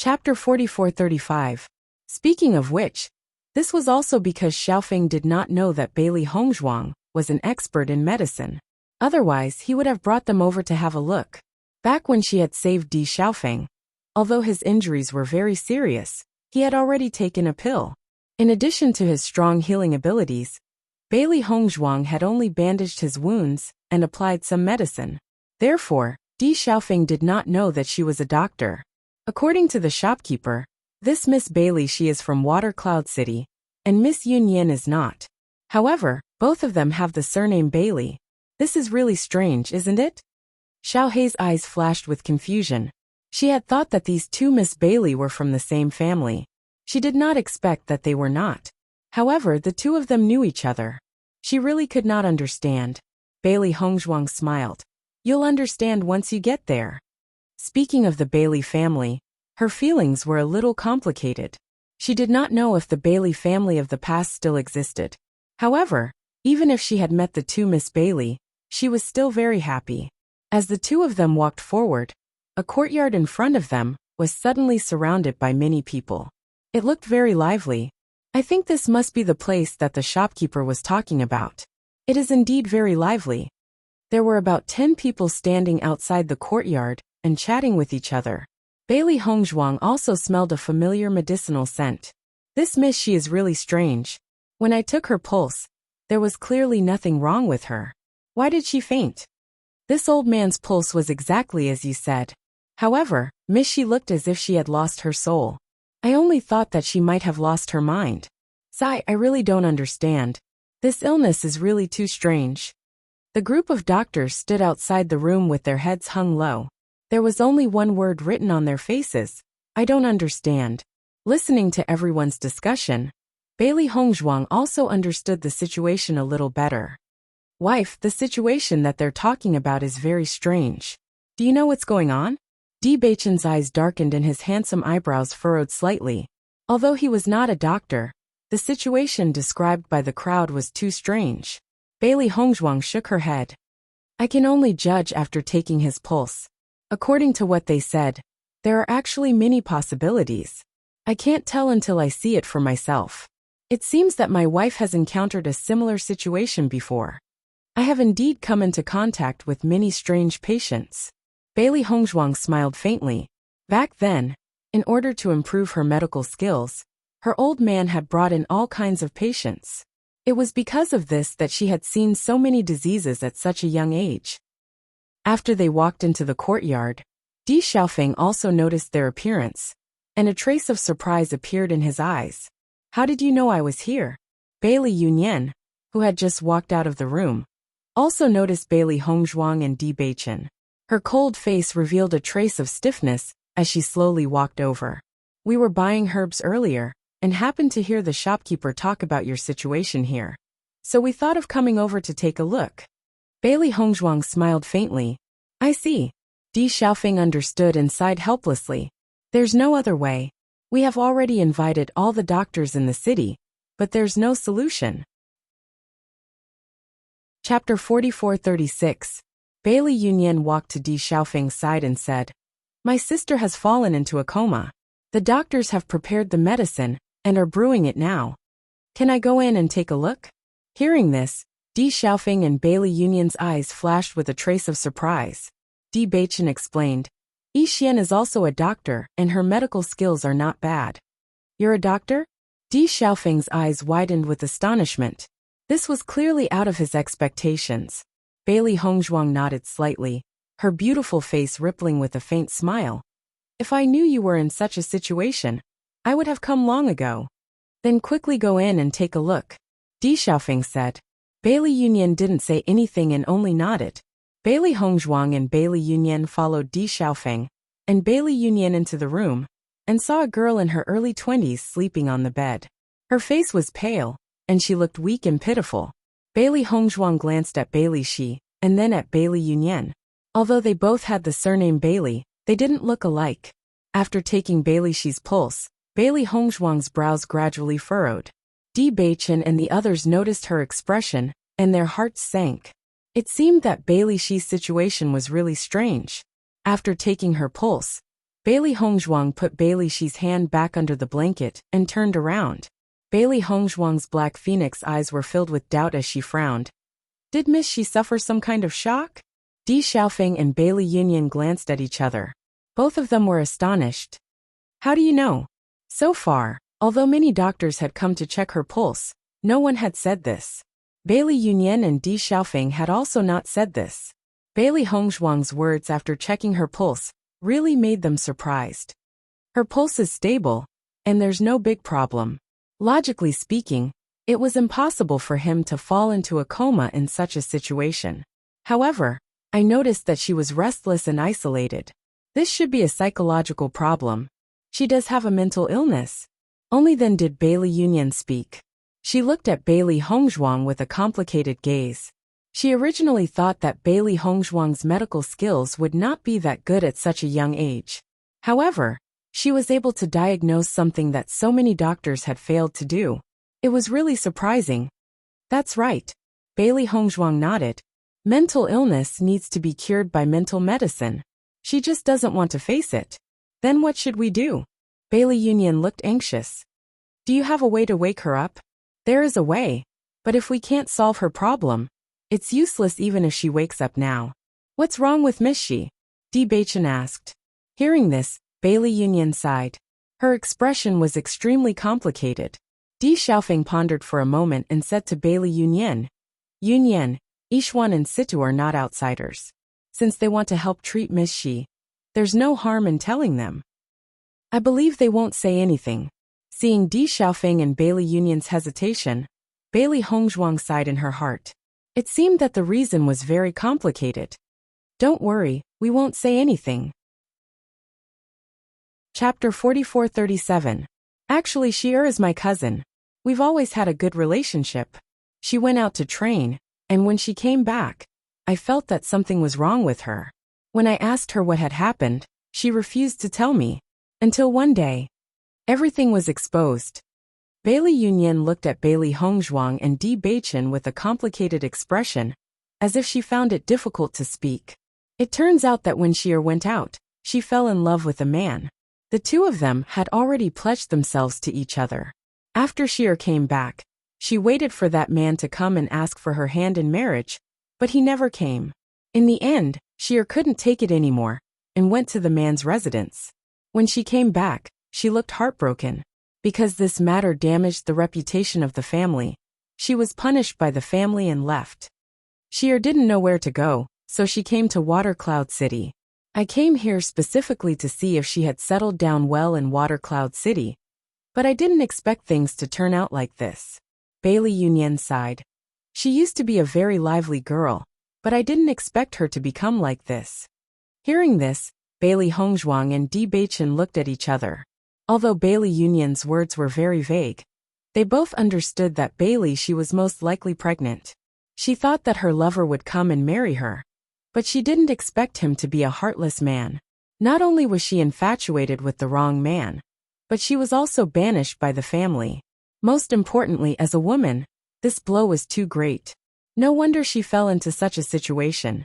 Chapter 4435. Speaking of which, this was also because Xiaofeng did not know that Bailey Hongzhuang was an expert in medicine. Otherwise, he would have brought them over to have a look. Back when she had saved Di Xiaofeng, although his injuries were very serious, he had already taken a pill. In addition to his strong healing abilities, Bailey Hongzhuang had only bandaged his wounds and applied some medicine. Therefore, Di Xiaofeng did not know that she was a doctor. According to the shopkeeper, this Miss Bailey she is from Water Cloud City, and Miss Yunyan is not. However, both of them have the surname Bailey. This is really strange, isn't it? Xiaohei's eyes flashed with confusion. She had thought that these two Miss Bailey were from the same family. She did not expect that they were not. However, the two of them knew each other. She really could not understand. Bailey Hongzhuang smiled. You'll understand once you get there. Speaking of the Bailey family, her feelings were a little complicated. She did not know if the Bailey family of the past still existed. However, even if she had met the two Miss Bailey, she was still very happy. As the two of them walked forward, a courtyard in front of them was suddenly surrounded by many people. It looked very lively. I think this must be the place that the shopkeeper was talking about. It is indeed very lively. There were about 10 people standing outside the courtyard and chatting with each other. Bailey Hongzhuang also smelled a familiar medicinal scent. This miss she is really strange. When I took her pulse, there was clearly nothing wrong with her. Why did she faint? This old man's pulse was exactly as you said. However, Miss she looked as if she had lost her soul. I only thought that she might have lost her mind. Sigh, I really don't understand. This illness is really too strange. The group of doctors stood outside the room with their heads hung low. There was only one word written on their faces. I don't understand. Listening to everyone's discussion, Bailey Hongzhuang also understood the situation a little better. Wife, the situation that they're talking about is very strange. Do you know what's going on? Bewitching's eyes darkened and his handsome eyebrows furrowed slightly. Although he was not a doctor, the situation described by the crowd was too strange. Bailey Hongzhuang shook her head. I can only judge after taking his pulse. According to what they said, there are actually many possibilities. I can't tell until I see it for myself. It seems that my wife has encountered a similar situation before. I have indeed come into contact with many strange patients. Bailey Hongzhuang smiled faintly. Back then, in order to improve her medical skills, her old man had brought in all kinds of patients. It was because of this that she had seen so many diseases at such a young age. After they walked into the courtyard, Di Xiaofeng also noticed their appearance, and a trace of surprise appeared in his eyes. How did you know I was here? Bailey Yunyan, who had just walked out of the room, also noticed Bailey Hongzhuang and Di Beichen. Her cold face revealed a trace of stiffness as she slowly walked over. We were buying herbs earlier, and happened to hear the shopkeeper talk about your situation here. So we thought of coming over to take a look. Bailey Hongzhuang smiled faintly. I see. Di Xiaofeng understood and sighed helplessly. There's no other way. We have already invited all the doctors in the city, but there's no solution. Chapter 4436. Bailey Yunyan walked to Di Xiaofeng's side and said, My sister has fallen into a coma. The doctors have prepared the medicine and are brewing it now. Can I go in and take a look? Hearing this, Di Xiaofeng and Bailey Yunyan's eyes flashed with a trace of surprise. Di Beichen explained, Yi Xian is also a doctor and her medical skills are not bad. You're a doctor? Di Xiaofeng's eyes widened with astonishment. This was clearly out of his expectations. Bailey Hongzhuang nodded slightly, her beautiful face rippling with a faint smile. If I knew you were in such a situation, I would have come long ago. Then quickly go in and take a look, Di Xiaofeng said. Bailey Yunyan didn't say anything and only nodded. Bailey Hongzhuang and Bailey Yunyan followed Di Xiaofeng and Bailey Yunyan into the room, and saw a girl in her early 20s sleeping on the bed. Her face was pale, and she looked weak and pitiful. Bailey Hongzhuang glanced at Bailey Shi, and then at Bailey Yunyan. Although they both had the surname Bailey, they didn't look alike. After taking Bailey Shi's pulse, Bailey Hongzhuang's brows gradually furrowed. Di Beichen and the others noticed her expression, and their hearts sank. It seemed that Bailey Shi's situation was really strange. After taking her pulse, Bailey Hongzhuang put Bailey Shi's hand back under the blanket and turned around. Bailey Hongzhuang's black phoenix eyes were filled with doubt as she frowned. Did Miss Shi suffer some kind of shock? Di Xiaofeng and Bailey Yunyan glanced at each other. Both of them were astonished. How do you know? So far, although many doctors had come to check her pulse, no one had said this. Bailey Yunyan and Di Xiaofeng had also not said this. Bailey Hongzhuang's words after checking her pulse really made them surprised. Her pulse is stable, and there's no big problem. Logically speaking, it was impossible for him to fall into a coma in such a situation. However, I noticed that she was restless and isolated. This should be a psychological problem. She does have a mental illness. Only then did Bailey Yunyan speak. She looked at Bailey Hongzhuang with a complicated gaze. She originally thought that Bailey Hongzhuang's medical skills would not be that good at such a young age. However, she was able to diagnose something that so many doctors had failed to do. It was really surprising. That's right. Bailey Hongzhuang nodded. Mental illness needs to be cured by mental medicine. She just doesn't want to face it. Then what should we do? Bailey Yunyan looked anxious. Do you have a way to wake her up? There is a way, but if we can't solve her problem, it's useless even if she wakes up now. What's wrong with Miss Shi? Di Beichen asked. Hearing this, Bailey Yunyan sighed. Her expression was extremely complicated. Di Xiaofeng pondered for a moment and said to Bailey Yunyan, Yunyan, Yixuan and Situ are not outsiders. Since they want to help treat Miss Shi, there's no harm in telling them. I believe they won't say anything. Seeing Di Xiaofeng and Bailey Yunyan's hesitation, Bailey Hongzhuang sighed in her heart. It seemed that the reason was very complicated. Don't worry, we won't say anything. Chapter 4437. Actually, Shi'er is my cousin. We've always had a good relationship. She went out to train, and when she came back, I felt that something was wrong with her. When I asked her what had happened, she refused to tell me. Until one day, everything was exposed. Bailey Yunyan looked at Bailey Hongzhuang and Di Beichen with a complicated expression, as if she found it difficult to speak. It turns out that when Shi'er went out, she fell in love with a man. The two of them had already pledged themselves to each other. After Shi'er came back, she waited for that man to come and ask for her hand in marriage, but he never came. In the end, Shi'er couldn't take it anymore, and went to the man's residence. When she came back, she looked heartbroken. Because this matter damaged the reputation of the family, she was punished by the family and left. Shi'er didn't know where to go, so she came to Water Cloud City. I came here specifically to see if she had settled down well in Water Cloud City, but I didn't expect things to turn out like this. Bailey Yunyan sighed. She used to be a very lively girl, but I didn't expect her to become like this. Hearing this, Bailey Hongzhuang and Di Beichen looked at each other. Although Bailey Yunyan's words were very vague, they both understood that Bailey Shi was most likely pregnant. She thought that her lover would come and marry her, but she didn't expect him to be a heartless man. Not only was she infatuated with the wrong man, but she was also banished by the family. Most importantly, as a woman, this blow was too great. No wonder she fell into such a situation.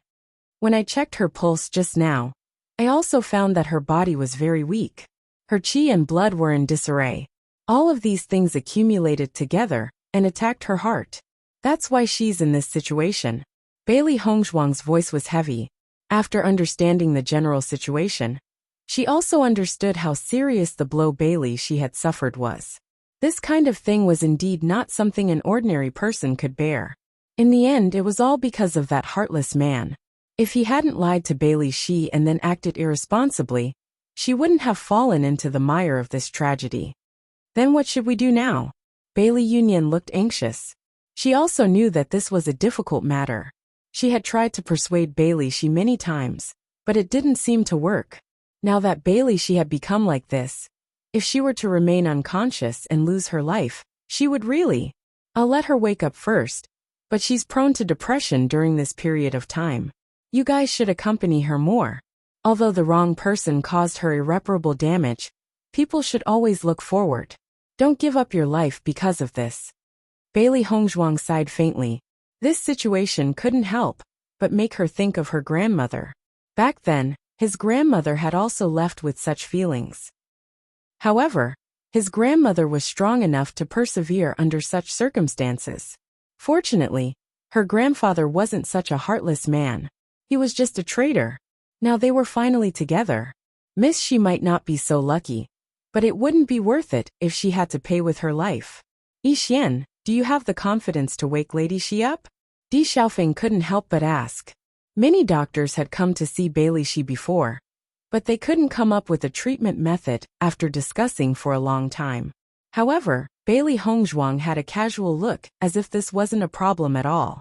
When I checked her pulse just now, I also found that her body was very weak. Her qi and blood were in disarray. All of these things accumulated together and attacked her heart. That's why she's in this situation. Bailey Hongzhuang's voice was heavy. After understanding the general situation, she also understood how serious the blow Bailey Shi had suffered was. This kind of thing was indeed not something an ordinary person could bear. In the end, it was all because of that heartless man. If he hadn't lied to Bailey Shi and then acted irresponsibly, she wouldn't have fallen into the mire of this tragedy. Then what should we do now? Bailey Yunyan looked anxious. She also knew that this was a difficult matter. She had tried to persuade Bailey Shi many times, but it didn't seem to work. Now that Bailey Shi had become like this, if she were to remain unconscious and lose her life, she would really. I'll let her wake up first, but she's prone to depression during this period of time. You guys should accompany her more. Although the wrong person caused her irreparable damage, people should always look forward. Don't give up your life because of this. Bailey Hongzhuang sighed faintly. This situation couldn't help but make her think of her grandmother. Back then, His grandmother had also left with such feelings. However, his grandmother was strong enough to persevere under such circumstances. Fortunately, her grandfather wasn't such a heartless man. He was just a traitor. Now they were finally together. She might not be so lucky, but it wouldn't be worth it if she had to pay with her life. Yi Xian, do you have the confidence to wake Lady Shi up? Di Xiaofeng couldn't help but ask. Many doctors had come to see Bailey Shi before, but they couldn't come up with a treatment method after discussing for a long time. However, Bailey Hongzhuang had a casual look as if this wasn't a problem at all.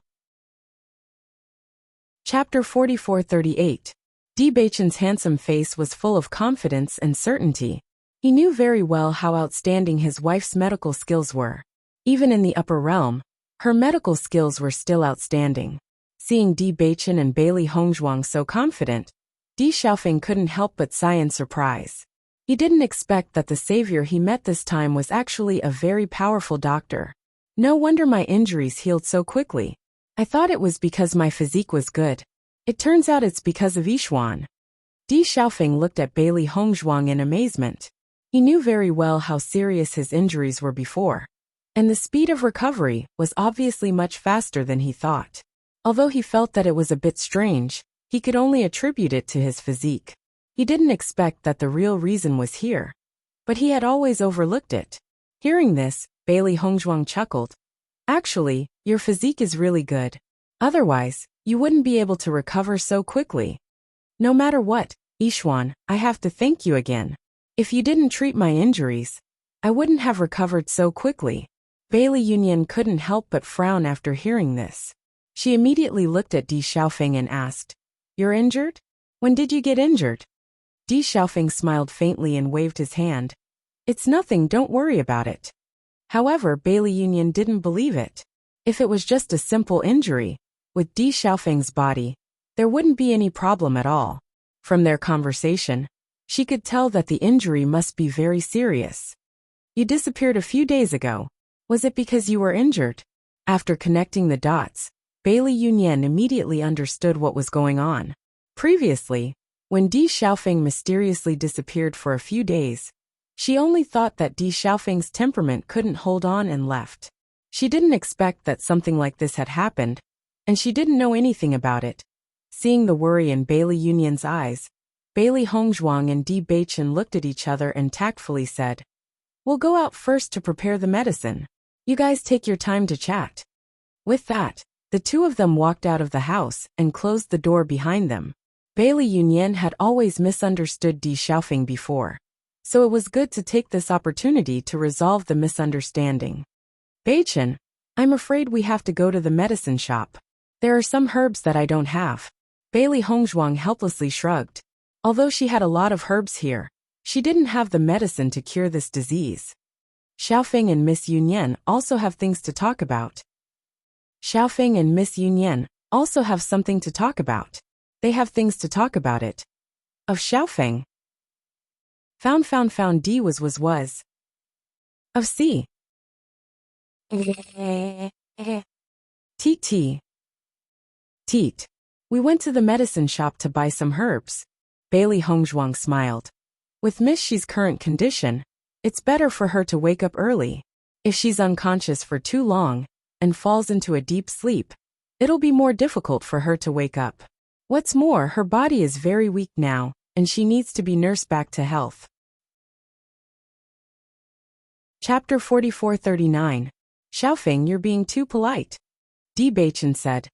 Chapter 4438. Di Beichen's handsome face was full of confidence and certainty. He knew very well how outstanding his wife's medical skills were. Even in the upper realm, her medical skills were still outstanding. Seeing Di Beichen and Bailey Hongzhuang so confident, Di Xiaofeng couldn't help but sigh in surprise. He didn't expect that the savior he met this time was actually a very powerful doctor. No wonder my injuries healed so quickly. I thought it was because my physique was good. It turns out it's because of Yixuan. Di Xiaofeng looked at Bailey Hongzhuang in amazement. He knew very well how serious his injuries were before, and the speed of recovery was obviously much faster than he thought. Although he felt that it was a bit strange, he could only attribute it to his physique. He didn't expect that the real reason was here, but he had always overlooked it. Hearing this, Bailey Hongzhuang chuckled. Actually, your physique is really good. Otherwise, you wouldn't be able to recover so quickly. No matter what, Yixuan, I have to thank you again. If you didn't treat my injuries, I wouldn't have recovered so quickly. Bailey Yunyan couldn't help but frown after hearing this. She immediately looked at Di Xiaofeng and asked, "You're injured? When did you get injured?" Di Xiaofeng smiled faintly and waved his hand. "It's nothing, don't worry about it." However, Bailey Yunyan didn't believe it. If it was just a simple injury, with Di Xiaofeng's body, there wouldn't be any problem at all. From their conversation, she could tell that the injury must be very serious. "You disappeared a few days ago. Was it because you were injured?" After connecting the dots, Bailey Yunyan immediately understood what was going on. Previously, when Di Xiaofeng mysteriously disappeared for a few days, she only thought that Di Xiaofeng's temperament couldn't hold on and left. She didn't expect that something like this had happened, and she didn't know anything about it. Seeing the worry in Bailey Yunyan's eyes, Bailey Hongzhuang and Di Beichen looked at each other and tactfully said, "We'll go out first to prepare the medicine. You guys take your time to chat." With that, the two of them walked out of the house and closed the door behind them. Bailey Yunyan had always misunderstood Di Xiaofeng before, so it was good to take this opportunity to resolve the misunderstanding. "Beichen, I'm afraid we have to go to the medicine shop. There are some herbs that I don't have." Bailey Hongzhuang helplessly shrugged. Although she had a lot of herbs here, she didn't have the medicine to cure this disease. Xiaofeng and Miss Yunyan also have things to talk about. Xiaofeng and Miss Yunyan also have something to talk about. They have things to talk about it. Of Xiaofeng. Found D was. Of C. Teet. We went to the medicine shop to buy some herbs. Bailey Hongzhuang smiled. With Miss Shi's current condition, it's better for her to wake up early. If she's unconscious for too long and falls into a deep sleep, it'll be more difficult for her to wake up. What's more, her body is very weak now, and she needs to be nursed back to health. Chapter 4439. Xiaofeng, you're being too polite. Di Beichen said.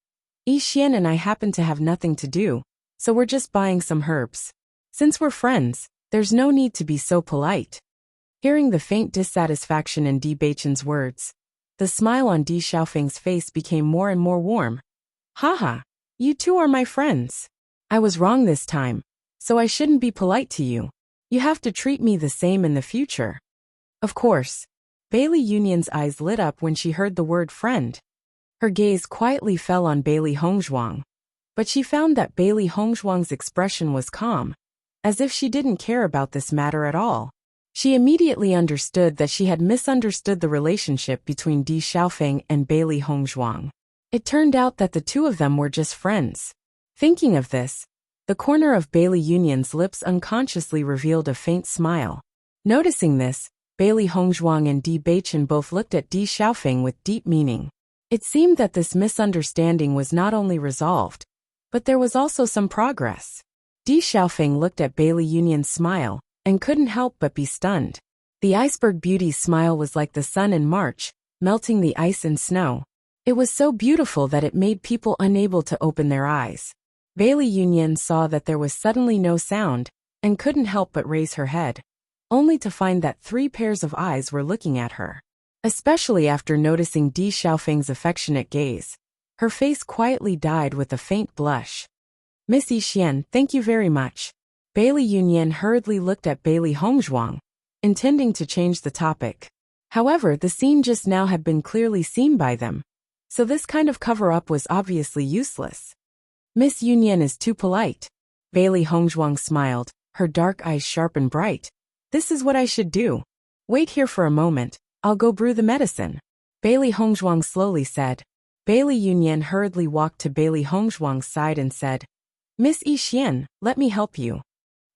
Yi Xian and I happen to have nothing to do, so we're just buying some herbs. Since we're friends, there's no need to be so polite. Hearing the faint dissatisfaction in Di Beichen's words, the smile on Di Xiaofeng's face became more and more warm. Haha, you two are my friends. I was wrong this time, so I shouldn't be polite to you. You have to treat me the same in the future. Of course. Bailey Yunyan's eyes lit up when she heard the word friend. Her gaze quietly fell on Bailey Hongzhuang, but she found that Bailey Hongzhuang's expression was calm, as if she didn't care about this matter at all. She immediately understood that she had misunderstood the relationship between Di Xiaofeng and Bailey Hongzhuang. It turned out that the two of them were just friends. Thinking of this, The corner of Bailey Yunyan's lips unconsciously revealed a faint smile. Noticing this, Bailey Hongzhuang and Di Beichen both looked at Di Xiaofeng with deep meaning. It seemed that this misunderstanding was not only resolved, but there was also some progress. Di Xiaofeng looked at Bailey Yunyan's smile and couldn't help but be stunned. The iceberg beauty's smile was like the sun in March, melting the ice and snow. It was so beautiful that it made people unable to open their eyes. Bailey Yunyan saw that there was suddenly no sound and couldn't help but raise her head, only to find that 3 pairs of eyes were looking at her. Especially after noticing Di Xiaofeng's affectionate gaze, her face quietly dyed with a faint blush. Miss Yixian, thank you very much. Bailey Yunyan hurriedly looked at Bailey Hongzhuang, intending to change the topic. However, the scene just now had been clearly seen by them, so this kind of cover-up was obviously useless. Miss Yunyan is too polite. Bailey Hongzhuang smiled, her dark eyes sharp and bright. This is what I should do. Wait here for a moment, I'll go brew the medicine. Bailey Hongzhuang slowly said. Bailey Yunyan hurriedly walked to Bailey Hongzhuang's side and said, Miss Yixian, let me help you.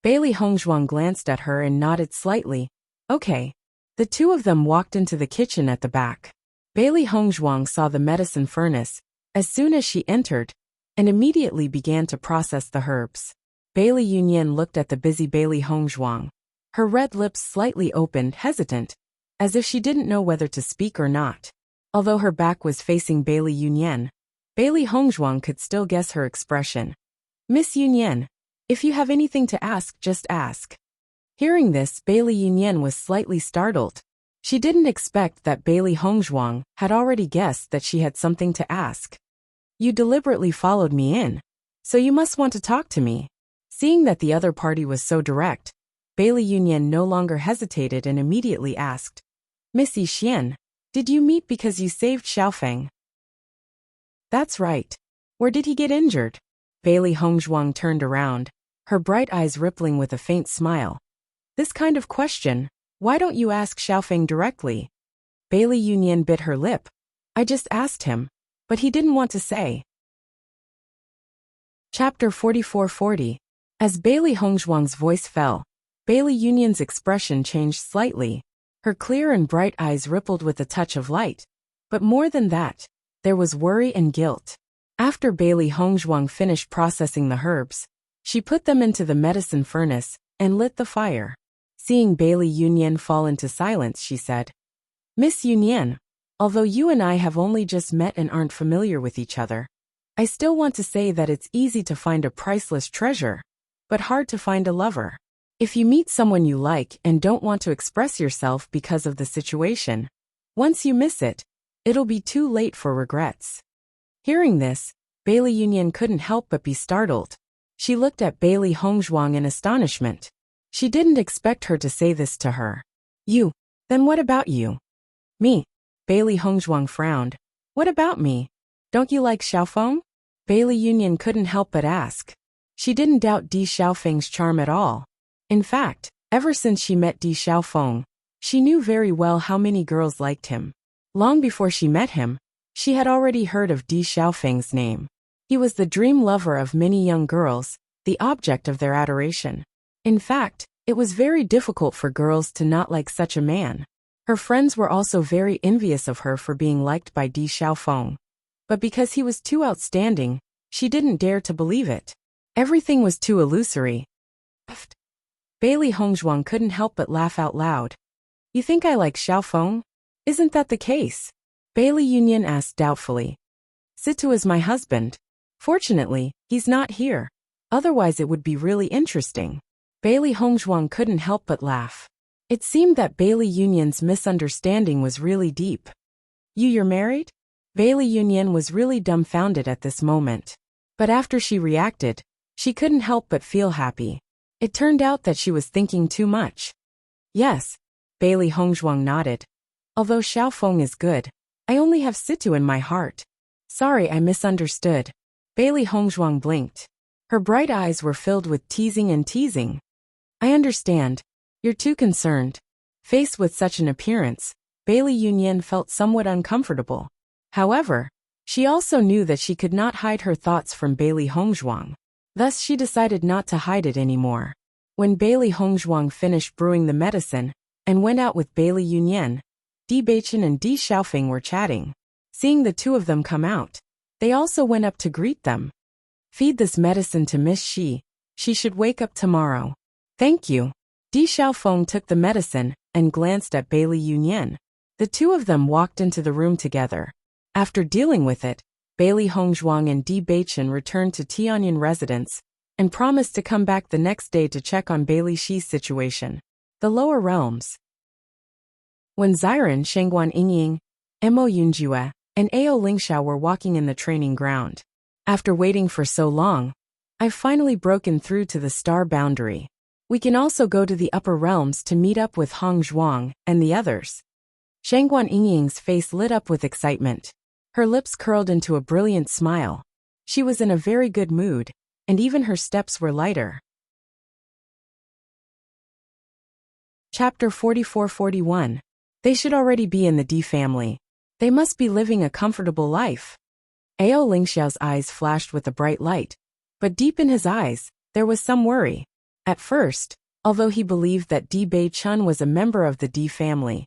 Bailey Hongzhuang glanced at her and nodded slightly. Okay. The two of them walked into the kitchen at the back. Bailey Hongzhuang saw the medicine furnace as soon as she entered and immediately began to process the herbs. Bailey Yunyan looked at the busy Bailey Hongzhuang. Her red lips slightly opened, hesitant, as if she didn't know whether to speak or not. Although her back was facing Bailey Yunyan, Bailey Hongzhuang could still guess her expression. Miss Yunyan, if you have anything to ask, just ask. Hearing this, Bailey Yunyan was slightly startled. She didn't expect that Bailey Hongzhuang had already guessed that she had something to ask. You deliberately followed me in, so you must want to talk to me. Seeing that the other party was so direct, Bailey Yunyan no longer hesitated and immediately asked, Miss Yixian, did you meet because you saved Xiaofeng? That's right. Where did he get injured? Bailey Hongzhuang turned around, her bright eyes rippling with a faint smile. This kind of question, why don't you ask Xiaofeng directly? Bailey Yunyan bit her lip. I just asked him, but he didn't want to say. Chapter 4440. As Bailey Hongzhuang's voice fell, Bailey Yunyan's expression changed slightly. Her clear and bright eyes rippled with a touch of light. But more than that, there was worry and guilt. After Bailey Hongzhuang finished processing the herbs, she put them into the medicine furnace and lit the fire. Seeing Bailey Yunyan fall into silence, she said, Miss Yunyan, although you and I have only just met and aren't familiar with each other, I still want to say that it's easy to find a priceless treasure, but hard to find a lover. If you meet someone you like and don't want to express yourself because of the situation, once you miss it, it'll be too late for regrets. Hearing this, Bailey Yunyan couldn't help but be startled. She looked at Bailey Hongzhuang in astonishment. She didn't expect her to say this to her. You, then what about you? Me. Bailey Hongzhuang frowned. What about me? Don't you like Xiaofeng? Bailey Yunyan couldn't help but ask. She didn't doubt Di Xiaofeng's charm at all. In fact, ever since she met Di Xiaofeng, she knew very well how many girls liked him. Long before she met him, she had already heard of Di Xiaofeng's name. He was the dream lover of many young girls, the object of their adoration. In fact, it was very difficult for girls to not like such a man. Her friends were also very envious of her for being liked by Di Xiaofeng. But because he was too outstanding, she didn't dare to believe it. Everything was too illusory. Bailey Hongzhuang couldn't help but laugh out loud. You think I like Xiaofeng? Isn't that the case? Bailey Yunyan asked doubtfully. Situ is my husband. Fortunately, he's not here. Otherwise it would be really interesting. Bailey Hongzhuang couldn't help but laugh. It seemed that Bailey Yunyan's misunderstanding was really deep. You're married? Bailey Yunyan was really dumbfounded at this moment. But after she reacted, she couldn't help but feel happy. It turned out that she was thinking too much. Yes. Bailey Hongzhuang nodded. Although Xiaofeng is good, I only have Situ in my heart. Sorry, I misunderstood. Bailey Hongzhuang blinked. Her bright eyes were filled with teasing. I understand. You're too concerned. Faced with such an appearance, Bailey Yunyan felt somewhat uncomfortable. However, she also knew that she could not hide her thoughts from Bailey Hongzhuang. Thus she decided not to hide it anymore. When Bailey Hongzhuang finished brewing the medicine and went out with Bailey Yunyan, Di Beichen and Di Xiaofeng were chatting. Seeing the two of them come out, they also went up to greet them. Feed this medicine to Miss Shi. She should wake up tomorrow. Thank you. Di Xiaofeng took the medicine and glanced at Bailey Yunyan. The two of them walked into the room together. After dealing with it, Bailey Hongzhuang and Di Beichen returned to Tianyan residence and promised to come back the next day to check on Bailey Shi's situation. The lower realms. When Xiren, Shengguan Yingying, Mo Yunjue, and Ao Lingxiao were walking in the training ground. After waiting for so long, I've finally broken through to the star boundary. We can also go to the upper realms to meet up with Hong Zhuang and the others. Shengguan Yingying's face lit up with excitement. Her lips curled into a brilliant smile. She was in a very good mood, and even her steps were lighter. Chapter 44-41. They should already be in the D family. They must be living a comfortable life. Ao Lingxiao's eyes flashed with a bright light, but deep in his eyes, there was some worry. At first, although he believed that Di Beichen was a member of the D family,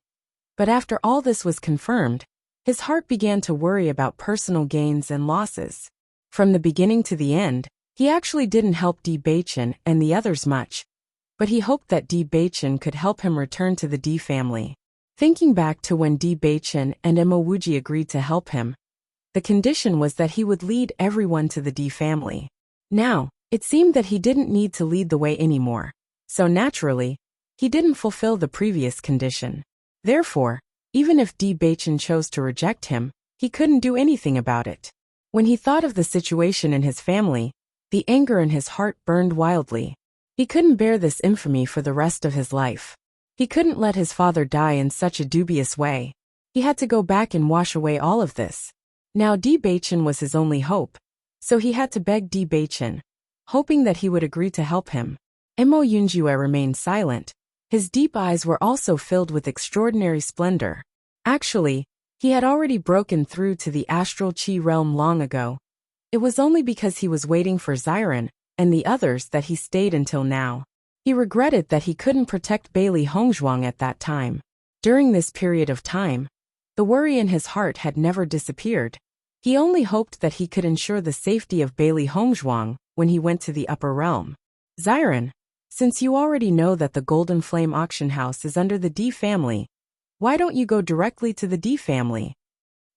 but after all this was confirmed, his heart began to worry about personal gains and losses. From the beginning to the end, he actually didn't help Di Beichen and the others much, but he hoped that Di Beichen could help him return to the D family. Thinking back to when Di Beichen and Mo Wuji agreed to help him, the condition was that he would lead everyone to the D family. Now, it seemed that he didn't need to lead the way anymore, so naturally, he didn't fulfill the previous condition. Therefore, even if Di Beichen chose to reject him, he couldn't do anything about it. When he thought of the situation in his family, the anger in his heart burned wildly. He couldn't bear this infamy for the rest of his life. He couldn't let his father die in such a dubious way. He had to go back and wash away all of this. Now Di Beichen was his only hope, so he had to beg Di Beichen, hoping that he would agree to help him. Mo Yunjue remained silent. His deep eyes were also filled with extraordinary splendor. Actually, he had already broken through to the astral chi realm long ago. It was only because he was waiting for Xiren and the others that he stayed until now. He regretted that he couldn't protect Bailey Hongzhuang at that time. During this period of time, the worry in his heart had never disappeared. He only hoped that he could ensure the safety of Bailey Hongzhuang when he went to the upper realm. Xiren, since you already know that the Golden Flame auction house is under the D family, why don't you go directly to the D family?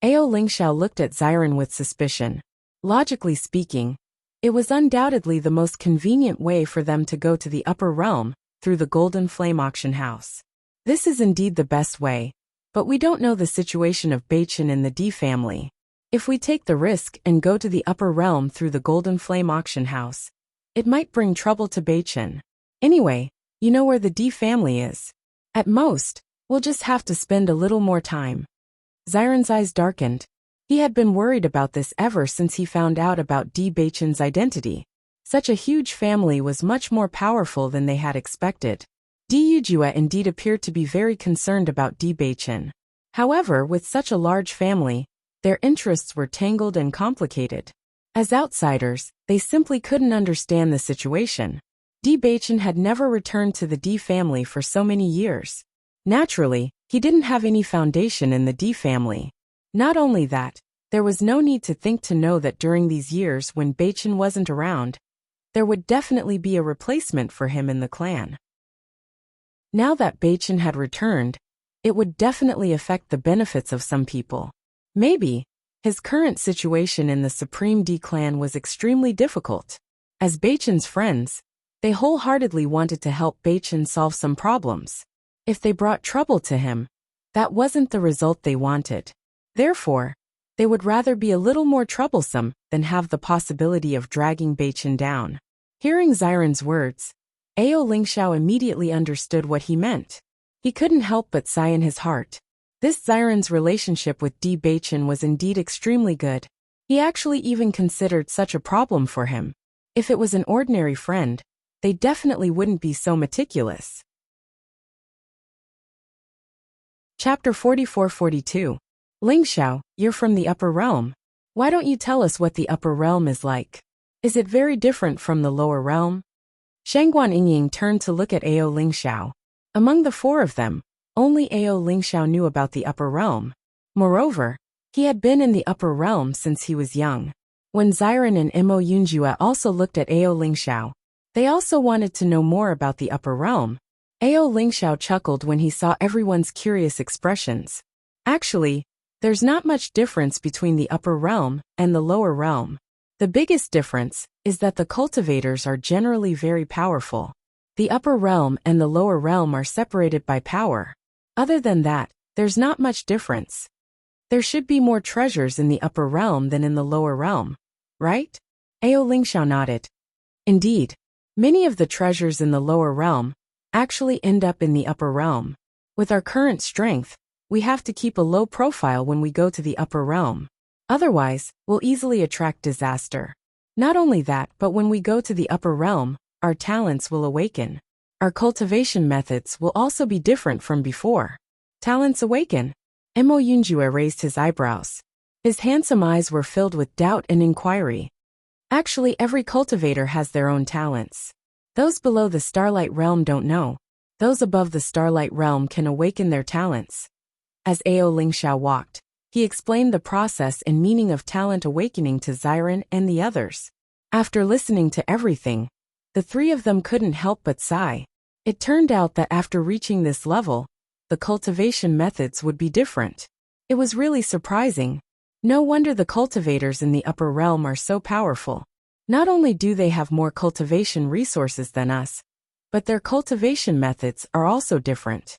Ao Lingxiao looked at Xiren with suspicion. Logically speaking, it was undoubtedly the most convenient way for them to go to the upper realm through the Golden Flame auction house. This is indeed the best way, but we don't know the situation of Beichen in the D family. If we take the risk and go to the upper realm through the Golden Flame auction house, it might bring trouble to Beichen. Anyway, you know where the D family is. At most, we'll just have to spend a little more time. Xiren's eyes darkened. He had been worried about this ever since he found out about Di Beichen's identity. Such a huge family was much more powerful than they had expected. Di Yujue indeed appeared to be very concerned about Di Beichen. However, with such a large family, their interests were tangled and complicated. As outsiders, they simply couldn't understand the situation. Di Beichen had never returned to the D family for so many years. Naturally, he didn't have any foundation in the D family. Not only that, there was no need to think to know that during these years when Beichen wasn't around, there would definitely be a replacement for him in the clan. Now that Beichen had returned, it would definitely affect the benefits of some people. Maybe, his current situation in the Supreme D clan was extremely difficult. As Beichen's friends, they wholeheartedly wanted to help Beichen solve some problems. If they brought trouble to him, that wasn't the result they wanted. Therefore, they would rather be a little more troublesome than have the possibility of dragging Beichen down. Hearing Xiren's words, Ao Lingxiao immediately understood what he meant. He couldn't help but sigh in his heart. This Xiren's relationship with Di Beichen was indeed extremely good. He actually even considered such a problem for him. If it was an ordinary friend, they definitely wouldn't be so meticulous. Chapter 44-42. Lingxiao, you're from the upper realm. Why don't you tell us what the upper realm is like? Is it very different from the lower realm? Shangguan Yingying turned to look at Ao Lingxiao. Among the four of them, only Ao Lingxiao knew about the upper realm. Moreover, he had been in the upper realm since he was young. When Xiren and Mo Yunjue also looked at Ao Lingxiao, they also wanted to know more about the upper realm. Ao Lingxiao chuckled when he saw everyone's curious expressions. Actually, there's not much difference between the upper realm and the lower realm. The biggest difference is that the cultivators are generally very powerful. The upper realm and the lower realm are separated by power. Other than that, there's not much difference. There should be more treasures in the upper realm than in the lower realm, right? Ao Lingxiao nodded. Indeed, many of the treasures in the lower realm actually end up in the upper realm. With our current strength, we have to keep a low profile when we go to the upper realm. Otherwise, we'll easily attract disaster. Not only that, but when we go to the upper realm, our talents will awaken. Our cultivation methods will also be different from before. Talents awaken? Mo Yunjue raised his eyebrows. His handsome eyes were filled with doubt and inquiry. Actually, every cultivator has their own talents. Those below the Starlight Realm don't know. Those above the Starlight Realm can awaken their talents. As Ao Lingxiao walked, he explained the process and meaning of talent awakening to Xiren and the others. After listening to everything, the three of them couldn't help but sigh. It turned out that after reaching this level, the cultivation methods would be different. It was really surprising. No wonder the cultivators in the upper realm are so powerful. Not only do they have more cultivation resources than us, but their cultivation methods are also different.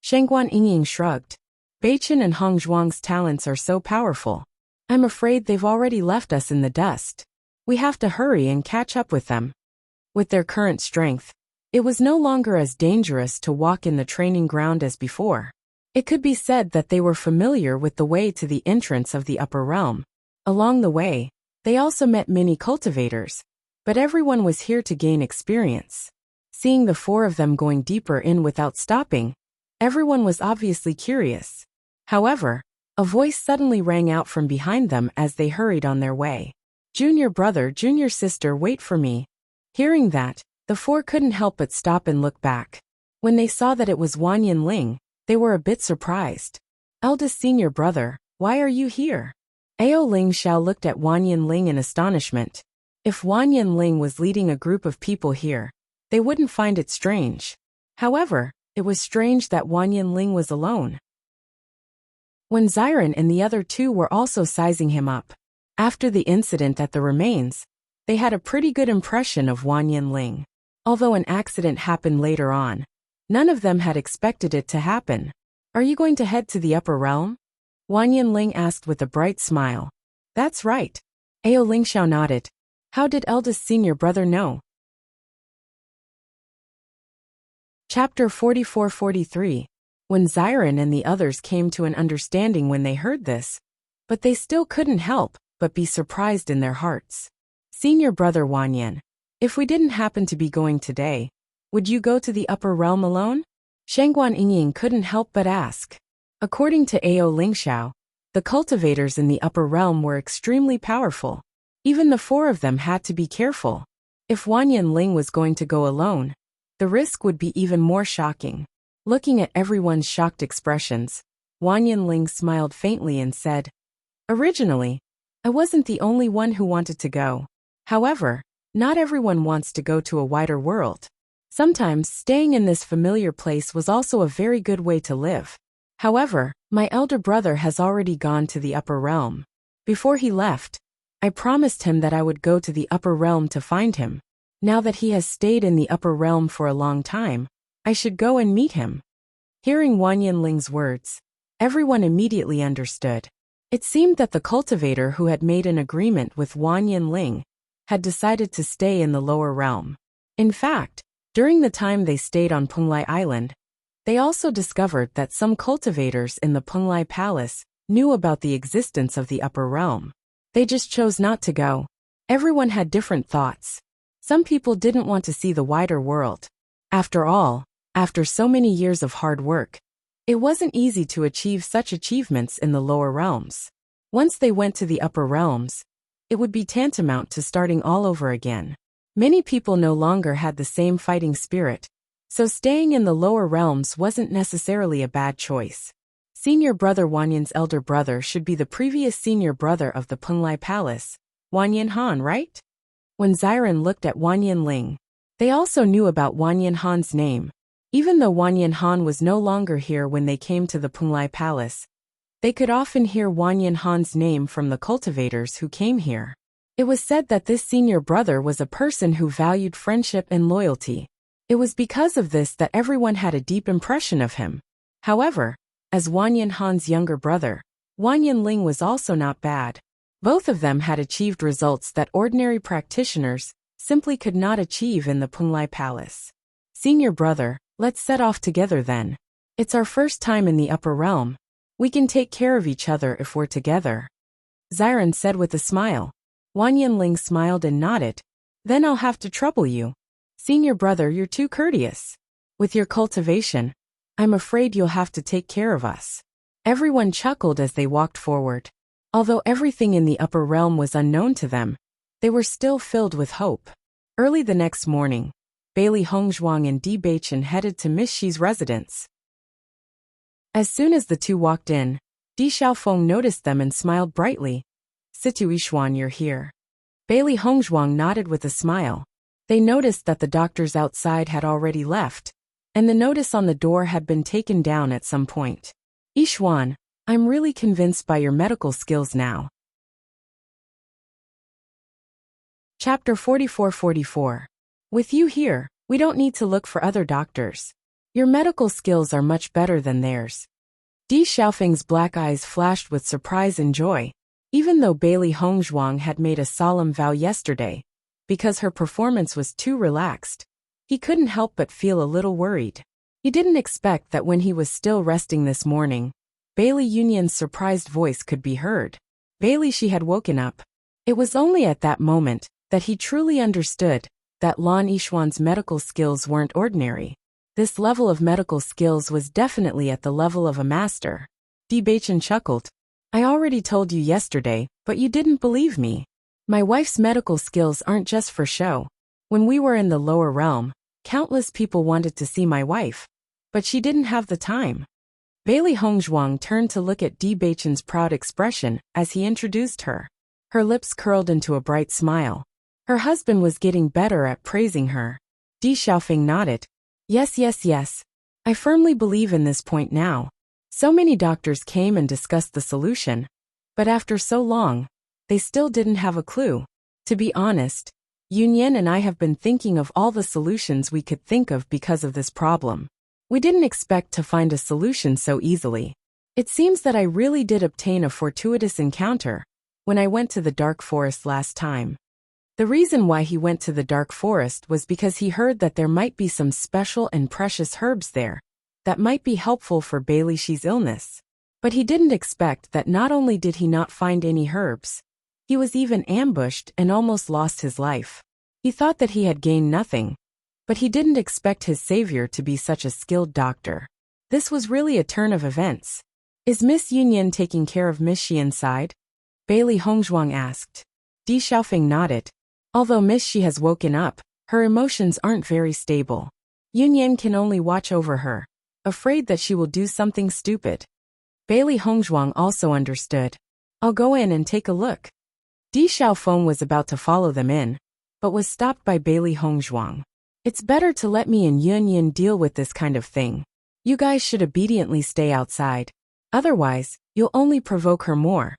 Shangguan Yingying shrugged. Beichen and Hongzhuang's talents are so powerful. I'm afraid they've already left us in the dust. We have to hurry and catch up with them. With their current strength, it was no longer as dangerous to walk in the training ground as before. It could be said that they were familiar with the way to the entrance of the upper realm. Along the way, they also met many cultivators, but everyone was here to gain experience. Seeing the four of them going deeper in without stopping, everyone was obviously curious. However, a voice suddenly rang out from behind them as they hurried on their way. Junior brother, junior sister, wait for me. Hearing that, the four couldn't help but stop and look back. When they saw that it was Wan Yinling, they were a bit surprised. Eldest senior brother, why are you here? Ao Lingxiao looked at Wan Yinling in astonishment. If Wan Yinling was leading a group of people here, they wouldn't find it strange. However, it was strange that Wan Yinling was alone. When Xiren and the other two were also sizing him up, after the incident at the remains, they had a pretty good impression of Wan Yinling. Although an accident happened later on, none of them had expected it to happen. Are you going to head to the upper realm? Wan Yinling asked with a bright smile. That's right. Ao Lingxiao nodded. How did eldest senior brother know? Chapter 44-43. When Xiren and the others came to an understanding when they heard this, but they still couldn't help but be surprised in their hearts. Senior brother Wanyan, if we didn't happen to be going today, would you go to the upper realm alone? Shangguan Yingying couldn't help but ask. According to Ao Lingxiao, the cultivators in the upper realm were extremely powerful. Even the four of them had to be careful. If Wan Yinling was going to go alone, the risk would be even more shocking. Looking at everyone's shocked expressions, Wan Yinling smiled faintly and said, originally, I wasn't the only one who wanted to go. However, not everyone wants to go to a wider world. Sometimes staying in this familiar place was also a very good way to live. However, my elder brother has already gone to the upper realm. Before he left, I promised him that I would go to the upper realm to find him. Now that he has stayed in the upper realm for a long time, I should go and meet him. Hearing Wan Yinling's words, everyone immediately understood. It seemed that the cultivator who had made an agreement with Wan Yinling had decided to stay in the lower realm. In fact, during the time they stayed on Penglai Island, they also discovered that some cultivators in the Penglai Palace knew about the existence of the upper realm. They just chose not to go. Everyone had different thoughts. Some people didn't want to see the wider world. After all, after so many years of hard work, it wasn't easy to achieve such achievements in the lower realms. Once they went to the upper realms, it would be tantamount to starting all over again. Many people no longer had the same fighting spirit, so staying in the lower realms wasn't necessarily a bad choice. Senior brother Wanyan's elder brother should be the previous senior brother of the Penglai Palace, Wanyan Han, right? When Xiren looked at Wanyan Ling, they also knew about Wanyan Han's name. Even though Wanyan Han was no longer here when they came to the Penglai Palace, they could often hear Wanyan Han's name from the cultivators who came here. It was said that this senior brother was a person who valued friendship and loyalty. It was because of this that everyone had a deep impression of him. However, as Wanyan Han's younger brother, Wanyan Ling was also not bad. Both of them had achieved results that ordinary practitioners simply could not achieve in the Penglai Palace. Senior brother, let's set off together then. It's our first time in the upper realm. We can take care of each other if we're together, Xiren said with a smile. Wanyan Ling smiled and nodded. Then I'll have to trouble you. Senior brother, you're too courteous. With your cultivation, I'm afraid you'll have to take care of us. Everyone chuckled as they walked forward. Although everything in the upper realm was unknown to them, they were still filled with hope. Early the next morning, Bailey Hongzhuang and Bewitching headed to Miss Shi's residence. As soon as the two walked in, Di Xiaofeng noticed them and smiled brightly. Situ Yishuan, you're here. Bailey Hongzhuang nodded with a smile. They noticed that the doctors outside had already left, and the notice on the door had been taken down at some point. Yishuan, I'm really convinced by your medical skills now. Chapter 44-44. With you here, we don't need to look for other doctors. Your medical skills are much better than theirs. Di Xiaofeng's black eyes flashed with surprise and joy. Even though Bailey Hongzhuang had made a solemn vow yesterday, because her performance was too relaxed, he couldn't help but feel a little worried. He didn't expect that when he was still resting this morning, Bailey Yunyan's surprised voice could be heard. Bailey, she had woken up. It was only at that moment that he truly understood that Lan Yishuan's medical skills weren't ordinary. This level of medical skills was definitely at the level of a master. Bewitching chuckled. I already told you yesterday, but you didn't believe me. My wife's medical skills aren't just for show. When we were in the lower realm, countless people wanted to see my wife, but she didn't have the time. Bailey Hongzhuang turned to look at Bewitching's proud expression as he introduced her. Her lips curled into a bright smile. Her husband was getting better at praising her. Di Xiaofeng nodded. Yes. I firmly believe in this point now. So many doctors came and discussed the solution, but after so long, they still didn't have a clue. To be honest, Yunyan and I have been thinking of all the solutions we could think of because of this problem. We didn't expect to find a solution so easily. It seems that I really did obtain a fortuitous encounter when I went to the dark forest last time. The reason why he went to the dark forest was because he heard that there might be some special and precious herbs there that might be helpful for Bailey Shi's illness. But he didn't expect that not only did he not find any herbs, he was even ambushed and almost lost his life. He thought that he had gained nothing, but he didn't expect his savior to be such a skilled doctor. This was really a turn of events. Is Miss Yunyan taking care of Miss Shi inside? Bailey Hongzhuang asked. Di Xiaofeng nodded. Although Miss Shi has woken up, her emotions aren't very stable. Yunyan can only watch over her, afraid that she will do something stupid. Bailey Hongzhuang also understood. I'll go in and take a look. Di Xiaofeng was about to follow them in, but was stopped by Bailey Hongzhuang. It's better to let me and Yunyan deal with this kind of thing. You guys should obediently stay outside. Otherwise, you'll only provoke her more.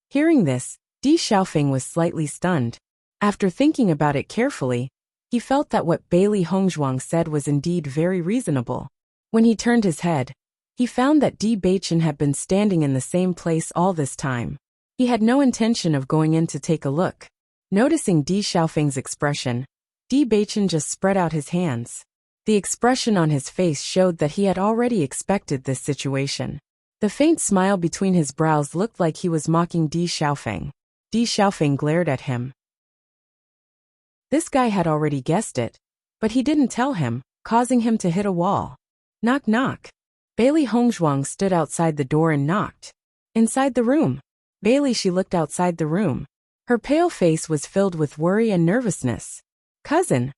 Hearing this, Di Xiaofeng was slightly stunned. After thinking about it carefully, he felt that what Bailey Hongzhuang said was indeed very reasonable. When he turned his head, he found that Bewitching had been standing in the same place all this time. He had no intention of going in to take a look. Noticing Di Xiaofeng's expression, Bewitching just spread out his hands. The expression on his face showed that he had already expected this situation. The faint smile between his brows looked like he was mocking Di Xiaofeng. Di Xiaofeng glared at him. This guy had already guessed it, but he didn't tell him, causing him to hit a wall. Knock knock. Bailey Hongzhuang stood outside the door and knocked. Inside the room. Bailey, she looked outside the room. Her pale face was filled with worry and nervousness. Cousin.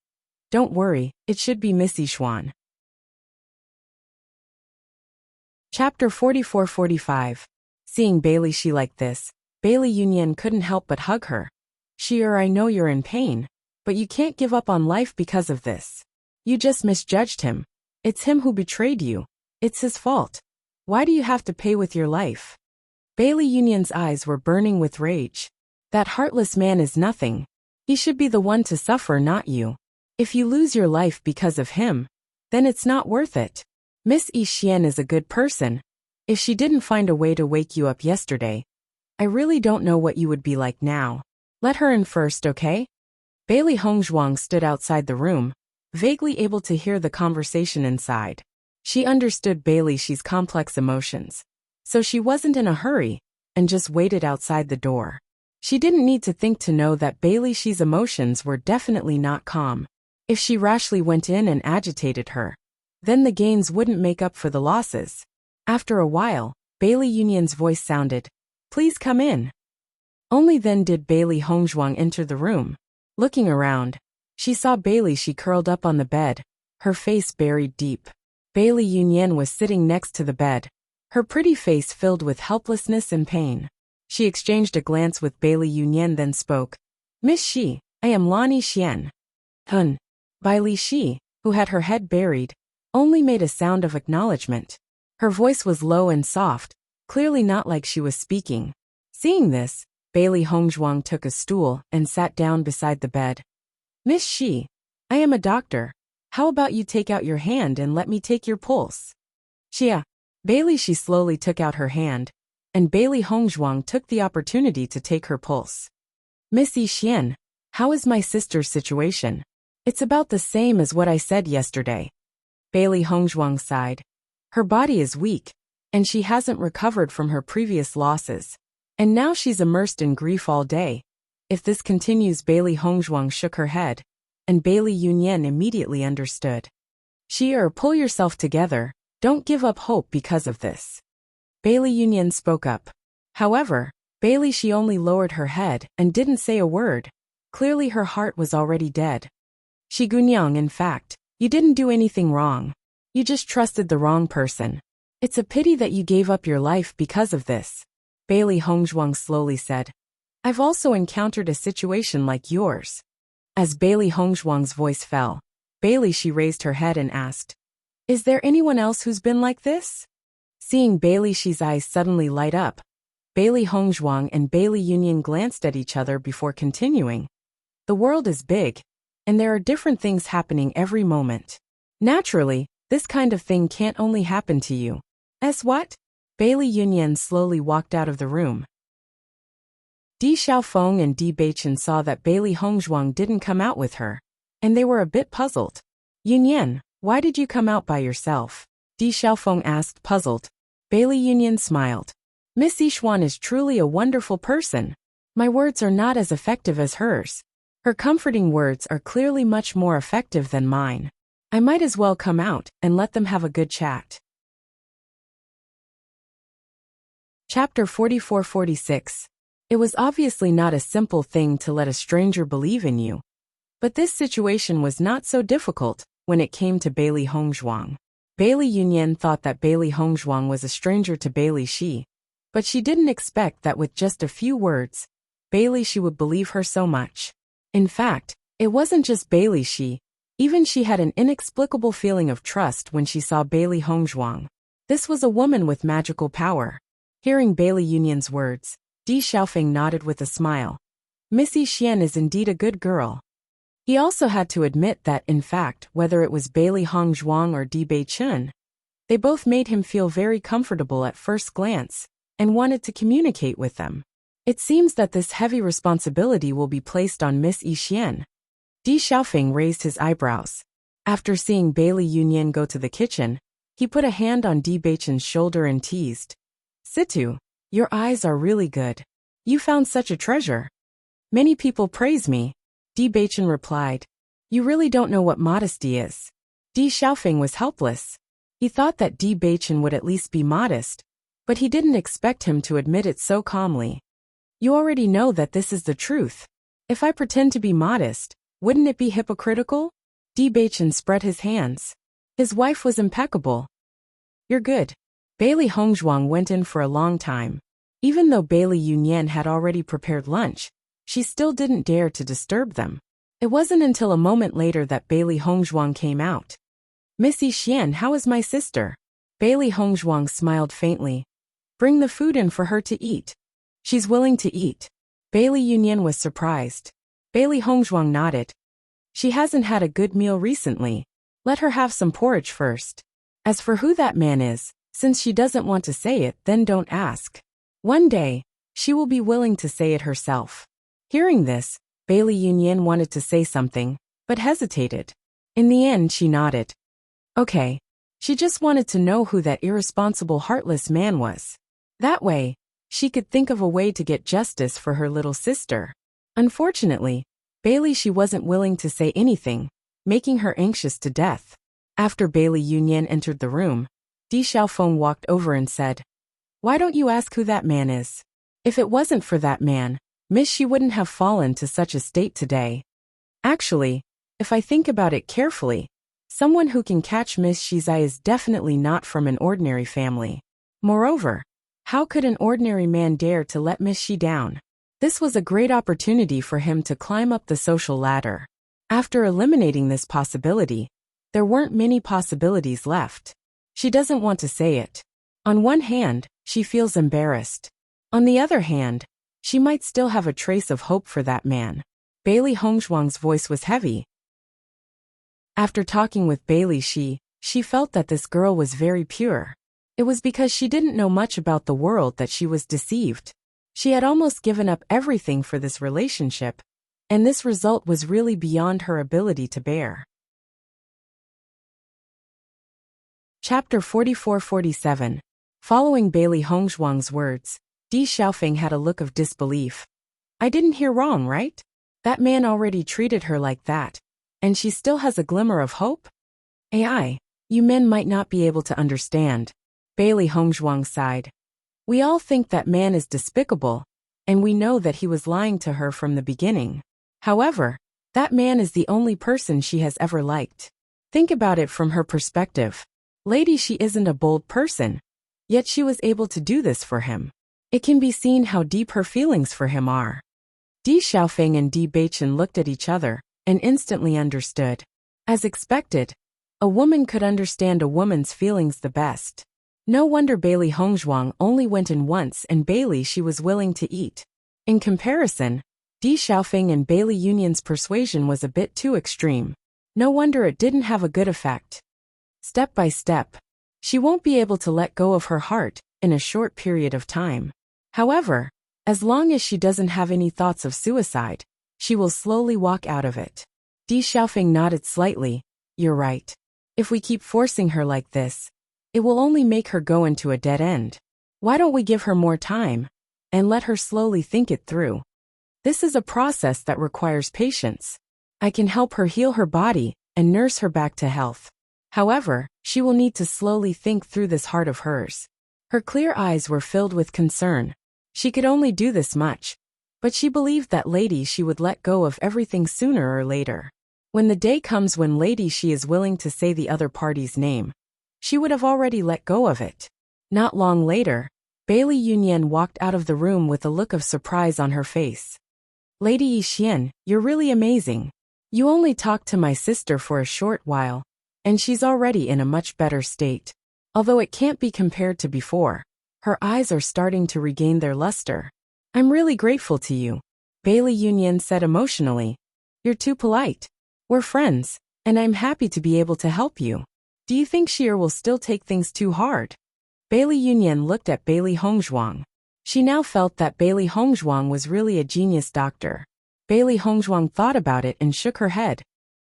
Don't worry, it should be Miss Yixuan. Chapter 44-45. Seeing Bailey Shi like this, Bailey Yunyan couldn't help but hug her. I know you're in pain, but you can't give up on life because of this. You just misjudged him. It's him who betrayed you. It's his fault. Why do you have to pay with your life? Bailey Yunyan's eyes were burning with rage. That heartless man is nothing. He should be the one to suffer, not you. If you lose your life because of him, then it's not worth it. Miss Yixian is a good person. If she didn't find a way to wake you up yesterday, I really don't know what you would be like now. Let her in first, okay? Bailey Hongzhuang stood outside the room, vaguely able to hear the conversation inside. She understood Bailey Shi's complex emotions, so she wasn't in a hurry, and just waited outside the door. She didn't need to think to know that Bailey Shi's emotions were definitely not calm. If she rashly went in and agitated her, then the gains wouldn't make up for the losses. After a while, Bailey Yunyan's voice sounded, "Please come in." Only then did Bailey Hongzhuang enter the room. Looking around, she saw Bailey Shi curled up on the bed, her face buried deep. Bailey Yunyan was sitting next to the bed, her pretty face filled with helplessness and pain. She exchanged a glance with Bailey Yunyan, then spoke. "Miss Shi, I am Lani Xian." Bailey Shi, who had her head buried, only made a sound of acknowledgement. Her voice was low and soft, clearly not like she was speaking. Seeing this, Bailey Hongzhuang took a stool and sat down beside the bed. "Miss Shi, I am a doctor. How about you take out your hand and let me take your pulse?" "Xia." Bailey Shi slowly took out her hand, and Bailey Hongzhuang took the opportunity to take her pulse. "Miss Yixian, how is my sister's situation?" "It's about the same as what I said yesterday." Bailey Hongzhuang sighed. Her body is weak, and she hasn't recovered from her previous losses. And now she's immersed in grief all day. If this continues, Bailey Hongzhuang shook her head, and Bailey Yunyan immediately understood. Pull yourself together, don't give up hope because of this." Bailey Yunyan spoke up. However, Bailey Shi only lowered her head and didn't say a word. Clearly her heart was already dead. "Gunyang, in fact, you didn't do anything wrong. You just trusted the wrong person. It's a pity that you gave up your life because of this." Bailey Hongzhuang slowly said. "I've also encountered a situation like yours." As Bailey Hongzhuang's voice fell, Bailey Shi raised her head and asked, "Is there anyone else who's been like this?" Seeing Bailey Shi's eyes suddenly light up, Bailey Hongzhuang and Bailey Yunyan glanced at each other before continuing. "The world is big, and there are different things happening every moment. Naturally, this kind of thing can't only happen to you." What? Bailey Yunyan slowly walked out of the room. Di Xiaofeng and Di Beichen saw that Bailey Hongzhuang didn't come out with her, and they were a bit puzzled. "Yunyan, why did you come out by yourself?" Di Xiaofeng asked, puzzled. Bailey Yunyan smiled. "Miss Yixuan is truly a wonderful person. My words are not as effective as hers. Her comforting words are clearly much more effective than mine. I might as well come out and let them have a good chat." Chapter 44-46. It was obviously not a simple thing to let a stranger believe in you. But this situation was not so difficult when it came to Bailey Hongzhuang. Bailey Yunyan thought that Bailey Hongzhuang was a stranger to Bailey Shi, but she didn't expect that with just a few words, Bailey Shi would believe her so much. In fact, it wasn't just Bailey Shi, even she had an inexplicable feeling of trust when she saw Bailey Hongzhuang. This was a woman with magical power. Hearing Bailey Yunyan's words, Di Xiaofeng nodded with a smile. Miss Yixian is indeed a good girl. He also had to admit that, in fact, whether it was Bailey Hongzhuang or Di Beichen, they both made him feel very comfortable at first glance, and wanted to communicate with them. It seems that this heavy responsibility will be placed on Miss Yixian. Di Xiaofeng raised his eyebrows. After seeing Bailey Yunyan go to the kitchen, he put a hand on Di Beichen's shoulder and teased. "Situ, your eyes are really good. You found such a treasure." "Many people praise me," Di Beichen replied. "You really don't know what modesty is." Di Xiaofeng was helpless. He thought that Di Beichen would at least be modest, but he didn't expect him to admit it so calmly. You already know that this is the truth. If I pretend to be modest, wouldn't it be hypocritical? Bewitching spread his hands. His wife was impeccable. You're good. Bailey Hongzhuang went in for a long time. Even though Bailey Yunyan had already prepared lunch, she still didn't dare to disturb them. It wasn't until a moment later that Bailey Hongzhuang came out. Missy Xian, how is my sister? Bailey Hongzhuang smiled faintly. Bring the food in for her to eat. She's willing to eat. Bailey Yunyan was surprised. Bailey Hongzhuang nodded. She hasn't had a good meal recently. Let her have some porridge first. As for who that man is, since she doesn't want to say it, then don't ask. One day, she will be willing to say it herself. Hearing this, Bailey Yunyan wanted to say something, but hesitated. In the end, she nodded. Okay. She just wanted to know who that irresponsible, heartless man was. That way, she could think of a way to get justice for her little sister. Unfortunately, Bailey she wasn't willing to say anything, making her anxious to death. After Bailey Yunyan entered the room, Di Xiaofeng walked over and said, Why don't you ask who that man is? If it wasn't for that man, Miss Shi wouldn't have fallen to such a state today. Actually, if I think about it carefully, someone who can catch Miss Shi's eye is definitely not from an ordinary family. Moreover, how could an ordinary man dare to let Miss Shi down? This was a great opportunity for him to climb up the social ladder. After eliminating this possibility, there weren't many possibilities left. She doesn't want to say it. On one hand, she feels embarrassed. On the other hand, she might still have a trace of hope for that man. Bailey Hongzhuang's voice was heavy. After talking with Bailey she felt that this girl was very pure. It was because she didn't know much about the world that she was deceived. She had almost given up everything for this relationship, and this result was really beyond her ability to bear. Chapter 44-47. Following Bailey Hongzhuang's words, Di Xiaofeng had a look of disbelief. I didn't hear wrong, right? That man already treated her like that, and she still has a glimmer of hope? AI, you men might not be able to understand. Bailey Hongzhuang sighed. We all think that man is despicable, and we know that he was lying to her from the beginning. However, that man is the only person she has ever liked. Think about it from her perspective. Lady she isn't a bold person, yet she was able to do this for him. It can be seen how deep her feelings for him are. Di Xiaofeng and Di Beichen looked at each other and instantly understood. As expected, a woman could understand a woman's feelings the best. No wonder Bailey Hongzhuang only went in once and Bailey she was willing to eat. In comparison, Di Xiaofeng and Bailey Yunyan's persuasion was a bit too extreme. No wonder it didn't have a good effect. Step by step, she won't be able to let go of her heart in a short period of time. However, as long as she doesn't have any thoughts of suicide, she will slowly walk out of it. Di Xiaofeng nodded slightly. You're right. If we keep forcing her like this, it will only make her go into a dead end. Why don't we give her more time and let her slowly think it through? This is a process that requires patience. I can help her heal her body and nurse her back to health. However, she will need to slowly think through this heart of hers. Her clear eyes were filled with concern. She could only do this much, but she believed that Lady She would let go of everything sooner or later. When the day comes when Lady She is willing to say the other party's name, she would have already let go of it. Not long later, Bailey Yunyan walked out of the room with a look of surprise on her face. Lady Yixian, you're really amazing. You only talked to my sister for a short while, and she's already in a much better state. Although it can't be compared to before, her eyes are starting to regain their luster. I'm really grateful to you, Bailey Yunyan said emotionally. You're too polite. We're friends, and I'm happy to be able to help you. Do you think Sheer will still take things too hard? Bailey Yunyan looked at Bailey Hongzhuang. She now felt that Bailey Hongzhuang was really a genius doctor. Bailey Hongzhuang thought about it and shook her head.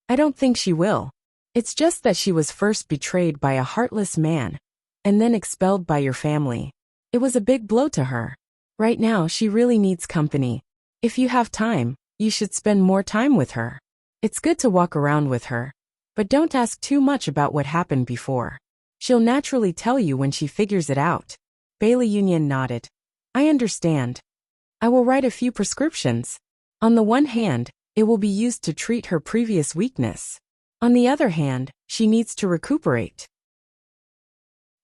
I don't think she will. It's just that she was first betrayed by a heartless man, and then expelled by your family. It was a big blow to her. Right now she really needs company. If you have time, you should spend more time with her. It's good to walk around with her, but don't ask too much about what happened before. She'll naturally tell you when she figures it out. Bailey Yunyan nodded. I understand. I will write a few prescriptions. On the one hand, it will be used to treat her previous weakness. On the other hand, she needs to recuperate.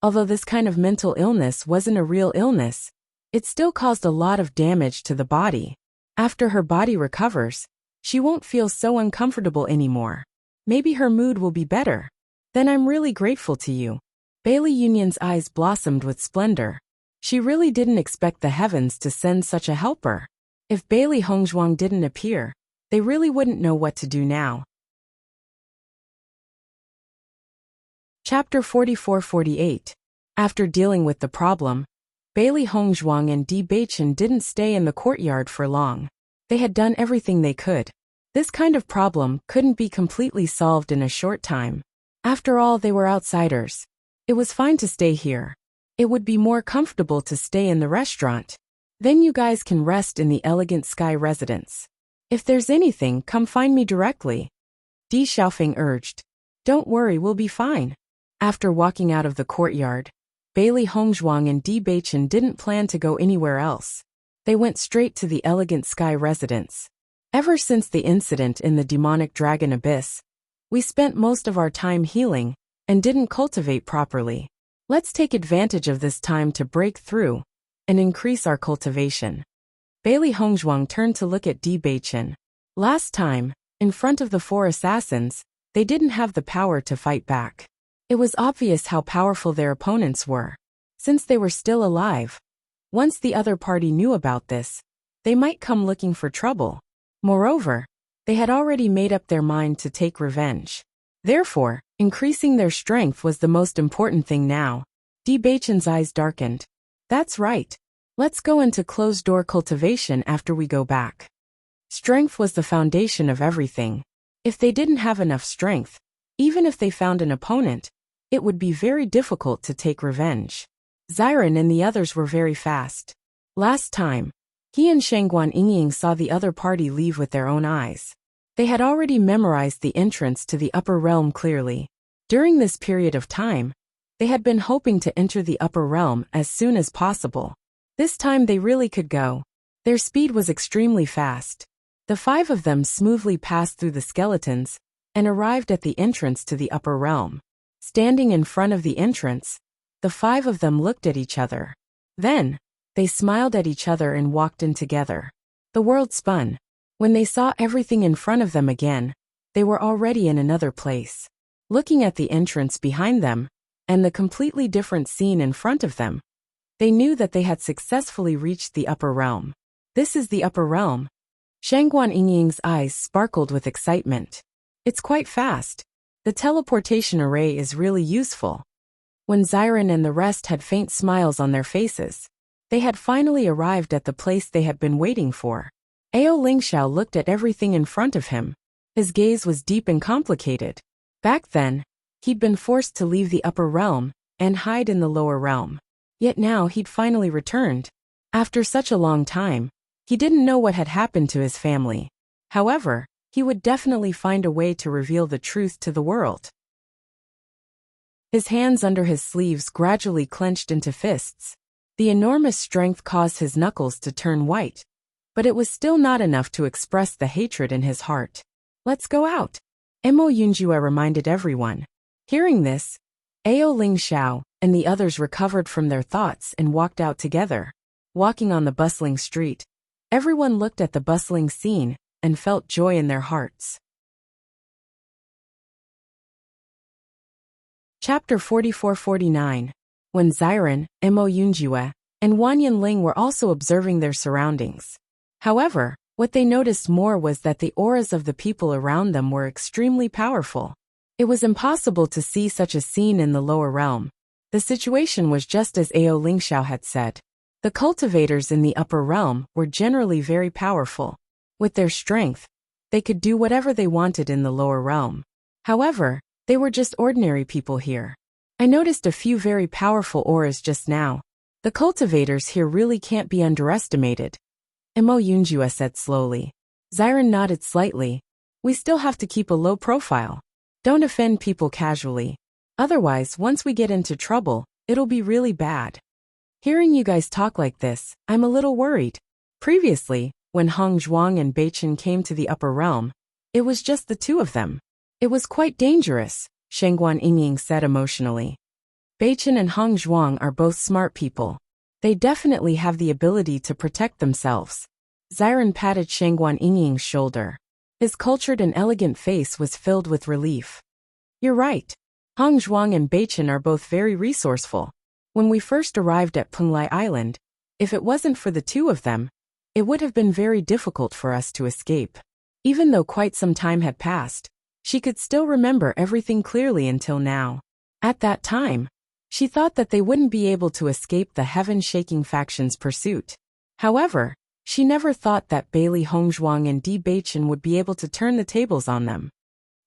Although this kind of mental illness wasn't a real illness, it still caused a lot of damage to the body. After her body recovers, she won't feel so uncomfortable anymore. Maybe her mood will be better. Then I'm really grateful to you. Bailey Union's eyes blossomed with splendor. She really didn't expect the heavens to send such a helper. If Bailey Hongzhuang didn't appear, they really wouldn't know what to do now. Chapter 44-48. After dealing with the problem, Bailey Hongzhuang and Bewitching didn't stay in the courtyard for long. They had done everything they could. This kind of problem couldn't be completely solved in a short time. After all, they were outsiders. It was fine to stay here. It would be more comfortable to stay in the restaurant. Then you guys can rest in the elegant sky residence. If there's anything, come find me directly. Di Xiaofeng urged. Don't worry, we'll be fine. After walking out of the courtyard, Bailey Hongzhuang and Bewitching didn't plan to go anywhere else. They went straight to the elegant sky residence. Ever since the incident in the demonic dragon abyss, we spent most of our time healing and didn't cultivate properly. Let's take advantage of this time to break through and increase our cultivation. Bailey Hongzhuang turned to look at Bewitching. Last time, in front of the four assassins, they didn't have the power to fight back. It was obvious how powerful their opponents were. Since they were still alive, once the other party knew about this, they might come looking for trouble. Moreover, they had already made up their mind to take revenge. Therefore, increasing their strength was the most important thing now. Bewitching's eyes darkened. That's right. Let's go into closed-door cultivation after we go back. Strength was the foundation of everything. If they didn't have enough strength, even if they found an opponent, it would be very difficult to take revenge. Xiren and the others were very fast. Last time, he and Shangguan Yingying saw the other party leave with their own eyes. They had already memorized the entrance to the upper realm clearly. During this period of time, they had been hoping to enter the upper realm as soon as possible. This time they really could go. Their speed was extremely fast. The five of them smoothly passed through the skeletons and arrived at the entrance to the upper realm. Standing in front of the entrance, the five of them looked at each other. Then, they smiled at each other and walked in together. The world spun. When they saw everything in front of them again, they were already in another place. Looking at the entrance behind them, and the completely different scene in front of them, they knew that they had successfully reached the upper realm. This is the upper realm. Shangguan Yingying's eyes sparkled with excitement. It's quite fast. The teleportation array is really useful. When Xiren and the rest had faint smiles on their faces, they had finally arrived at the place they had been waiting for. Ao Lingxiao looked at everything in front of him. His gaze was deep and complicated. Back then, he'd been forced to leave the upper realm and hide in the lower realm. Yet now he'd finally returned. After such a long time, he didn't know what had happened to his family. However, he would definitely find a way to reveal the truth to the world. His hands under his sleeves gradually clenched into fists. The enormous strength caused his knuckles to turn white, but it was still not enough to express the hatred in his heart. Let's go out, Mo Yunjue reminded everyone. Hearing this, Ao Lingxiao and the others recovered from their thoughts and walked out together. Walking on the bustling street, everyone looked at the bustling scene and felt joy in their hearts. Chapter 44-49. When Xiren, Mo Yunjue, and Wan Yinling were also observing their surroundings. However, what they noticed more was that the auras of the people around them were extremely powerful. It was impossible to see such a scene in the lower realm. The situation was just as Ao Lingxiao had said. The cultivators in the upper realm were generally very powerful. With their strength, they could do whatever they wanted in the lower realm. However, they were just ordinary people here. I noticed a few very powerful auras just now. The cultivators here really can't be underestimated, Mo Yunjue said slowly. Xiren nodded slightly. We still have to keep a low profile. Don't offend people casually. Otherwise, once we get into trouble, it'll be really bad. Hearing you guys talk like this, I'm a little worried. Previously, when Hong Zhuang and Beichen came to the upper realm, it was just the two of them. It was quite dangerous, Shengguan Yingying said emotionally. Beichen and Hong Zhuang are both smart people. They definitely have the ability to protect themselves. Xiren patted Shengguan Yingying's shoulder. His cultured and elegant face was filled with relief. You're right. Hong Zhuang and Beichen are both very resourceful. When we first arrived at Penglai Island, if it wasn't for the two of them, it would have been very difficult for us to escape. Even though quite some time had passed, she could still remember everything clearly until now. At that time, she thought that they wouldn't be able to escape the heaven-shaking faction's pursuit. However, she never thought that Bailey Hongzhuang and Di Beichen would be able to turn the tables on them.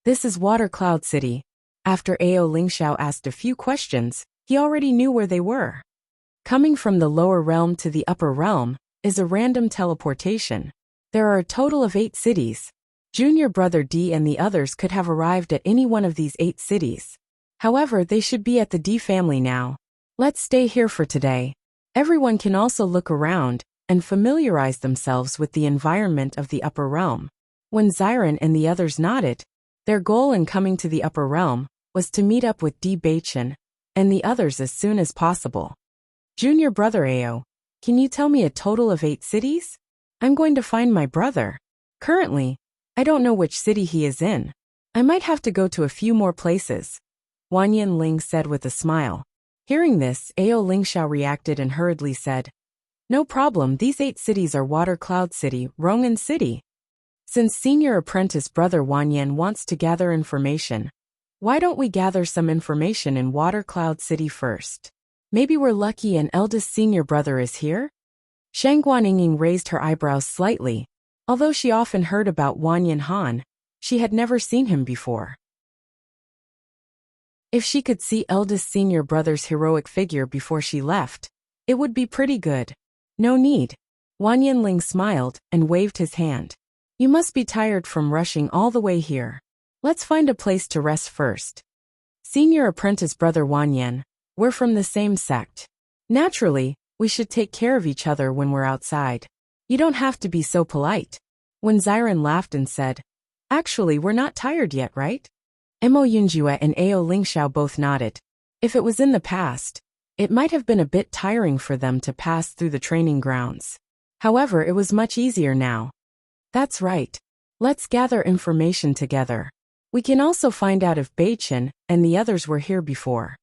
This is Water Cloud City. After Ao Lingxiao asked a few questions, he already knew where they were. Coming from the lower realm to the upper realm is a random teleportation. There are a total of 8 cities. Junior brother D and the others could have arrived at any one of these 8 cities. However, they should be at the D family now. Let's stay here for today. Everyone can also look around and familiarize themselves with the environment of the upper realm. When Xiren and the others nodded, their goal in coming to the upper realm was to meet up with Di Beichen and the others as soon as possible. Junior brother Ao, can you tell me a total of 8 cities? I'm going to find my brother. Currently, I don't know which city he is in. I might have to go to a few more places, Wan Yinling said with a smile. Hearing this, Ao Lingxiao reacted and hurriedly said, no problem, these 8 cities are Water Cloud City, Rongan City. Since senior apprentice brother Wan Yan wants to gather information, why don't we gather some information in Water Cloud City first? Maybe we're lucky and eldest senior brother is here? Shengguan Yingying raised her eyebrows slightly. Although she often heard about Wan Yanhan, she had never seen him before. If she could see eldest senior brother's heroic figure before she left, it would be pretty good. No need. Wan Yinling smiled and waved his hand. You must be tired from rushing all the way here. Let's find a place to rest first. Senior apprentice brother Wan Yan, we're from the same sect. Naturally, we should take care of each other when we're outside. You don't have to be so polite. When Xiren laughed and said, actually we're not tired yet, right? Mo Yunjue and Ao Lingxiao both nodded. If it was in the past, it might have been a bit tiring for them to pass through the training grounds. However, it was much easier now. That's right. Let's gather information together. We can also find out if Beichen and the others were here before.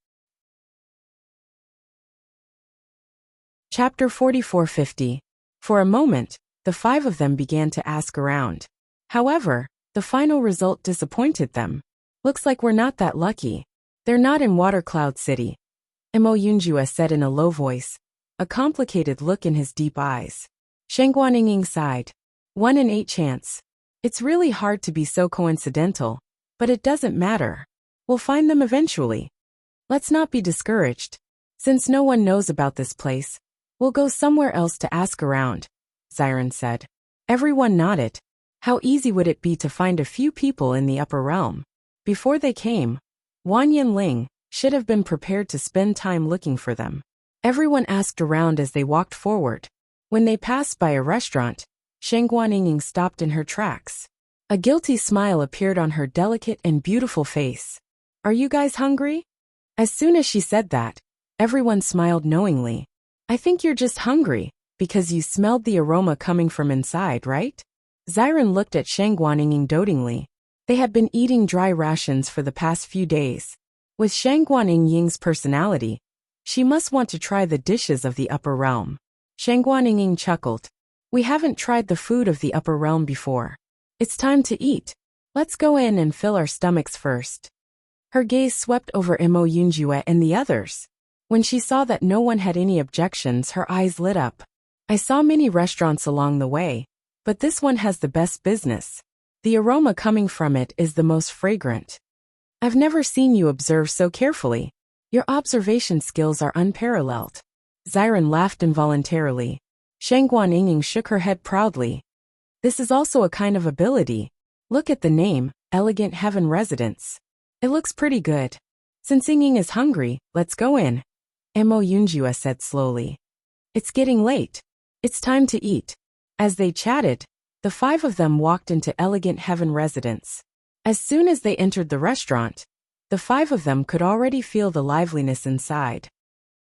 Chapter 4450. For a moment, the 5 of them began to ask around. However, the final result disappointed them. Looks like we're not that lucky. They're not in Water Cloud City, Mo Yunjue said in a low voice, a complicated look in his deep eyes. Shengguan Yingying sighed. 1 in 8 chance. It's really hard to be so coincidental, but it doesn't matter. We'll find them eventually. Let's not be discouraged. Since no one knows about this place, we'll go somewhere else to ask around, Xiren said. Everyone nodded. How easy would it be to find a few people in the upper realm? Before they came, Wan Yinling should have been prepared to spend time looking for them. Everyone asked around as they walked forward. When they passed by a restaurant, Shengguan Yingying stopped in her tracks. A guilty smile appeared on her delicate and beautiful face. Are you guys hungry? As soon as she said that, everyone smiled knowingly. I think you're just hungry, because you smelled the aroma coming from inside, right? Xiren looked at Shengguan Yingying dotingly. They had been eating dry rations for the past few days. With Shengguan Yingying's personality, she must want to try the dishes of the upper realm. Shengguan Yingying chuckled. We haven't tried the food of the upper realm before. It's time to eat. Let's go in and fill our stomachs first. Her gaze swept over Mo Yunjue and the others. When she saw that no one had any objections, her eyes lit up. I saw many restaurants along the way, but this one has the best business. The aroma coming from it is the most fragrant. I've never seen you observe so carefully. Your observation skills are unparalleled. Xiren laughed involuntarily. Shengguan Yingying shook her head proudly. This is also a kind of ability. Look at the name, Elegant Heaven Residence. It looks pretty good. Since Yingying is hungry, let's go in, Mo Yunjue said slowly. It's getting late. It's time to eat. As they chatted, the five of them walked into elegant heaven residence. As soon as they entered the restaurant, the five of them could already feel the liveliness inside.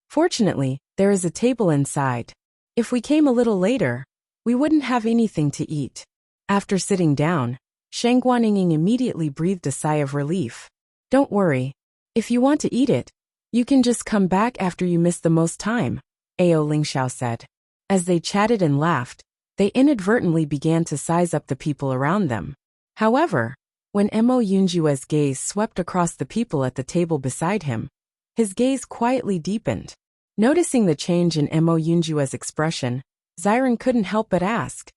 Fortunately, there is a table inside. If we came a little later, we wouldn't have anything to eat. After sitting down, Shang Guanying immediately breathed a sigh of relief. Don't worry. If you want to eat it, you can just come back after you miss the most time, Ao Lingxiao said. As they chatted and laughed, they inadvertently began to size up the people around them. However, when Mo Yunjue's gaze swept across the people at the table beside him, his gaze quietly deepened. Noticing the change in Mo Yunjue's expression, Xiren couldn't help but ask,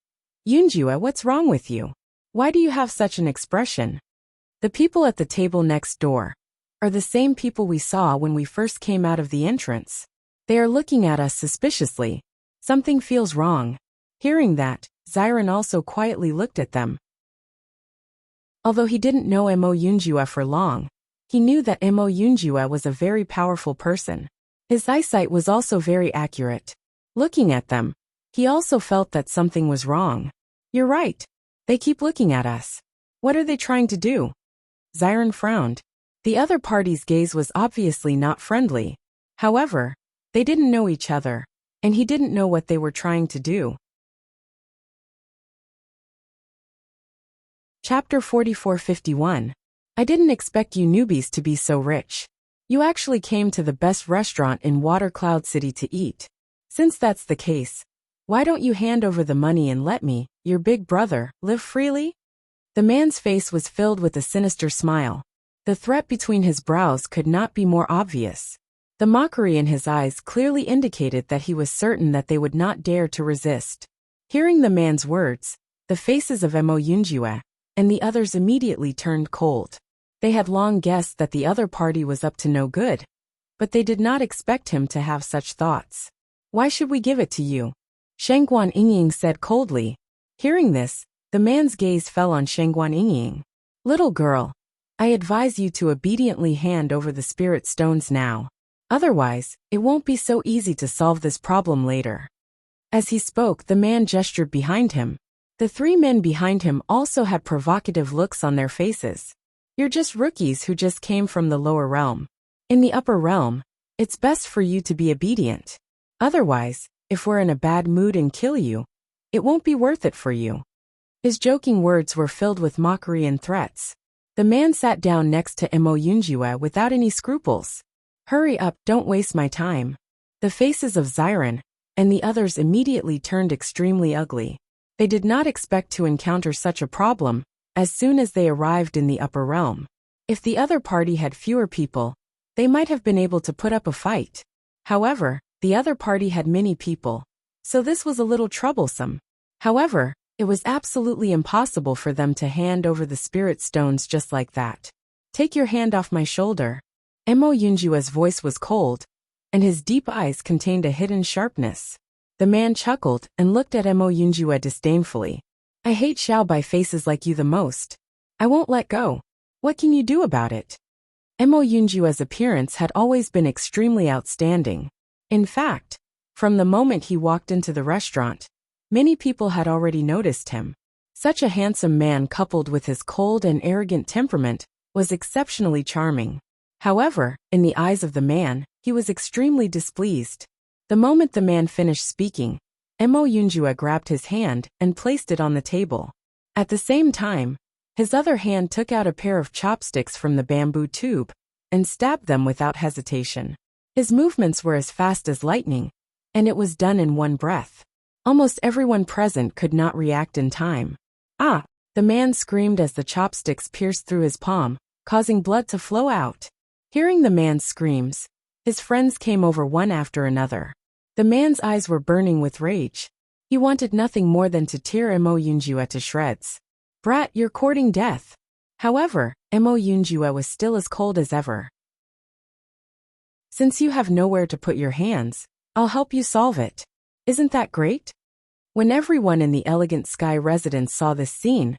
Yunjue, what's wrong with you? Why do you have such an expression? The people at the table next door are the same people we saw when we first came out of the entrance. They are looking at us suspiciously. Something feels wrong. Hearing that, Xiren also quietly looked at them. Although he didn't know Mo Yunjue for long, he knew that Mo Yunjue was a very powerful person. His eyesight was also very accurate. Looking at them, he also felt that something was wrong. You're right. They keep looking at us. What are they trying to do? Xiren frowned. The other party's gaze was obviously not friendly. However, they didn't know each other, and he didn't know what they were trying to do. Chapter 4451. I didn't expect you newbies to be so rich. You actually came to the best restaurant in Water Cloud City to eat. Since that's the case, why don't you hand over the money and let me, your big brother, live freely? The man's face was filled with a sinister smile. The threat between his brows could not be more obvious. The mockery in his eyes clearly indicated that he was certain that they would not dare to resist. Hearing the man's words, the faces of Mo Yunjue and the others immediately turned cold. They had long guessed that the other party was up to no good, but they did not expect him to have such thoughts. Why should we give it to you? Shang Guanying said coldly. Hearing this, the man's gaze fell on Shang Guanying. Little girl, I advise you to obediently hand over the spirit stones now. Otherwise, it won't be so easy to solve this problem later. As he spoke, the man gestured behind him. The three men behind him also had provocative looks on their faces. You're just rookies who just came from the lower realm. In the upper realm, it's best for you to be obedient. Otherwise, if we're in a bad mood and kill you, it won't be worth it for you. His joking words were filled with mockery and threats. The man sat down next to Mo Yunjue without any scruples. Hurry up, don't waste my time. The faces of Xiren and the others immediately turned extremely ugly. They did not expect to encounter such a problem as soon as they arrived in the upper realm. If the other party had fewer people, they might have been able to put up a fight. However, the other party had many people, so this was a little troublesome. However, it was absolutely impossible for them to hand over the spirit stones just like that. Take your hand off my shoulder. Mo Yunjue's voice was cold, and his deep eyes contained a hidden sharpness. The man chuckled and looked at Mo Yunjue disdainfully. I hate Xiaobai faces like you the most. I won't let go. What can you do about it? Mo Yunjue's appearance had always been extremely outstanding. In fact, from the moment he walked into the restaurant, many people had already noticed him. Such a handsome man coupled with his cold and arrogant temperament was exceptionally charming. However, in the eyes of the man, he was extremely displeased. The moment the man finished speaking, Mo Yunjue grabbed his hand and placed it on the table. At the same time, his other hand took out a pair of chopsticks from the bamboo tube and stabbed them without hesitation. His movements were as fast as lightning, and it was done in one breath. Almost everyone present could not react in time. Ah! The man screamed as the chopsticks pierced through his palm, causing blood to flow out. Hearing the man's screams, his friends came over one after another. The man's eyes were burning with rage. He wanted nothing more than to tear Mo Yunjue to shreds. Brat, you're courting death. However, Mo Yunjue was still as cold as ever. Since you have nowhere to put your hands, I'll help you solve it. Isn't that great? When everyone in the elegant sky residence saw this scene,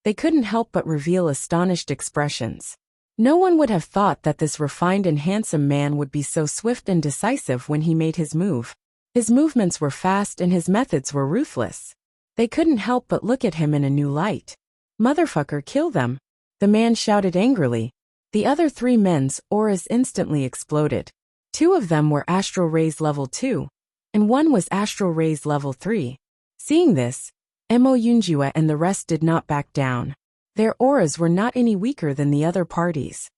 they couldn't help but reveal astonished expressions. No one would have thought that this refined and handsome man would be so swift and decisive when he made his move. His movements were fast and his methods were ruthless. They couldn't help but look at him in a new light. "Motherfucker, kill them!" the man shouted angrily. The other three men's auras instantly exploded. Two of them were Astral Rays Level 2, and one was Astral Rays Level 3. Seeing this, Mo Yunjue and the rest did not back down. Their auras were not any weaker than the other parties.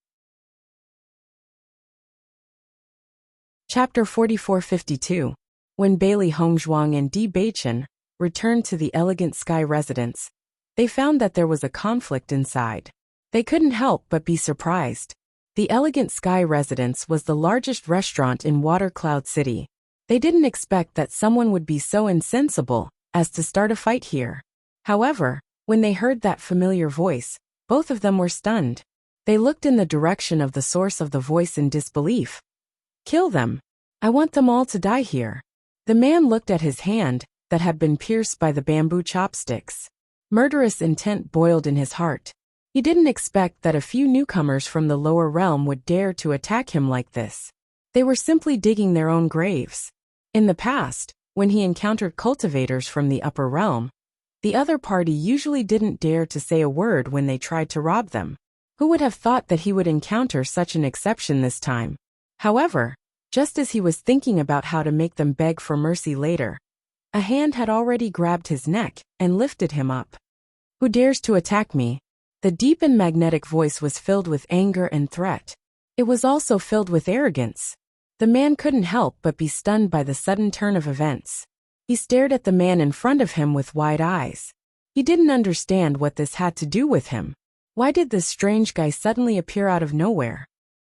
Chapter 4452. When Bailey Hongzhuang and Di Beichen returned to the Elegant Sky residence, they found that there was a conflict inside. They couldn't help but be surprised. The Elegant Sky residence was the largest restaurant in Water Cloud City. They didn't expect that someone would be so insensible as to start a fight here. However, when they heard that familiar voice, both of them were stunned. They looked in the direction of the source of the voice in disbelief. "Kill them. I want them all to die here." The man looked at his hand that had been pierced by the bamboo chopsticks. Murderous intent boiled in his heart. He didn't expect that a few newcomers from the lower realm would dare to attack him like this. They were simply digging their own graves. In the past, when he encountered cultivators from the upper realm, the other party usually didn't dare to say a word when they tried to rob them. Who would have thought that he would encounter such an exception this time? However, just as he was thinking about how to make them beg for mercy later, a hand had already grabbed his neck and lifted him up. "Who dares to attack me?" The deep and magnetic voice was filled with anger and threat. It was also filled with arrogance. The man couldn't help but be stunned by the sudden turn of events. He stared at the man in front of him with wide eyes. He didn't understand what this had to do with him. Why did this strange guy suddenly appear out of nowhere?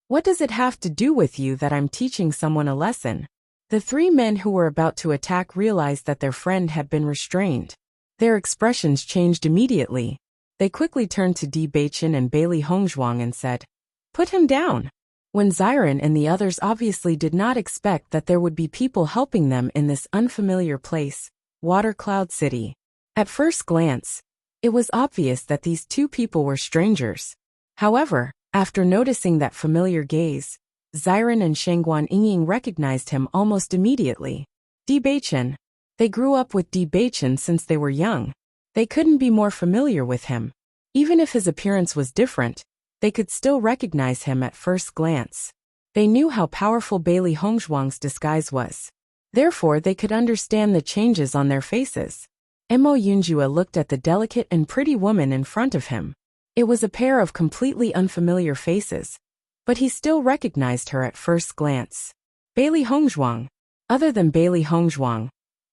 "What does it have to do with you that I'm teaching someone a lesson?" The three men who were about to attack realized that their friend had been restrained. Their expressions changed immediately. They quickly turned to Di Beichen and Bailey Hongzhuang and said, "Put him down." When Xiren and the others obviously did not expect that there would be people helping them in this unfamiliar place, Water Cloud City. At first glance, it was obvious that these two people were strangers. However, after noticing that familiar gaze, Xiren and Shangguan Yingying recognized him almost immediately. Di Beichen. They grew up with Di Beichen since they were young. They couldn't be more familiar with him. Even if his appearance was different, they could still recognize him at first glance. They knew how powerful Bailey Hongzhuang's disguise was. Therefore, they could understand the changes on their faces. Mo Yunjue looked at the delicate and pretty woman in front of him. It was a pair of completely unfamiliar faces, but he still recognized her at first glance. Bailey Hongzhuang. Other than Bailey Hongzhuang,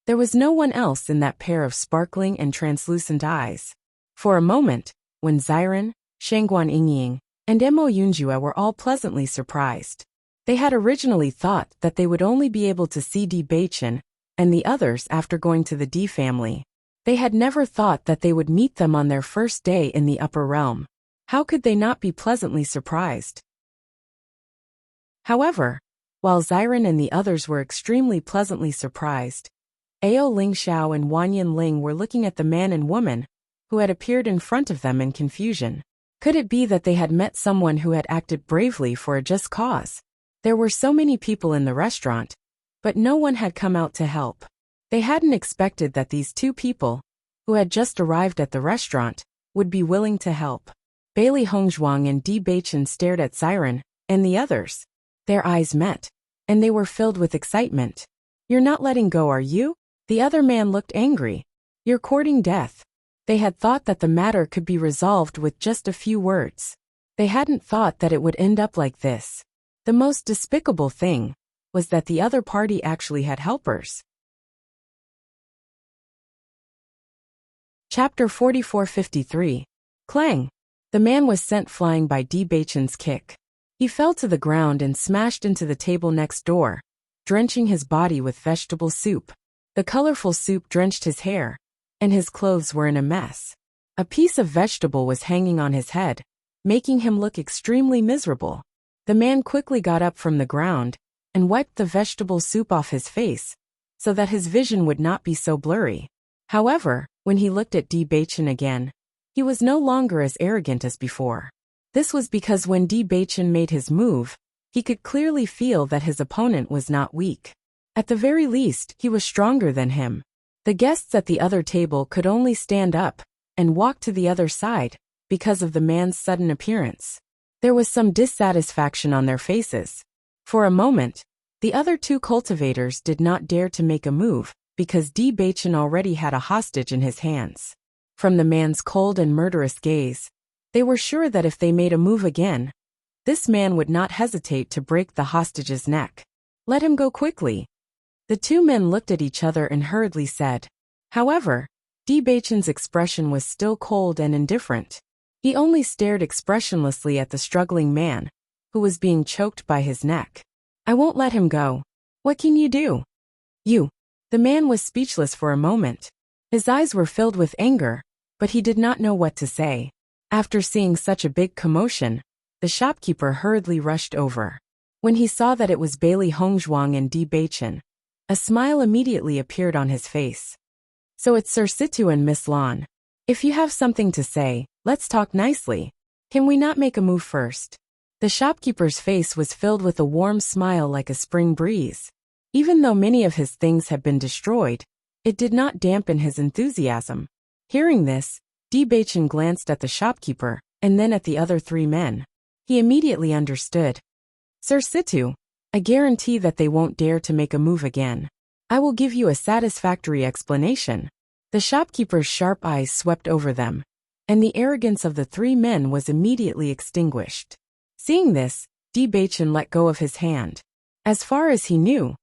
there was no one else in that pair of sparkling and translucent eyes. For a moment, when Xiren, Shangguan Yingying, and Mo Yunjue were all pleasantly surprised. They had originally thought that they would only be able to see Di Beichen and the others after going to the Di family. They had never thought that they would meet them on their first day in the upper realm. How could they not be pleasantly surprised? However, while Xiren and the others were extremely pleasantly surprised, Ao Lingxiao and Wanyan Ling were looking at the man and woman who had appeared in front of them in confusion. Could it be that they had met someone who had acted bravely for a just cause? There were so many people in the restaurant, but no one had come out to help. They hadn't expected that these two people, who had just arrived at the restaurant, would be willing to help. Bailey Hongzhuang and Di Beichen stared at Xiren and the others. Their eyes met, and they were filled with excitement. "You're not letting go, are you?" The other man looked angry. "You're courting death." They had thought that the matter could be resolved with just a few words. They hadn't thought that it would end up like this. The most despicable thing was that the other party actually had helpers. Chapter 4453. Clang! The man was sent flying by Di Beichen's kick. He fell to the ground and smashed into the table next door, drenching his body with vegetable soup. The colorful soup drenched his hair, and his clothes were in a mess. A piece of vegetable was hanging on his head, making him look extremely miserable. The man quickly got up from the ground and wiped the vegetable soup off his face, so that his vision would not be so blurry. However, when he looked at Di Beichen again, he was no longer as arrogant as before. This was because when Di Beichen made his move, he could clearly feel that his opponent was not weak. At the very least, he was stronger than him. The guests at the other table could only stand up and walk to the other side because of the man's sudden appearance. There was some dissatisfaction on their faces. For a moment, the other two cultivators did not dare to make a move because Bewitching already had a hostage in his hands. From the man's cold and murderous gaze, they were sure that if they made a move again, this man would not hesitate to break the hostage's neck. Let him go quickly. The two men looked at each other and hurriedly said. However, Bewitching's expression was still cold and indifferent. He only stared expressionlessly at the struggling man, who was being choked by his neck. I won't let him go. What can you do? You. The man was speechless for a moment. His eyes were filled with anger, but he did not know what to say. After seeing such a big commotion, the shopkeeper hurriedly rushed over. When he saw that it was Bailey Hongzhuang and Bewitching, a smile immediately appeared on his face. So it's Sir Situ and Miss Lan. If you have something to say, let's talk nicely. Can we not make a move first? The shopkeeper's face was filled with a warm smile like a spring breeze. Even though many of his things had been destroyed, it did not dampen his enthusiasm. Hearing this, Bewitching glanced at the shopkeeper and then at the other three men. He immediately understood. Sir Situ, I guarantee that they won't dare to make a move again. I will give you a satisfactory explanation. The shopkeeper's sharp eyes swept over them, and the arrogance of the three men was immediately extinguished. Seeing this, Bewitching let go of his hand. As far as he knew,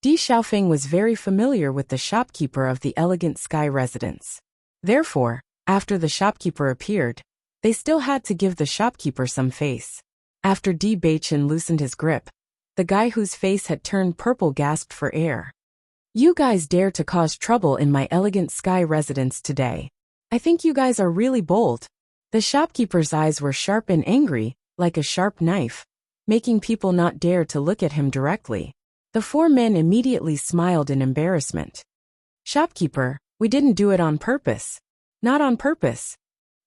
Di Xiaofeng was very familiar with the shopkeeper of the elegant sky residence. Therefore, after the shopkeeper appeared, they still had to give the shopkeeper some face. After Bewitching loosened his grip, the guy whose face had turned purple gasped for air. You guys dare to cause trouble in my elegant sky residence today. I think you guys are really bold. The shopkeeper's eyes were sharp and angry, like a sharp knife, making people not dare to look at him directly. The four men immediately smiled in embarrassment. Shopkeeper, we didn't do it on purpose. Not on purpose.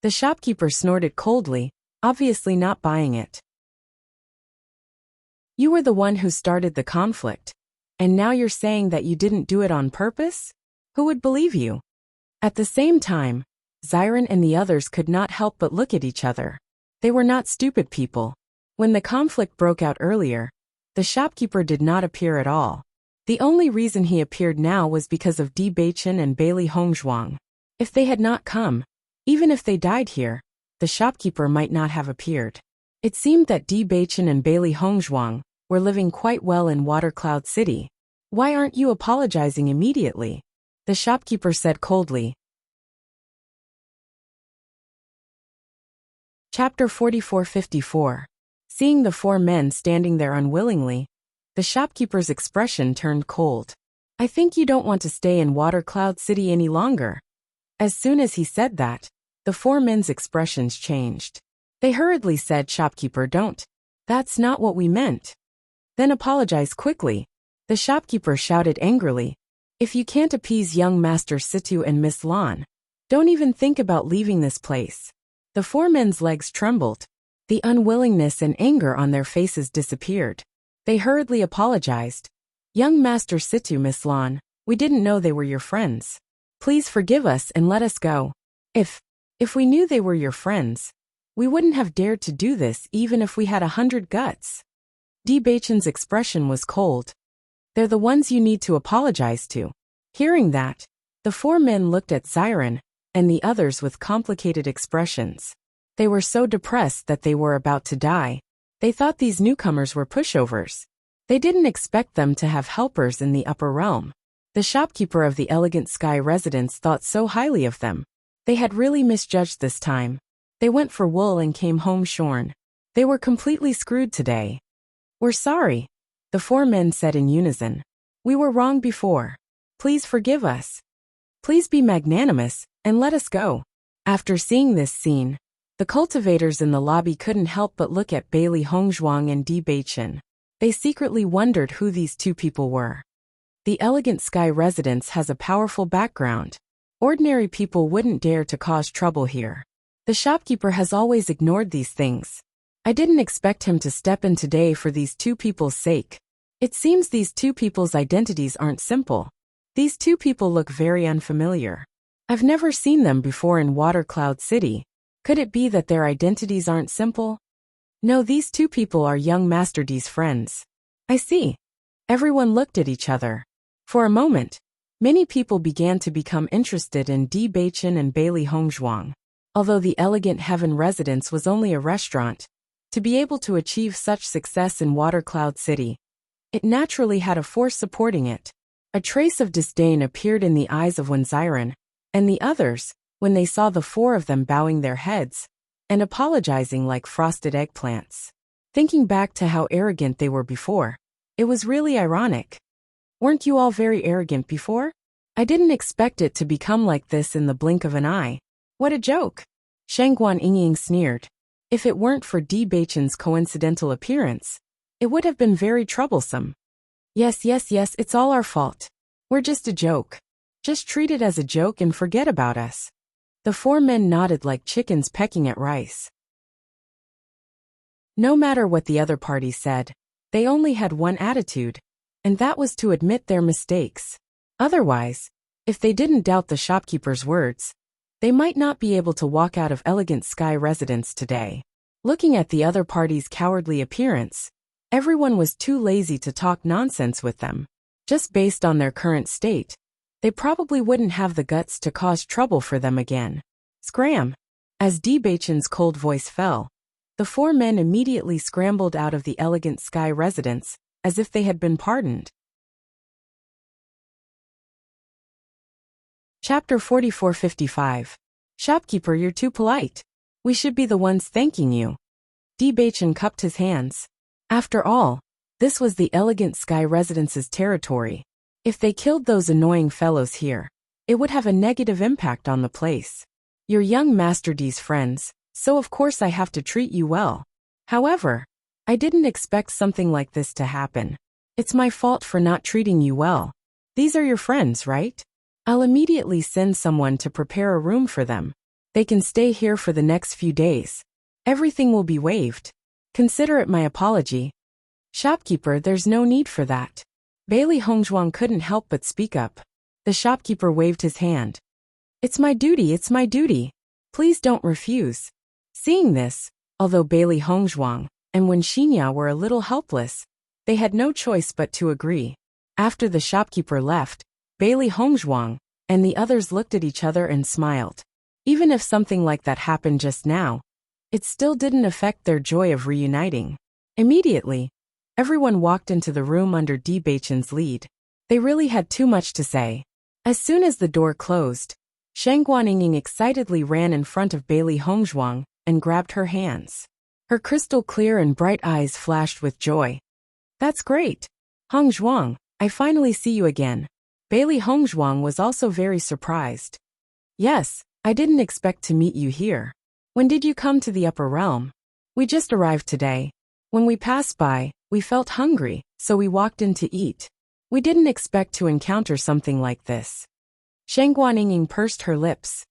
The shopkeeper snorted coldly, obviously not buying it. You were the one who started the conflict, and now you're saying that you didn't do it on purpose? Who would believe you? At the same time, Xiren and the others could not help but look at each other. They were not stupid people. When the conflict broke out earlier, the shopkeeper did not appear at all. The only reason he appeared now was because of Bewitching and Bailey Hongzhuang. If they had not come, even if they died here, the shopkeeper might not have appeared. It seemed that Bewitching and Bailey Hongzhuang were living quite well in Watercloud City. Why aren't you apologizing immediately? The shopkeeper said coldly. Chapter 44-54. Seeing the four men standing there unwillingly, the shopkeeper's expression turned cold. I think you don't want to stay in Watercloud City any longer. As soon as he said that, the four men's expressions changed. They hurriedly said, Shopkeeper, don't. That's not what we meant. Then apologize quickly. The shopkeeper shouted angrily. If you can't appease young Master Situ and Miss Lan, don't even think about leaving this place. The four men's legs trembled. The unwillingness and anger on their faces disappeared. They hurriedly apologized. Young Master Situ, Miss Lan, we didn't know they were your friends. Please forgive us and let us go. If we knew they were your friends, we wouldn't have dared to do this even if we had 100 guts. Bewitching's expression was cold. They're the ones you need to apologize to. Hearing that, the four men looked at Xiren and the others with complicated expressions. They were so depressed that they were about to die. They thought these newcomers were pushovers. They didn't expect them to have helpers in the upper realm. The shopkeeper of the elegant sky residence thought so highly of them. They had really misjudged this time. They went for wool and came home shorn. They were completely screwed today. We're sorry, the four men said in unison. We were wrong before. Please forgive us. Please be magnanimous and let us go. After seeing this scene, the cultivators in the lobby couldn't help but look at Bailey Hongzhuang and Bewitching. They secretly wondered who these two people were. The elegant sky residence has a powerful background. Ordinary people wouldn't dare to cause trouble here. The shopkeeper has always ignored these things. I didn't expect him to step in today for these two people's sake. It seems these two people's identities aren't simple. These two people look very unfamiliar. I've never seen them before in Water Cloud City. Could it be that their identities aren't simple? No, these two people are young Master D's friends. I see. Everyone looked at each other. For a moment, many people began to become interested in Bewitching and Bailey Hongzhuang. Although the elegant Heaven residence was only a restaurant, to be able to achieve such success in Water Cloud City, it naturally had a force supporting it. A trace of disdain appeared in the eyes of Ziren and the others when they saw the four of them bowing their heads and apologizing like frosted eggplants. Thinking back to how arrogant they were before, it was really ironic. Weren't you all very arrogant before? I didn't expect it to become like this in the blink of an eye. What a joke! Shangguan Yingying sneered. If it weren't for Bewitching's coincidental appearance, it would have been very troublesome. Yes, it's all our fault. We're just a joke. Just treat it as a joke and forget about us. The four men nodded like chickens pecking at rice. No matter what the other party said, they only had one attitude, and that was to admit their mistakes. Otherwise, if they didn't doubt the shopkeeper's words, they might not be able to walk out of Elegant Sky Residence today. Looking at the other party's cowardly appearance, everyone was too lazy to talk nonsense with them. Just based on their current state, they probably wouldn't have the guts to cause trouble for them again. Scram! As Bewitching's cold voice fell, the four men immediately scrambled out of the Elegant Sky Residence, as if they had been pardoned. Chapter 4455. Shopkeeper, you're too polite. We should be the ones thanking you. Bewitching cupped his hands. After all, this was the Elegant Sky Residence's territory. If they killed those annoying fellows here, it would have a negative impact on the place. You're young Master D's friends, so of course I have to treat you well. However, I didn't expect something like this to happen. It's my fault for not treating you well. These are your friends, right? I'll immediately send someone to prepare a room for them. They can stay here for the next few days. Everything will be waived. Consider it my apology. Shopkeeper, there's no need for that. Bailey Hongzhuang couldn't help but speak up. The shopkeeper waved his hand. It's my duty. Please don't refuse. Seeing this, although Bailey Hongzhuang and Wen Xinya were a little helpless, they had no choice but to agree. After the shopkeeper left, Bailey Hongzhuang and the others looked at each other and smiled. Even if something like that happened just now, it still didn't affect their joy of reuniting. Immediately, everyone walked into the room under Bewitching's lead. They really had too much to say. As soon as the door closed, Shangguan Yingying excitedly ran in front of Bailey Hongzhuang and grabbed her hands. Her crystal clear and bright eyes flashed with joy. That's great! Hongzhuang, I finally see you again. Bailey Hongzhuang was also very surprised. Yes, I didn't expect to meet you here. When did you come to the upper realm? We just arrived today. When we passed by, we felt hungry, so we walked in to eat. We didn't expect to encounter something like this. Shangguan Yingying pursed her lips.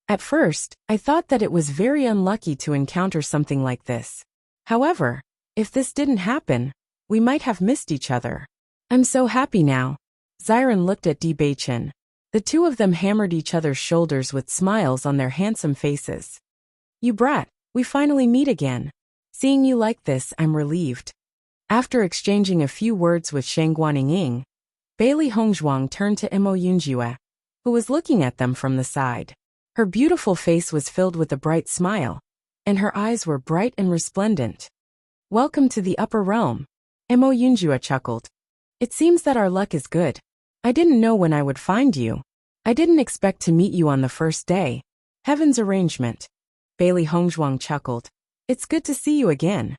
At first, I thought that it was very unlucky to encounter something like this. However, if this didn't happen, we might have missed each other. I'm so happy now. Ziren looked at Bewitching. The two of them hammered each other's shoulders with smiles on their handsome faces. You brat, we finally meet again. Seeing you like this, I'm relieved. After exchanging a few words with Shangguan Yingying, Bailey Hongzhuang turned to Mo Yunjue, who was looking at them from the side. Her beautiful face was filled with a bright smile, and her eyes were bright and resplendent. Welcome to the upper realm. Mo Yunjue chuckled. It seems that our luck is good. I didn't know when I would find you. I didn't expect to meet you on the first day. Heaven's arrangement. Bailey Hongzhuang chuckled. It's good to see you again.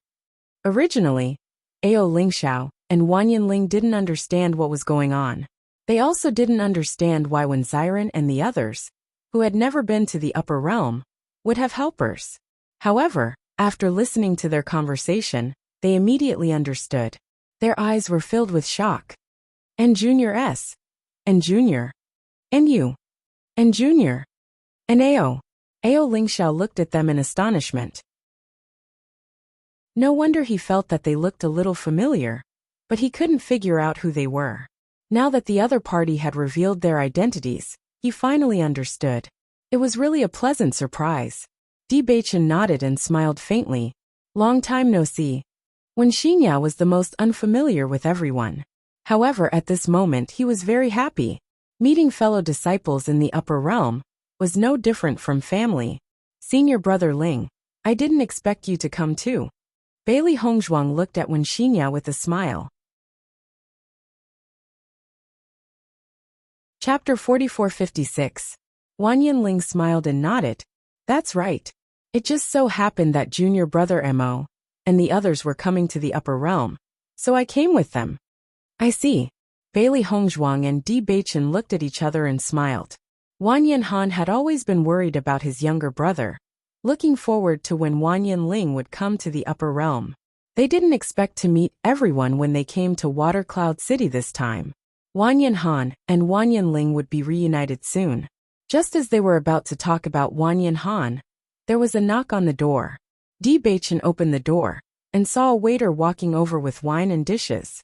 Originally, Ao Lingxiao and Wan Yinling didn't understand what was going on. They also didn't understand why when Ziren and the others, who had never been to the upper realm, would have helpers. However, after listening to their conversation, they immediately understood. Their eyes were filled with shock. And Junior S. And Junior. And you. And Junior. And Ao. Ao Lingxiao looked at them in astonishment. No wonder he felt that they looked a little familiar, but he couldn't figure out who they were. Now that the other party had revealed their identities, he finally understood. It was really a pleasant surprise. Bewitching nodded and smiled faintly. Long time no see. When Xinya was the most unfamiliar with everyone. However, at this moment he was very happy. Meeting fellow disciples in the upper realm was no different from family. Senior brother Ling, I didn't expect you to come too. Bailey Hongzhuang looked at Wen Xinya with a smile. Chapter 4456. Wanyan Ling smiled and nodded. That's right. It just so happened that junior brother Mo and the others were coming to the upper realm, so I came with them. I see. Bailey Hongzhuang and Bewitching looked at each other and smiled. Wanyan Han had always been worried about his younger brother, looking forward to when Wanyan Ling would come to the upper realm. They didn't expect to meet everyone when they came to Water Cloud City this time. Wanyan Han and Wanyan Ling would be reunited soon. Just as they were about to talk about Wanyan Han, there was a knock on the door. Bewitching opened the door and saw a waiter walking over with wine and dishes.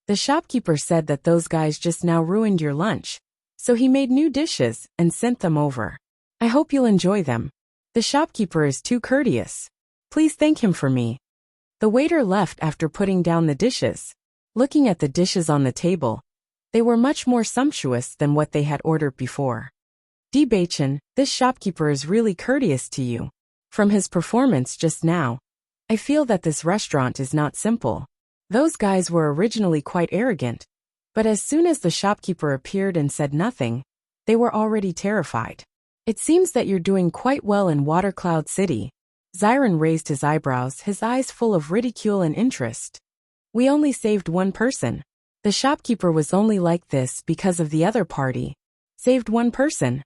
The shopkeeper said that those guys just now ruined your lunch, so he made new dishes and sent them over. I hope you'll enjoy them. The shopkeeper is too courteous. Please thank him for me. The waiter left after putting down the dishes. Looking at the dishes on the table, they were much more sumptuous than what they had ordered before. Bewitching, this shopkeeper is really courteous to you. From his performance just now, I feel that this restaurant is not simple. Those guys were originally quite arrogant, but as soon as the shopkeeper appeared and said nothing, they were already terrified. It seems that you're doing quite well in Water Cloud City. Xiren raised his eyebrows, his eyes full of ridicule and interest. We only saved one person. The shopkeeper was only like this because of the other party. Saved one person?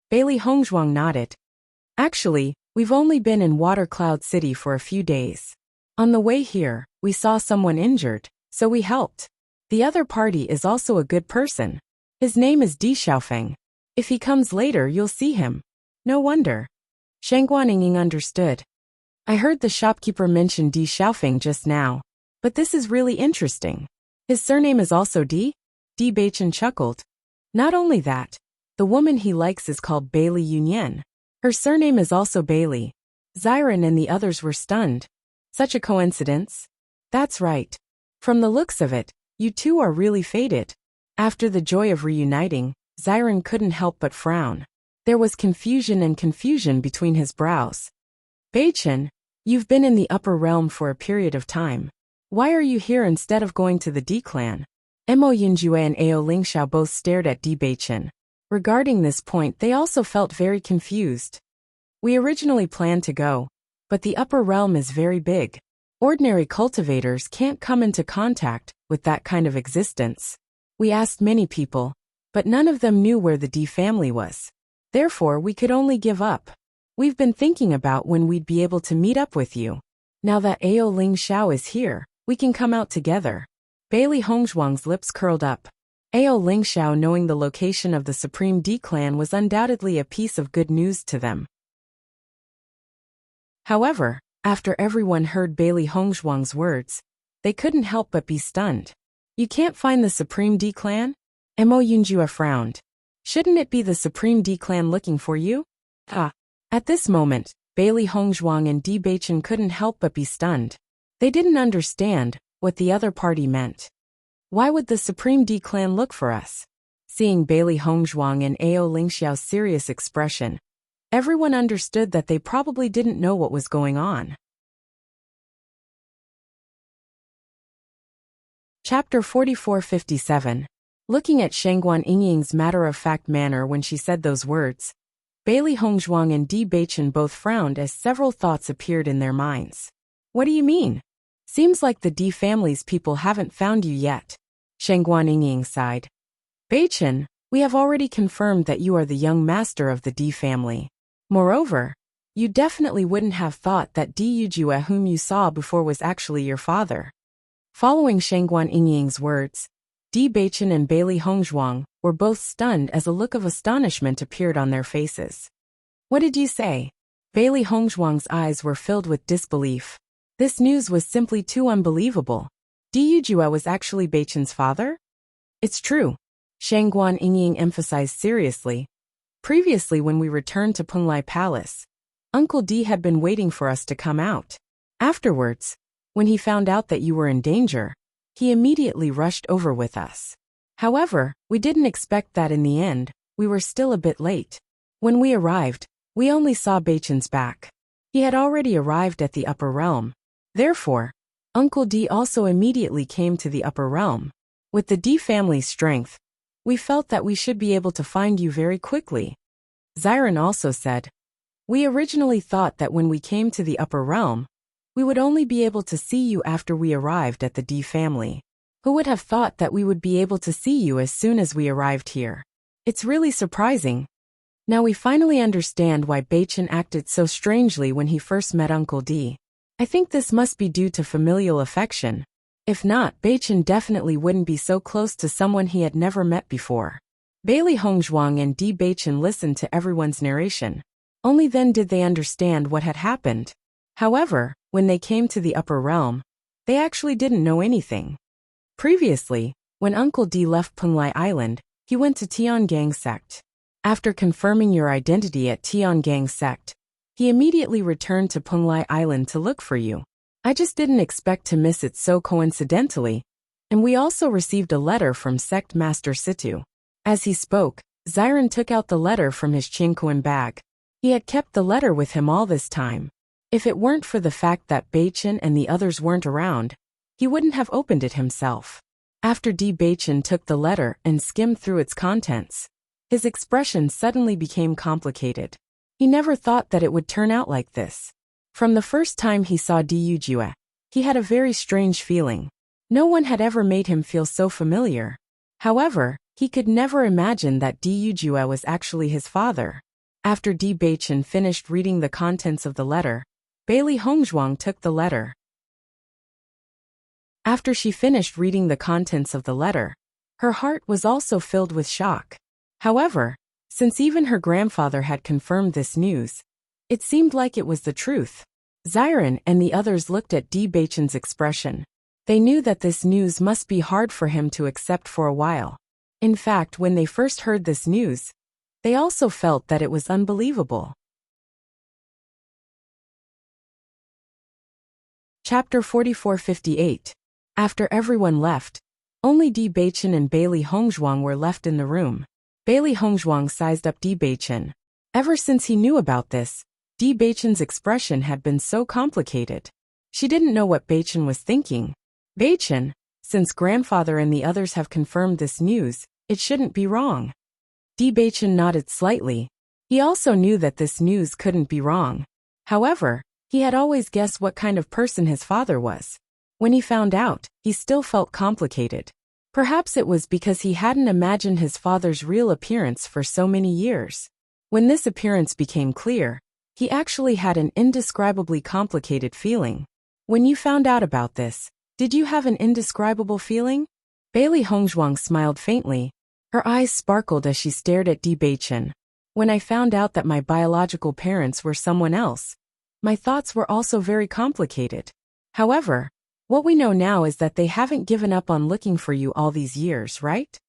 Bailey Hongzhuang nodded. Actually, we've only been in Water Cloud City for a few days. On the way here, we saw someone injured, so we helped. The other party is also a good person. His name is Di Xiaofeng. If he comes later, you'll see him. No wonder. Shangguaninging understood. I heard the shopkeeper mention Di Xiaofeng just now, but this is really interesting. His surname is also Di? Bewitching chuckled. Not only that, the woman he likes is called Bailey Yunyan. Her surname is also Bailey. Xiren and the others were stunned. Such a coincidence? That's right. From the looks of it, you two are really fated. After the joy of reuniting, Xiren couldn't help but frown. There was confusion between his brows. Beichen, you've been in the upper realm for a period of time. Why are you here instead of going to the D clan? Mo Yinjue and Ao Lingxiao both stared at Beichen. Regarding this point, they also felt very confused. We originally planned to go, but the upper realm is very big. Ordinary cultivators can't come into contact with that kind of existence. We asked many people, but none of them knew where the D family was. Therefore, we could only give up. We've been thinking about when we'd be able to meet up with you. Now that Ao Lingxiao is here, we can come out together. Bailey Hongzhuang's lips curled up. Ao Lingxiao knowing the location of the Supreme D clan was undoubtedly a piece of good news to them. However, after everyone heard Bailey Hongzhuang's words, they couldn't help but be stunned. You can't find the Supreme D clan? Mo Yunjue frowned. Shouldn't it be the Supreme D clan looking for you? At this moment, Bailey Hongzhuang and Bewitching couldn't help but be stunned. They didn't understand what the other party meant. Why would the Supreme D clan look for us? Seeing Bailey Hongzhuang and Ao Lingxiao's serious expression, everyone understood that they probably didn't know what was going on. Chapter 4457. Looking at Shangguan Yingying's matter-of-fact manner when she said those words, Bailey Hongzhuang and Bewitching both frowned as several thoughts appeared in their minds. What do you mean? Seems like the D family's people haven't found you yet. Shangguan Yingying sighed. Beichen, we have already confirmed that you are the young master of the D family. Moreover, you definitely wouldn't have thought that Di Yujue whom you saw before was actually your father. Following Shangguan Yingying's words, Bewitching and Bailey Hongzhuang were both stunned as a look of astonishment appeared on their faces. What did you say? Bailey Hongzhuang's eyes were filled with disbelief. This news was simply too unbelievable. Di Yujue was actually Beichen's father? It's true. Shangguan Yingying emphasized seriously. Previously when we returned to Penglai Palace, Uncle D had been waiting for us to come out. Afterwards, when he found out that you were in danger, he immediately rushed over with us. However, we didn't expect that in the end, we were still a bit late. When we arrived, we only saw Beichen's back. He had already arrived at the upper realm. Therefore, Uncle D also immediately came to the upper realm. With the D family's strength, we felt that we should be able to find you very quickly. Xiren also said, we originally thought that when we came to the upper realm, we would only be able to see you after we arrived at the D family. Who would have thought that we would be able to see you as soon as we arrived here? It's really surprising. Now we finally understand why Beichen acted so strangely when he first met Uncle D. I think this must be due to familial affection. If not, Beichen definitely wouldn't be so close to someone he had never met before. Bailey Hongzhuang and D Beichen listened to everyone's narration. Only then did they understand what had happened. However, when they came to the upper realm, they actually didn't know anything. Previously, when Uncle D left Penglai Island, he went to Tiangang Sect. After confirming your identity at Tiangang Sect, he immediately returned to Penglai Island to look for you. I just didn't expect to miss it so coincidentally, and we also received a letter from Sect Master Situ. As he spoke, Xiren took out the letter from his Qingquan bag. He had kept the letter with him all this time. If it weren't for the fact that Beichen and the others weren't around, he wouldn't have opened it himself. After D. Beichen took the letter and skimmed through its contents, his expression suddenly became complicated. He never thought that it would turn out like this. From the first time he saw Di Yujue, he had a very strange feeling. No one had ever made him feel so familiar. However, he could never imagine that Di Yujue was actually his father. After Di Beichen finished reading the contents of the letter, Bailey Hongzhuang took the letter. After she finished reading the contents of the letter, her heart was also filled with shock. However, since even her grandfather had confirmed this news, it seemed like it was the truth. Xiren and the others looked at Di Beichen's expression. They knew that this news must be hard for him to accept for a while. In fact, when they first heard this news, they also felt that it was unbelievable. Chapter 4458. After everyone left, only Di Beichen and Bailey Hongzhuang were left in the room. Bailey Hongzhuang sized up Di Beichen. Ever since he knew about this, Di Beichen's expression had been so complicated. She didn't know what Beichen was thinking. Beichen, since grandfather and the others have confirmed this news, it shouldn't be wrong. Di Beichen nodded slightly. He also knew that this news couldn't be wrong. However, he had always guessed what kind of person his father was. When he found out, he still felt complicated. Perhaps it was because he hadn't imagined his father's real appearance for so many years. When this appearance became clear, he actually had an indescribably complicated feeling. When you found out about this, did you have an indescribable feeling? Bailey Hongzhuang smiled faintly. Her eyes sparkled as she stared at Di Beichen. When I found out that my biological parents were someone else, my thoughts were also very complicated. However, what we know now is that they haven't given up on looking for you all these years, right?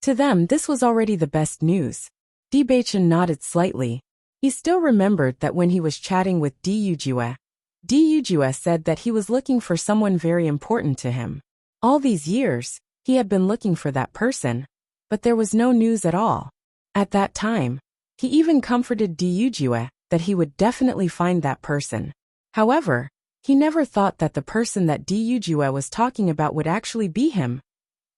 To them, this was already the best news. Di Beichen nodded slightly. He still remembered that when he was chatting with Di Yujue said that he was looking for someone very important to him. All these years, he had been looking for that person, but there was no news at all. At that time, he even comforted Di Yujue that he would definitely find that person. However, he never thought that the person that Di Yujue was talking about would actually be him.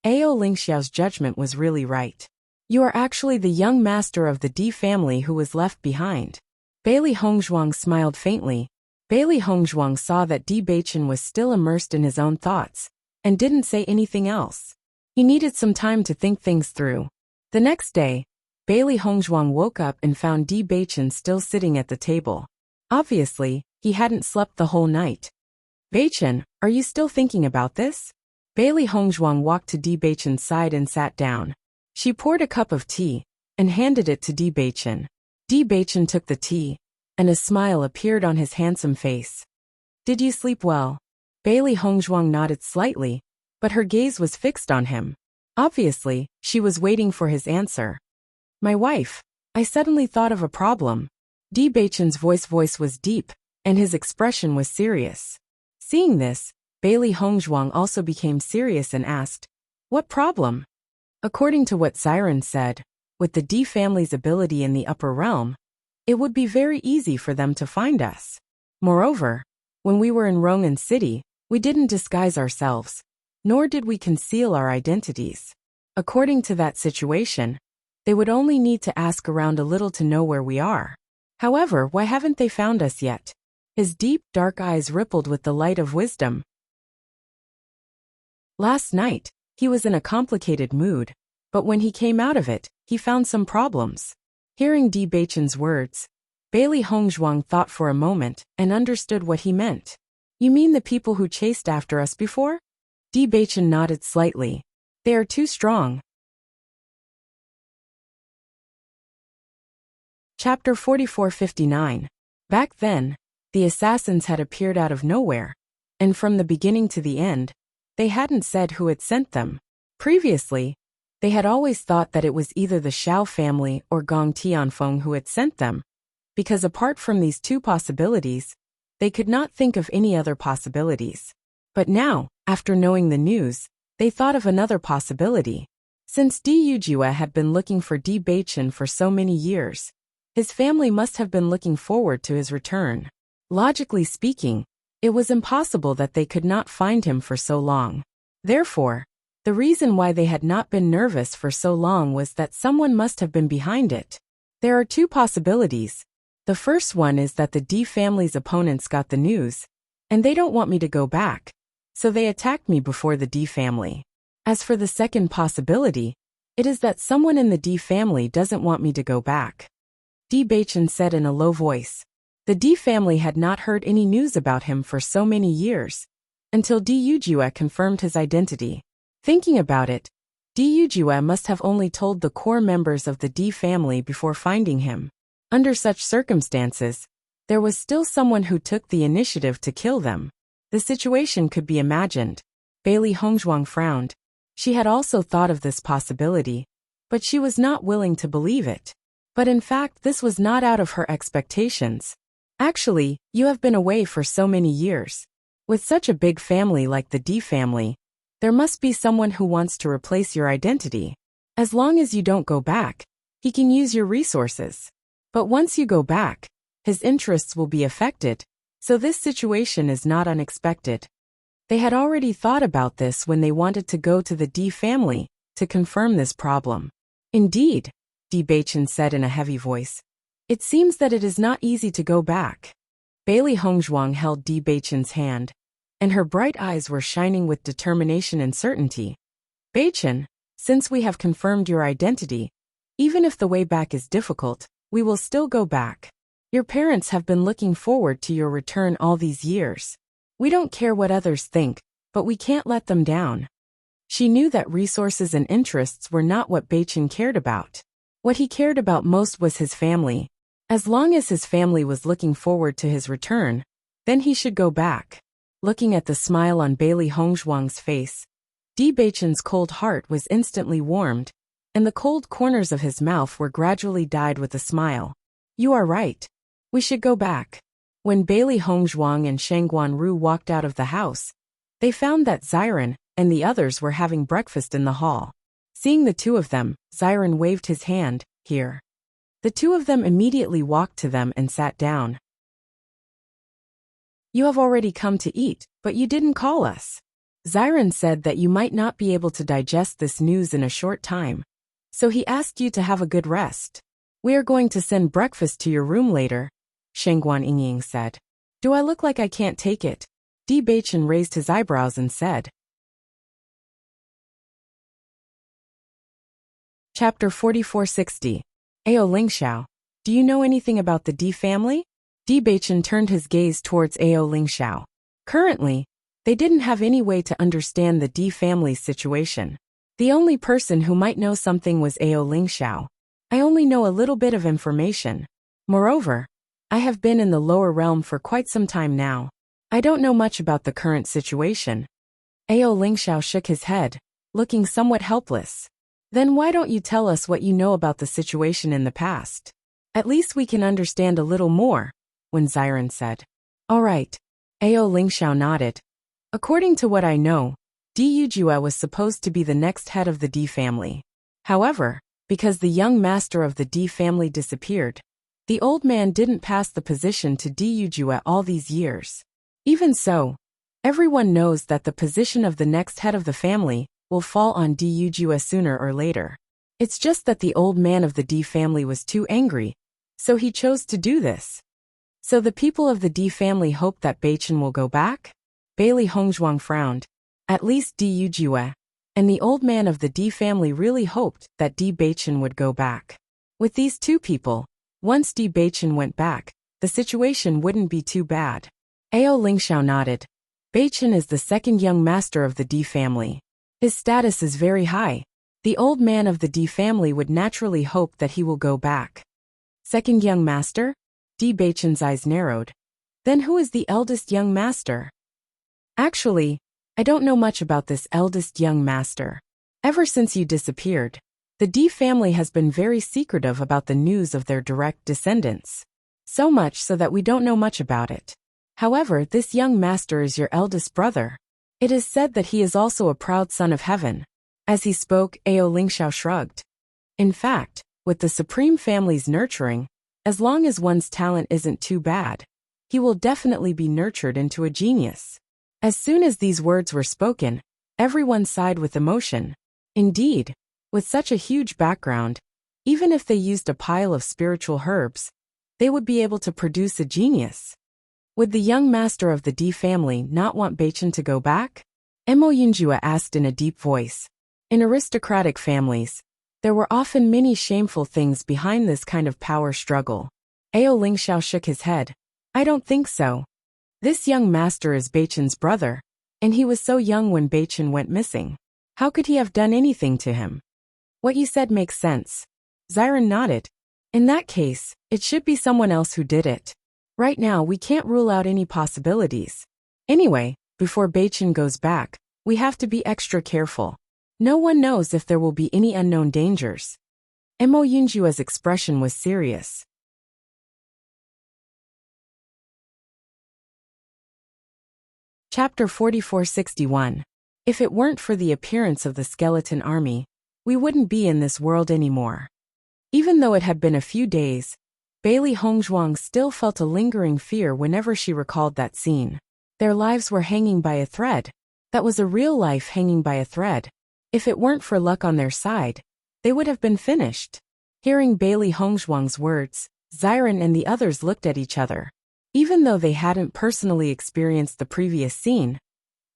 Ao Lingxiao's judgment was really right. You are actually the young master of the Di family who was left behind. Bailey Hongzhuang smiled faintly. Bailey Hongzhuang saw that Di Beichen was still immersed in his own thoughts, and didn't say anything else. He needed some time to think things through. The next day, Bailey Hongzhuang woke up and found Di Beichen still sitting at the table. Obviously, he hadn't slept the whole night. Beichen, are you still thinking about this? Bailey Hongzhuang walked to Di Beichen's side and sat down. She poured a cup of tea, and handed it to Di Beichen. Di Beichen took the tea, and a smile appeared on his handsome face. Did you sleep well? Bailey Hongzhuang nodded slightly, but her gaze was fixed on him. Obviously, she was waiting for his answer. My wife. I suddenly thought of a problem. Bewitching's voice was deep, and his expression was serious. Seeing this, Bailey Hongzhuang also became serious and asked, what problem? According to what Siren said, with the D family's ability in the upper realm, it would be very easy for them to find us. Moreover, when we were in Rongan City, we didn't disguise ourselves, nor did we conceal our identities. According to that situation, they would only need to ask around a little to know where we are. However, why haven't they found us yet? His deep, dark eyes rippled with the light of wisdom. Last night, he was in a complicated mood, but when he came out of it, he found some problems. Hearing Bewitching's words, Bailey Hongzhuang thought for a moment and understood what he meant. You mean the people who chased after us before? Bewitching nodded slightly. They are too strong. Chapter 4459. Back then, the assassins had appeared out of nowhere, and from the beginning to the end, they hadn't said who had sent them. Previously, they had always thought that it was either the Xiao family or Gong Tianfeng who had sent them, because apart from these two possibilities, they could not think of any other possibilities. But now, after knowing the news, they thought of another possibility. Since Di Yujue had been looking for Bewitching for so many years, his family must have been looking forward to his return. Logically speaking, it was impossible that they could not find him for so long. Therefore, the reason why they had not been nervous for so long was that someone must have been behind it. There are two possibilities. The first one is that the D family's opponents got the news, and they don't want me to go back, so they attacked me before the D family. As for the second possibility, it is that someone in the D family doesn't want me to go back. Bewitching said in a low voice. The D family had not heard any news about him for so many years, until Di Yujue confirmed his identity. Thinking about it, Di Yujue must have only told the core members of the D family before finding him. Under such circumstances, there was still someone who took the initiative to kill them. The situation could be imagined. Bailey Hongzhuang frowned. She had also thought of this possibility, but she was not willing to believe it. But in fact, this was not out of her expectations. Actually, you have been away for so many years. With such a big family like the D family, there must be someone who wants to replace your identity. As long as you don't go back, he can use your resources. But once you go back, his interests will be affected, so this situation is not unexpected. They had already thought about this when they wanted to go to the D family to confirm this problem. Indeed, Bewitching said in a heavy voice. It seems that it is not easy to go back. Bailey Hongzhuang held Bewitching's hand, and her bright eyes were shining with determination and certainty. Bewitching, since we have confirmed your identity, even if the way back is difficult, we will still go back. Your parents have been looking forward to your return all these years. We don't care what others think, but we can't let them down. She knew that resources and interests were not what Bewitching cared about. What he cared about most was his family. As long as his family was looking forward to his return, then he should go back. Looking at the smile on Bailey Hongzhuang's face, Bewitching's cold heart was instantly warmed, and the cold corners of his mouth were gradually dyed with a smile. You are right. We should go back. When Bailey Hongzhuang and Shangguan Ru walked out of the house, they found that Xiren and the others were having breakfast in the hall. Seeing the two of them, Xiren waved his hand, here. The two of them immediately walked to them and sat down. You have already come to eat, but you didn't call us. Xiren said that you might not be able to digest this news in a short time, so he asked you to have a good rest. We are going to send breakfast to your room later, Shangguan Yingying said. Do I look like I can't take it? Bewitching raised his eyebrows and said. Chapter 4460. Ao Lingxiao, do you know anything about the D family? Bewitching turned his gaze towards Ao Lingxiao. Currently, they didn't have any way to understand the D family's situation. The only person who might know something was Ao Lingxiao. I only know a little bit of information. Moreover, I have been in the lower realm for quite some time now. I don't know much about the current situation. Ao Lingxiao shook his head. looking somewhat helpless. Then why don't you tell us what you know about the situation in the past? At least we can understand a little more, Wen Xiren said. All right. Ao Lingxiao nodded. According to what I know, Di Yujue was supposed to be the next head of the Di family. However, because the young master of the Di family disappeared, the old man didn't pass the position to Di Yujue all these years. Even so, everyone knows that the position of the next head of the family will fall on Di Yujue sooner or later. It's just that the old man of the Di family was too angry, so he chose to do this. So the people of the Di family hope that Beichen will go back? Bailey Hongzhuang frowned. At least Di Yujue and the old man of the Di family really hoped that Di Beichen would go back. With these two people, once Di Beichen went back, the situation wouldn't be too bad. Ao Lingxiao nodded. Beichen is the second young master of the Di family. His status is very high. The old man of the Di family would naturally hope that he will go back. Second young master? Di Beichen's eyes narrowed. Then who is the eldest young master? Actually, I don't know much about this eldest young master. Ever since you disappeared, the Di family has been very secretive about the news of their direct descendants. So much so that we don't know much about it. However, this young master is your eldest brother. It is said that he is also a proud son of heaven. As he spoke, Ao Lingxiao shrugged. In fact, with the supreme family's nurturing, as long as one's talent isn't too bad, he will definitely be nurtured into a genius. As soon as these words were spoken, everyone sighed with emotion. Indeed, with such a huge background, even if they used a pile of spiritual herbs, they would be able to produce a genius. Would the young master of the Di family not want Beichen to go back? Mo Yunjue asked in a deep voice. In aristocratic families, there were often many shameful things behind this kind of power struggle. Ao Lingxiao shook his head. I don't think so. This young master is Beichen's brother, and he was so young when Beichen went missing. How could he have done anything to him? What you said makes sense. Xiren nodded. In that case, it should be someone else who did it. Right now we can't rule out any possibilities. Anyway, before Beichen goes back, we have to be extra careful. No one knows if there will be any unknown dangers. Mo Yunjue's expression was serious. Chapter 4461. If it weren't for the appearance of the skeleton army, we wouldn't be in this world anymore. Even though it had been a few days, Bailey Hongzhuang still felt a lingering fear whenever she recalled that scene. Their lives were hanging by a thread. That was a real life hanging by a thread. If it weren't for luck on their side, they would have been finished. Hearing Bailey Hongzhuang's words, Xiren and the others looked at each other. Even though they hadn't personally experienced the previous scene,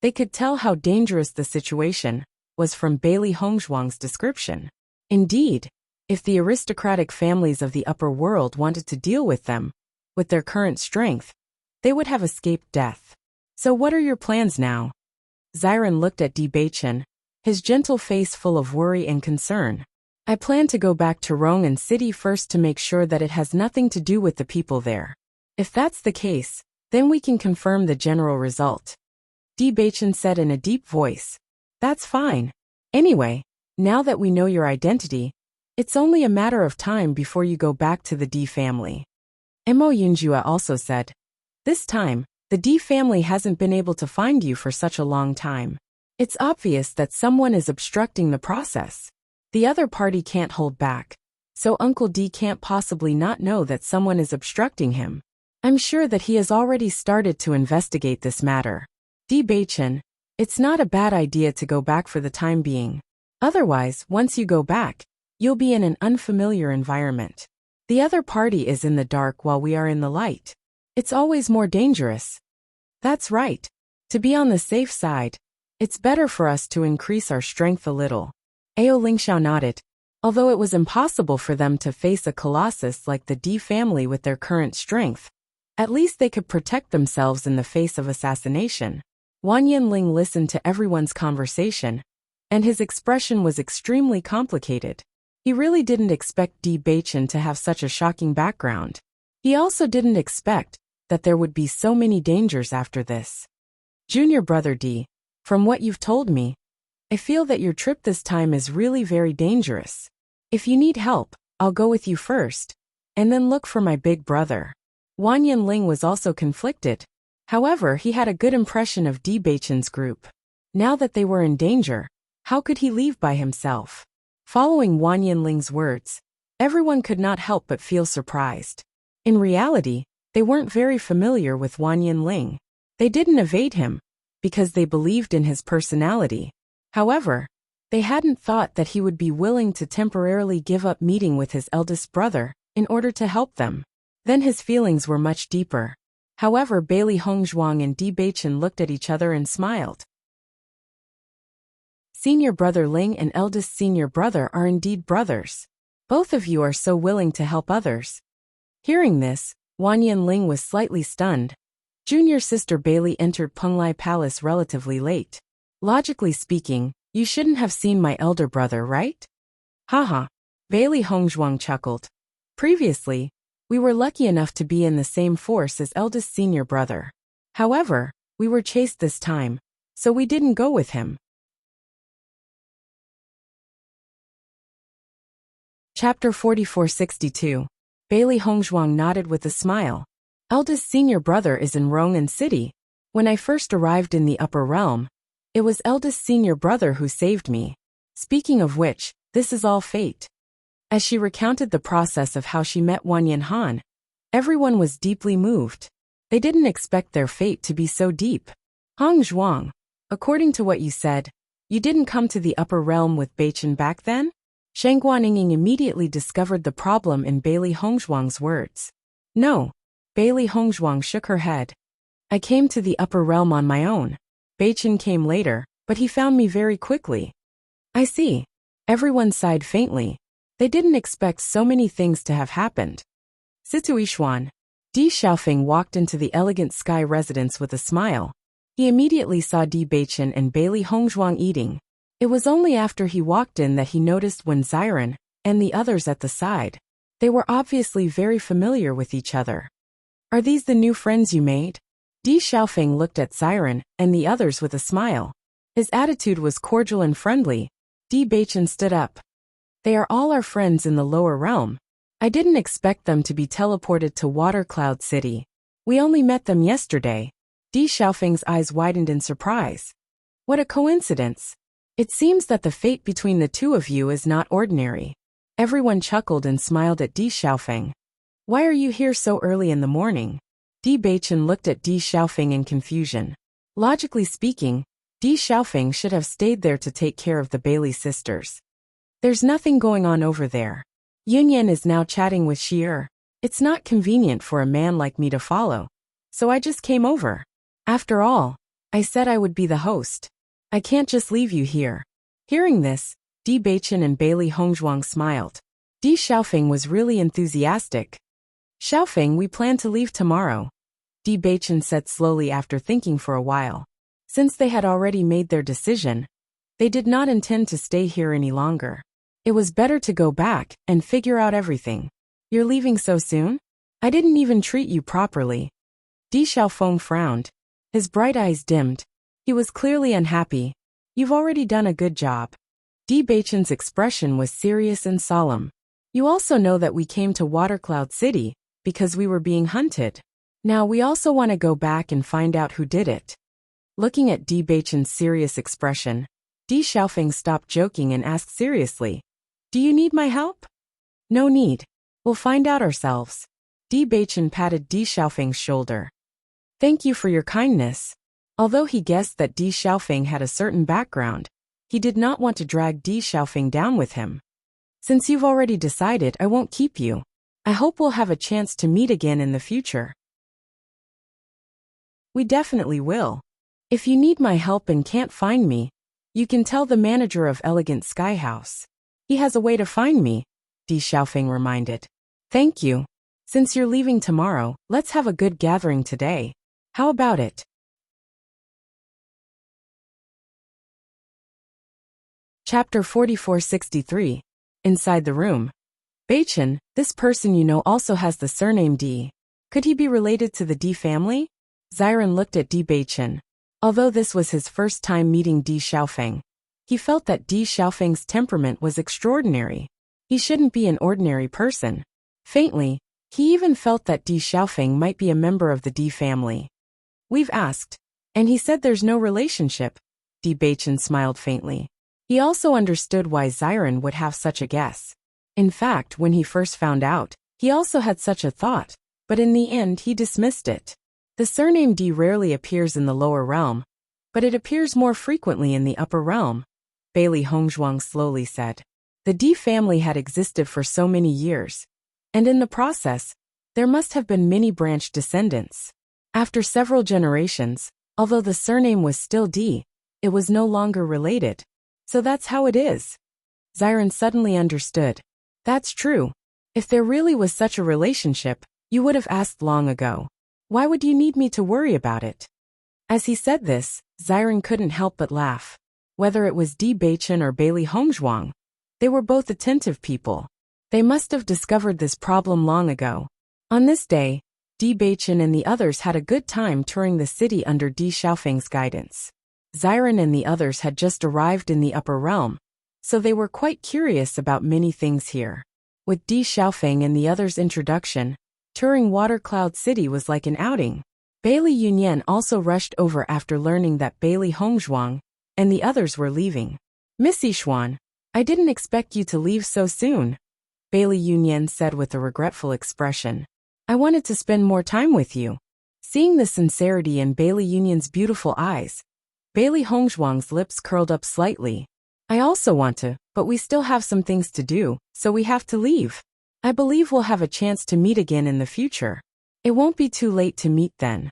they could tell how dangerous the situation was from Bailey Hongzhuang's description. Indeed, if the aristocratic families of the upper world wanted to deal with them, with their current strength, they would have escaped death. So what are your plans now? Xiren looked at Di Beichen, his gentle face full of worry and concern. I plan to go back to Rong'an City first to make sure that it has nothing to do with the people there. If that's the case, then we can confirm the general result. Di Beichen said in a deep voice. That's fine. Anyway, now that we know your identity, it's only a matter of time before you go back to the Di family. Mo Yunjue also said. This time, the Di family hasn't been able to find you for such a long time. It's obvious that someone is obstructing the process. The other party can't hold back, so Uncle Di can't possibly not know that someone is obstructing him. I'm sure that he has already started to investigate this matter. Di Beichen, it's not a bad idea to go back for the time being. Otherwise, once you go back, you'll be in an unfamiliar environment. The other party is in the dark while we are in the light. It's always more dangerous. That's right. To be on the safe side, it's better for us to increase our strength a little. Ao Lingxiao nodded. Although it was impossible for them to face a colossus like the Di family with their current strength, at least they could protect themselves in the face of assassination. Wan Yinling listened to everyone's conversation, and his expression was extremely complicated. He really didn't expect Di Beichen to have such a shocking background. He also didn't expect that there would be so many dangers after this. Junior brother Di, from what you've told me, I feel that your trip this time is really very dangerous. If you need help, I'll go with you first, and then look for my big brother. Wang Yinling was also conflicted. However, he had a good impression of Beichen's group. Now that they were in danger, how could he leave by himself? Following Wang Yinling's words, everyone could not help but feel surprised. In reality, they weren't very familiar with Wang Yinling. They didn't evade him, because they believed in his personality. However, they hadn't thought that he would be willing to temporarily give up meeting with his eldest brother in order to help them. Then his feelings were much deeper. However, Bailey Hongzhuang and Beichen looked at each other and smiled. Senior brother Ling and eldest senior brother are indeed brothers. Both of you are so willing to help others. Hearing this, Wang Yinling was slightly stunned. Junior sister Bailey entered Penglai Palace relatively late. Logically speaking, you shouldn't have seen my elder brother, right? Haha. Bailey Hongzhuang chuckled. Previously, we were lucky enough to be in the same force as eldest senior brother. However, we were chased this time, so we didn't go with him. Chapter 4462. Bailey Hongzhuang nodded with a smile. Eldest senior brother is in Rong'an City. When I first arrived in the upper realm, it was eldest senior brother who saved me. Speaking of which, this is all fate. As she recounted the process of how she met Wang Yanhan, everyone was deeply moved. They didn't expect their fate to be so deep. Hongzhuang, according to what you said, you didn't come to the upper realm with Beichen back then? Shang Guaninging immediately discovered the problem in Bailey Hongzhuang's words. No. Bailey Hongzhuang shook her head. I came to the upper realm on my own. Beichen came later, but he found me very quickly. I see. Everyone sighed faintly. They didn't expect so many things to have happened. Situishuan. Di Xiaofeng walked into the elegant sky residence with a smile. He immediately saw Di Beichen and Bailey Hongzhuang eating. It was only after he walked in that he noticed Wen Xiren and the others at the side. They were obviously very familiar with each other. Are these the new friends you made? Di Xiaofeng looked at Xiren and the others with a smile. His attitude was cordial and friendly. Di Beichen stood up. They are all our friends in the lower realm. I didn't expect them to be teleported to Water Cloud City. We only met them yesterday. Di Xiaofeng's eyes widened in surprise. What a coincidence. It seems that the fate between the two of you is not ordinary. Everyone chuckled and smiled at Di Xiaofeng. Why are you here so early in the morning? Di Beichen looked at Di Xiaofeng in confusion. Logically speaking, Di Xiaofeng should have stayed there to take care of the Bailey sisters. There's nothing going on over there. Yunyan is now chatting with Shi'er. It's not convenient for a man like me to follow, so I just came over. After all, I said I would be the host. I can't just leave you here. Hearing this, Di Beichen and Bailey Hongzhuang smiled. Di Xiaofeng was really enthusiastic. Xiaofeng, we plan to leave tomorrow, Di Beichen said slowly after thinking for a while. Since they had already made their decision, they did not intend to stay here any longer. It was better to go back and figure out everything. You're leaving so soon? I didn't even treat you properly. Di Xiaofeng frowned. His bright eyes dimmed. He was clearly unhappy. You've already done a good job. Di Beichen's expression was serious and solemn. You also know that we came to Water Cloud City because we were being hunted. Now we also want to go back and find out who did it. Looking at Di Beichen's serious expression, Di Xiaofeng stopped joking and asked seriously, do you need my help? No need. We'll find out ourselves. Di Beichen patted Di Xiaofeng's shoulder. Thank you for your kindness. Although he guessed that Di Xiaofeng had a certain background, he did not want to drag Di Xiaofeng down with him. Since you've already decided, I won't keep you. I hope we'll have a chance to meet again in the future. We definitely will. If you need my help and can't find me, you can tell the manager of Elegant Sky House. He has a way to find me, Di Xiaofeng reminded. Thank you. Since you're leaving tomorrow, let's have a good gathering today. How about it? Chapter 4463. Inside the room. Beichen, this person you know also has the surname Di. Could he be related to the Di family? Xiren looked at Di Beichen. Although this was his first time meeting Di Xiaofeng, He felt that Di Xiaofeng's temperament was extraordinary. He shouldn't be an ordinary person. Faintly, he even felt that Di Xiaofeng might be a member of the Di family. We've asked, and he said there's no relationship. Di Beichen smiled faintly. He also understood why Xiren would have such a guess. In fact, when he first found out, he also had such a thought, but in the end he dismissed it. The surname Di rarely appears in the lower realm, but it appears more frequently in the upper realm, Bailey Hongzhuang slowly said. The Di family had existed for so many years, and in the process, there must have been many branch descendants. After several generations, although the surname was still Di, it was no longer related. So that's how it is. Xiren suddenly understood. That's true. If there really was such a relationship, you would have asked long ago. Why would you need me to worry about it? As he said this, Xiren couldn't help but laugh. Whether it was Di Beichen or Bailey Hongzhuang, they were both attentive people. They must have discovered this problem long ago. On this day, Di Beichen and the others had a good time touring the city under Di Xiaofeng's guidance. Xiren and the others had just arrived in the upper realm, so they were quite curious about many things here. With Di Xiaofeng and the others' introduction, touring Water Cloud City was like an outing. Bailey Yunyan also rushed over after learning that Bailey Hongzhuang and the others were leaving. Miss Yixuan, I didn't expect you to leave so soon, Bailey Yunyan said with a regretful expression. I wanted to spend more time with you. Seeing the sincerity in Bailey Yunyan's beautiful eyes, Bailey Hongzhuang's lips curled up slightly. I also want to, but we still have some things to do, so we have to leave. I believe we'll have a chance to meet again in the future. It won't be too late to meet then.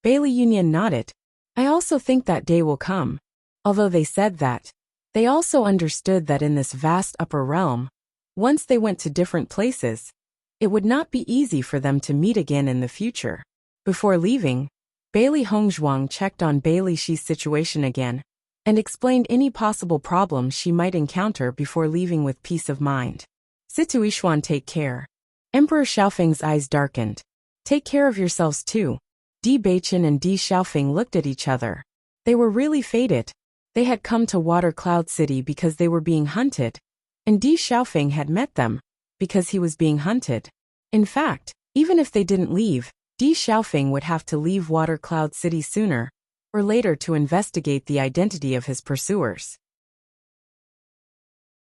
Bailey Yunyan nodded. I also think that day will come. Although they said that, they also understood that in this vast upper realm, once they went to different places, it would not be easy for them to meet again in the future. Before leaving, Bailey Hongzhuang checked on Bailey Shi's situation again, and explained any possible problems she might encounter before leaving with peace of mind. Situishuan, take care. Emperor Xiaofeng's eyes darkened. Take care of yourselves too. Di Beichen and Di Xiaofeng looked at each other. They were really fated. They had come to Water Cloud City because they were being hunted, and Di Xiaofeng had met them because he was being hunted. In fact, even if they didn't leave, Di Xiaofeng would have to leave Water Cloud City sooner or later to investigate the identity of his pursuers.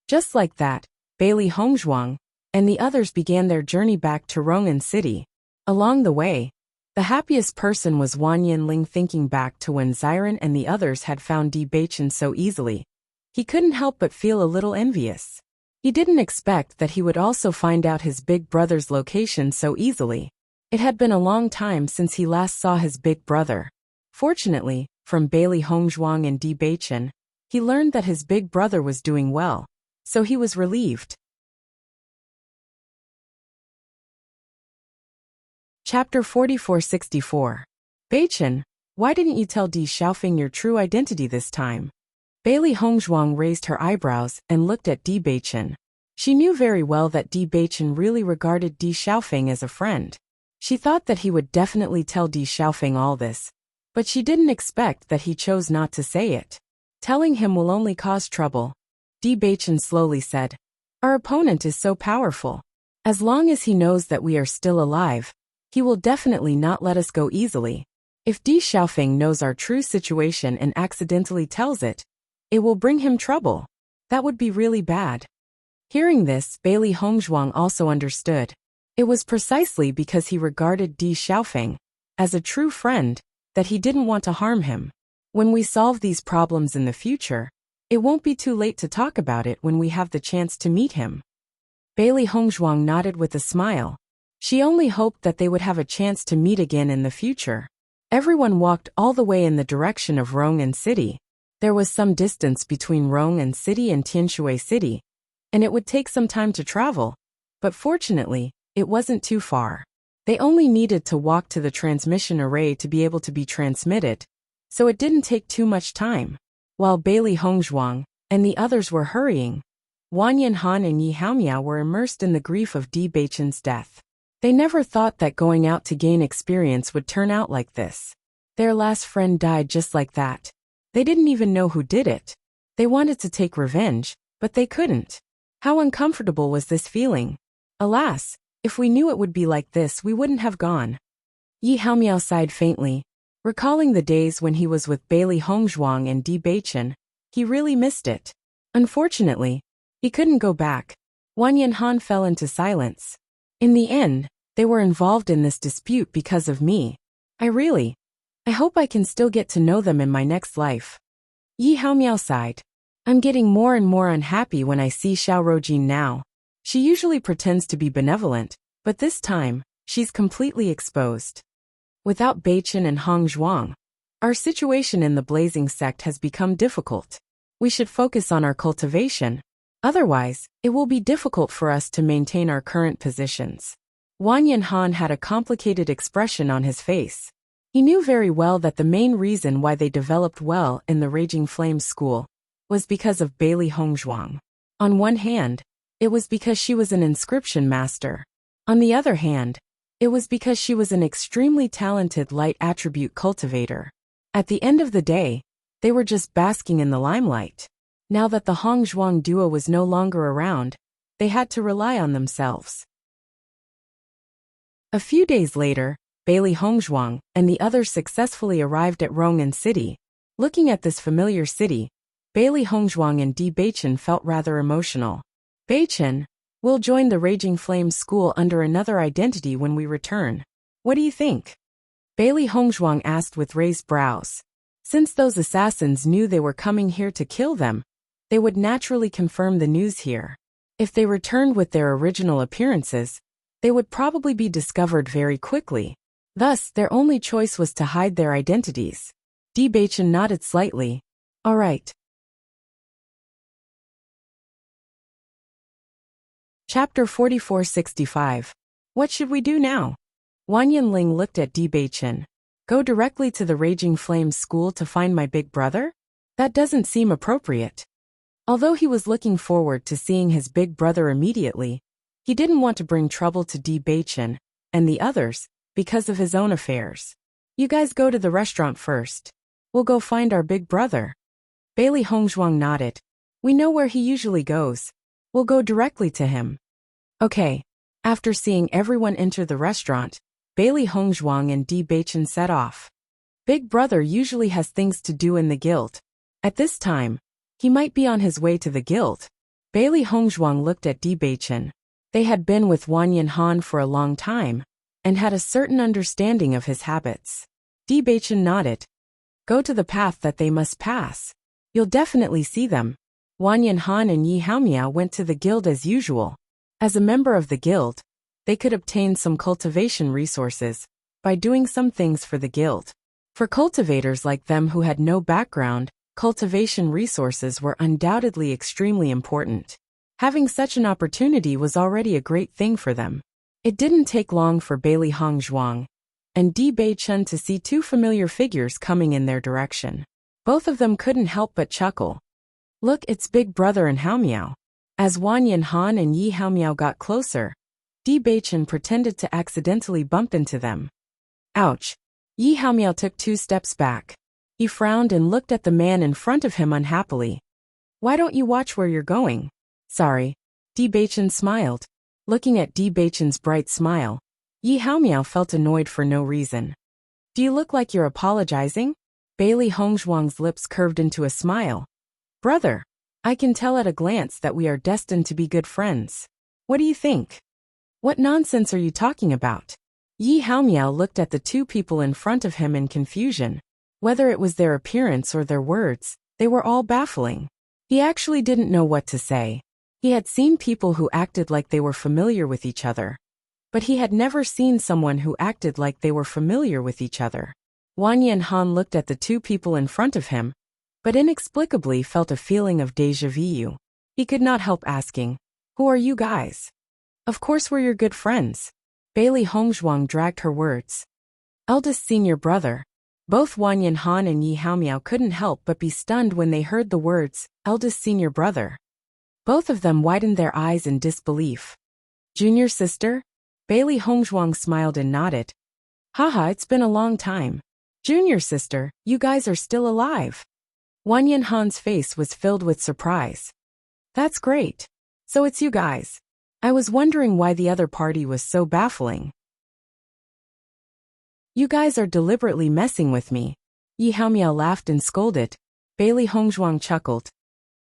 Just like that, Bailey Hongzhuang and the others began their journey back to Rong'an City. Along the way, the happiest person was Wan Yinling, thinking back to when Xiren and the others had found Di Beichen so easily. He couldn't help but feel a little envious. He didn't expect that he would also find out his big brother's location so easily. It had been a long time since he last saw his big brother. Fortunately, from Bailey Hongzhuang and Di Beichen, he learned that his big brother was doing well, so he was relieved. Chapter 4464. Beichen, why didn't you tell Di Xiaofeng your true identity this time? Bailey Hongzhuang raised her eyebrows and looked at Di Beichen. She knew very well that Di Beichen really regarded Di Xiaofeng as a friend. She thought that he would definitely tell Di Xiaofeng all this, but she didn't expect that he chose not to say it. Telling him will only cause trouble. Di Beichen slowly said, our opponent is so powerful. As long as he knows that we are still alive, he will definitely not let us go easily. If Di Xiaofeng knows our true situation and accidentally tells it, it will bring him trouble. That would be really bad. Hearing this, Bailey Hongzhuang also understood. It was precisely because he regarded Di Xiaofeng as a true friend that he didn't want to harm him. When we solve these problems in the future, it won't be too late to talk about it when we have the chance to meet him. Bailey Hongzhuang nodded with a smile. She only hoped that they would have a chance to meet again in the future. Everyone walked all the way in the direction of Rong'an City. There was some distance between Rong'an City and Tianshui City, and it would take some time to travel, but fortunately, it wasn't too far. They only needed to walk to the transmission array to be able to be transmitted, so it didn't take too much time. While Bailey Hongzhuang and the others were hurrying, Wan Yanhan and Yi Haomiao were immersed in the grief of Di Beichen's death. They never thought that going out to gain experience would turn out like this. Their last friend died just like that. They didn't even know who did it. They wanted to take revenge, but they couldn't. How uncomfortable was this feeling? Alas, if we knew it would be like this, we wouldn't have gone. Yi Haomiao sighed faintly. Recalling the days when he was with Bailey Hongzhuang and Bewitching, he really missed it. Unfortunately, he couldn't go back. Wang Yanhan fell into silence. In the end, they were involved in this dispute because of me. I hope I can still get to know them in my next life. Yi Haomiao sighed. I'm getting more and more unhappy when I see Xiao Rojin now. She usually pretends to be benevolent, but this time, she's completely exposed. Without Beichen and Hong Zhuang, our situation in the Blazing Sect has become difficult. We should focus on our cultivation. Otherwise, it will be difficult for us to maintain our current positions. Wang Yanhan had a complicated expression on his face. He knew very well that the main reason why they developed well in the Raging Flame School was because of Bailey Hongzhuang. On one hand, it was because she was an inscription master. On the other hand, it was because she was an extremely talented light attribute cultivator. At the end of the day, they were just basking in the limelight. Now that the Hongzhuang duo was no longer around, they had to rely on themselves. A few days later, Bailey Hongzhuang and the others successfully arrived at Rong'an City. Looking at this familiar city, Bailey Hongzhuang and Bewitching felt rather emotional. Beichen, we'll join the Raging Flame School under another identity when we return. What do you think? Bailey Hongzhuang asked with raised brows. Since those assassins knew they were coming here to kill them, they would naturally confirm the news here. If they returned with their original appearances, they would probably be discovered very quickly. Thus, their only choice was to hide their identities. Bewitching nodded slightly. All right. Chapter 4465. What should we do now? Wang Yanling looked at Bewitching. Go directly to the Raging Flame School to find my big brother? That doesn't seem appropriate. Although he was looking forward to seeing his big brother immediately, he didn't want to bring trouble to Bewitching and the others because of his own affairs. You guys go to the restaurant first. We'll go find our big brother. Bailey Hongzhuang nodded. We know where he usually goes. We'll go directly to him. Okay. After seeing everyone enter the restaurant, Bailey Hongzhuang and Bewitching set off. Big brother usually has things to do in the guild. At this time, he might be on his way to the guild. Bailey Hongzhuang looked at Bewitching. They had been with Wang Yanhan for a long time, and had a certain understanding of his habits. Bewitching nodded. Go to the path that they must pass. You'll definitely see them. Wang Yanhan and Yi Haomiao went to the guild as usual. As a member of the guild, they could obtain some cultivation resources by doing some things for the guild. For cultivators like them who had no background, cultivation resources were undoubtedly extremely important. Having such an opportunity was already a great thing for them. It didn't take long for Bailey Hongzhuang and Bewitching to see two familiar figures coming in their direction. Both of them couldn't help but chuckle. Look, it's Big Brother and Haomiao. As Wang Yanhan and Yi Haomiao got closer, Bewitching pretended to accidentally bump into them. Ouch! Yi Haomiao took 2 steps back. He frowned and looked at the man in front of him unhappily. Why don't you watch where you're going? Sorry. Bewitching smiled. Looking at Bewitching's bright smile, Yi Haomiao felt annoyed for no reason. Do you look like you're apologizing? Bailey Hongzhuang's lips curved into a smile. Brother, I can tell at a glance that we are destined to be good friends. What do you think? What nonsense are you talking about? Yi Haomiao looked at the 2 people in front of him in confusion. Whether it was their appearance or their words, they were all baffling. He actually didn't know what to say. He had seen people who acted like they were familiar with each other, but he had never seen someone who acted like they were familiar with each other. Wang Yanhan looked at the 2 people in front of him, but inexplicably felt a feeling of déjà vu. He could not help asking, Who are you guys? Of course we're your good friends. Bailey Hongzhuang dragged her words. Eldest senior brother. Both Wang Yanhan and Yi Haomiao couldn't help but be stunned when they heard the words, eldest senior brother. Both of them widened their eyes in disbelief. Junior sister? Bailey Hongzhuang smiled and nodded. Haha, it's been a long time. Junior sister, you guys are still alive. Wang Yanhan's face was filled with surprise. That's great. So it's you guys. I was wondering why the other party was so baffling. You guys are deliberately messing with me. Yi Haomiao laughed and scolded. Bailey Hongzhuang chuckled.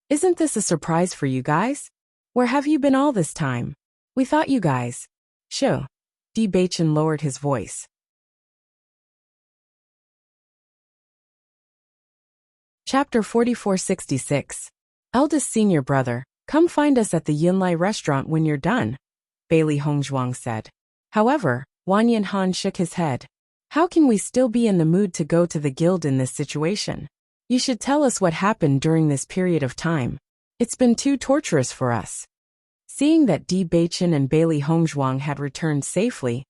Isn't this a surprise for you guys? Where have you been all this time? We thought you guys. Sure. Bewitching lowered his voice. Chapter 4466. Eldest senior brother, come find us at the Yunlai restaurant when you're done, Bailey Hongzhuang said. However, Wang Yanhan shook his head. How can we still be in the mood to go to the guild in this situation? You should tell us what happened during this period of time. It's been too torturous for us. Seeing that Bewitching and Bailey Hongzhuang had returned safely,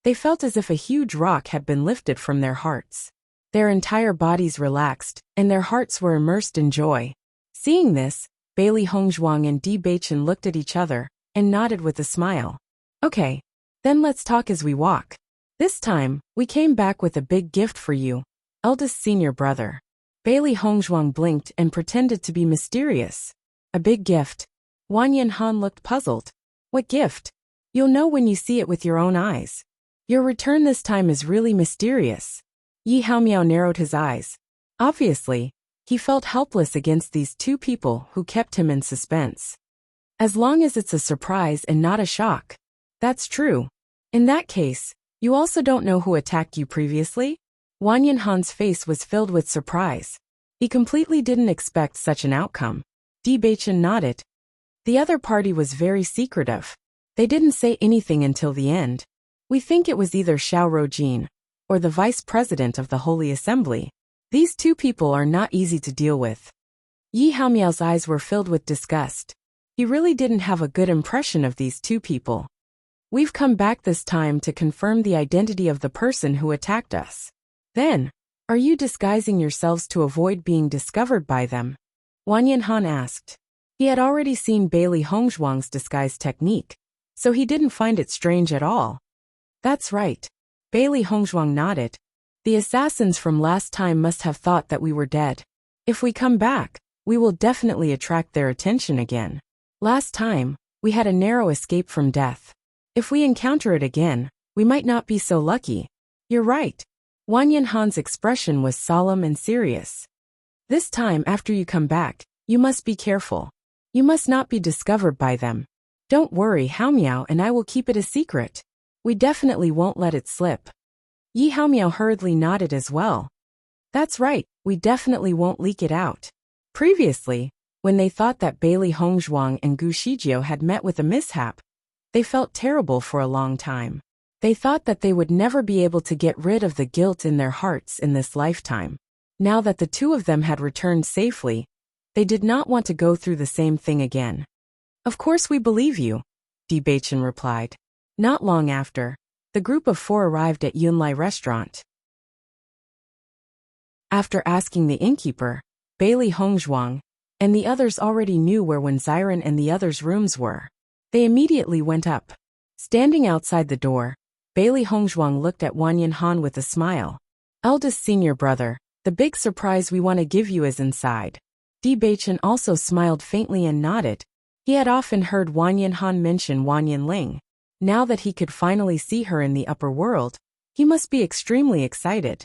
they felt as if a huge rock had been lifted from their hearts. Their entire bodies relaxed, and their hearts were immersed in joy. Seeing this, Bailey Hongzhuang and Bewitching looked at each other and nodded with a smile. Okay, then let's talk as we walk. This time, we came back with a big gift for you, eldest senior brother. Bailey Hongzhuang blinked and pretended to be mysterious. A big gift. Wang Yanhan looked puzzled. What gift? You'll know when you see it with your own eyes. Your return this time is really mysterious. Yi Haomiao narrowed his eyes. Obviously, he felt helpless against these two people who kept him in suspense. As long as it's a surprise and not a shock. That's true. In that case, you also don't know who attacked you previously? Wang Yanhan's face was filled with surprise. He completely didn't expect such an outcome. Bewitching nodded. The other party was very secretive. They didn't say anything until the end. We think it was either Xiao Rojin or the vice president of the Holy Assembly. These two people are not easy to deal with. Yi Haomiao's eyes were filled with disgust. He really didn't have a good impression of these two people. We've come back this time to confirm the identity of the person who attacked us. Then, are you disguising yourselves to avoid being discovered by them? Wang Yanhan asked. He had already seen Bailey Hongzhuang's disguise technique, so he didn't find it strange at all. That's right. Bailey Hongzhuang nodded. The assassins from last time must have thought that we were dead. If we come back, we will definitely attract their attention again. Last time, we had a narrow escape from death. If we encounter it again, we might not be so lucky. You're right. Wang Yanhan's expression was solemn and serious. This time after you come back, you must be careful. You must not be discovered by them. Don't worry, Haomiao and I will keep it a secret. We definitely won't let it slip. Yi Haomiao hurriedly nodded as well. That's right, we definitely won't leak it out. Previously, when they thought that Bailey Hongzhuang and Gu Shijiao had met with a mishap, they felt terrible for a long time. They thought that they would never be able to get rid of the guilt in their hearts in this lifetime. Now that the two of them had returned safely, they did not want to go through the same thing again. Of course we believe you, Bewitching replied. Not long after, the group of four arrived at Yunlai restaurant. After asking the innkeeper, Bailey Hongzhuang, and the others already knew where Wenziren and the others' rooms were. They immediately went up. Standing outside the door, Bailey Hongzhuang looked at Wang Yanhan with a smile. Eldest senior brother, the big surprise we want to give you is inside. Bewitching also smiled faintly and nodded. He had often heard Wang Yanhan mention Wang Yanling. Now that he could finally see her in the upper world, he must be extremely excited.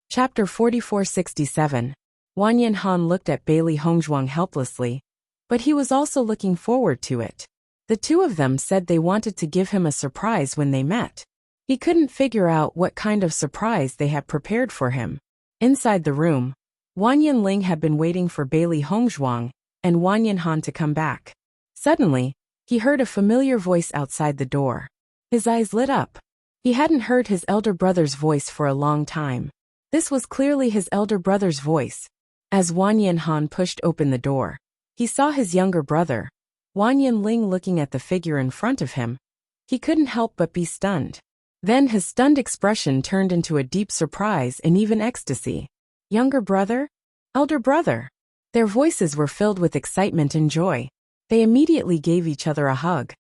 Chapter 4467. Wang Yanhan looked at Bailey Hongzhuang helplessly, but he was also looking forward to it. The two of them said they wanted to give him a surprise when they met. He couldn't figure out what kind of surprise they had prepared for him. Inside the room, Wang Yanling had been waiting for Bailey Hongzhuang and Wang Yanhan to come back. Suddenly, he heard a familiar voice outside the door. His eyes lit up. He hadn't heard his elder brother's voice for a long time. This was clearly his elder brother's voice. As Wang Yanhan pushed open the door, he saw his younger brother, Wang Yanling, looking at the figure in front of him. He couldn't help but be stunned. Then his stunned expression turned into a deep surprise and even ecstasy. Younger brother? Elder brother? Their voices were filled with excitement and joy. They immediately gave each other a hug.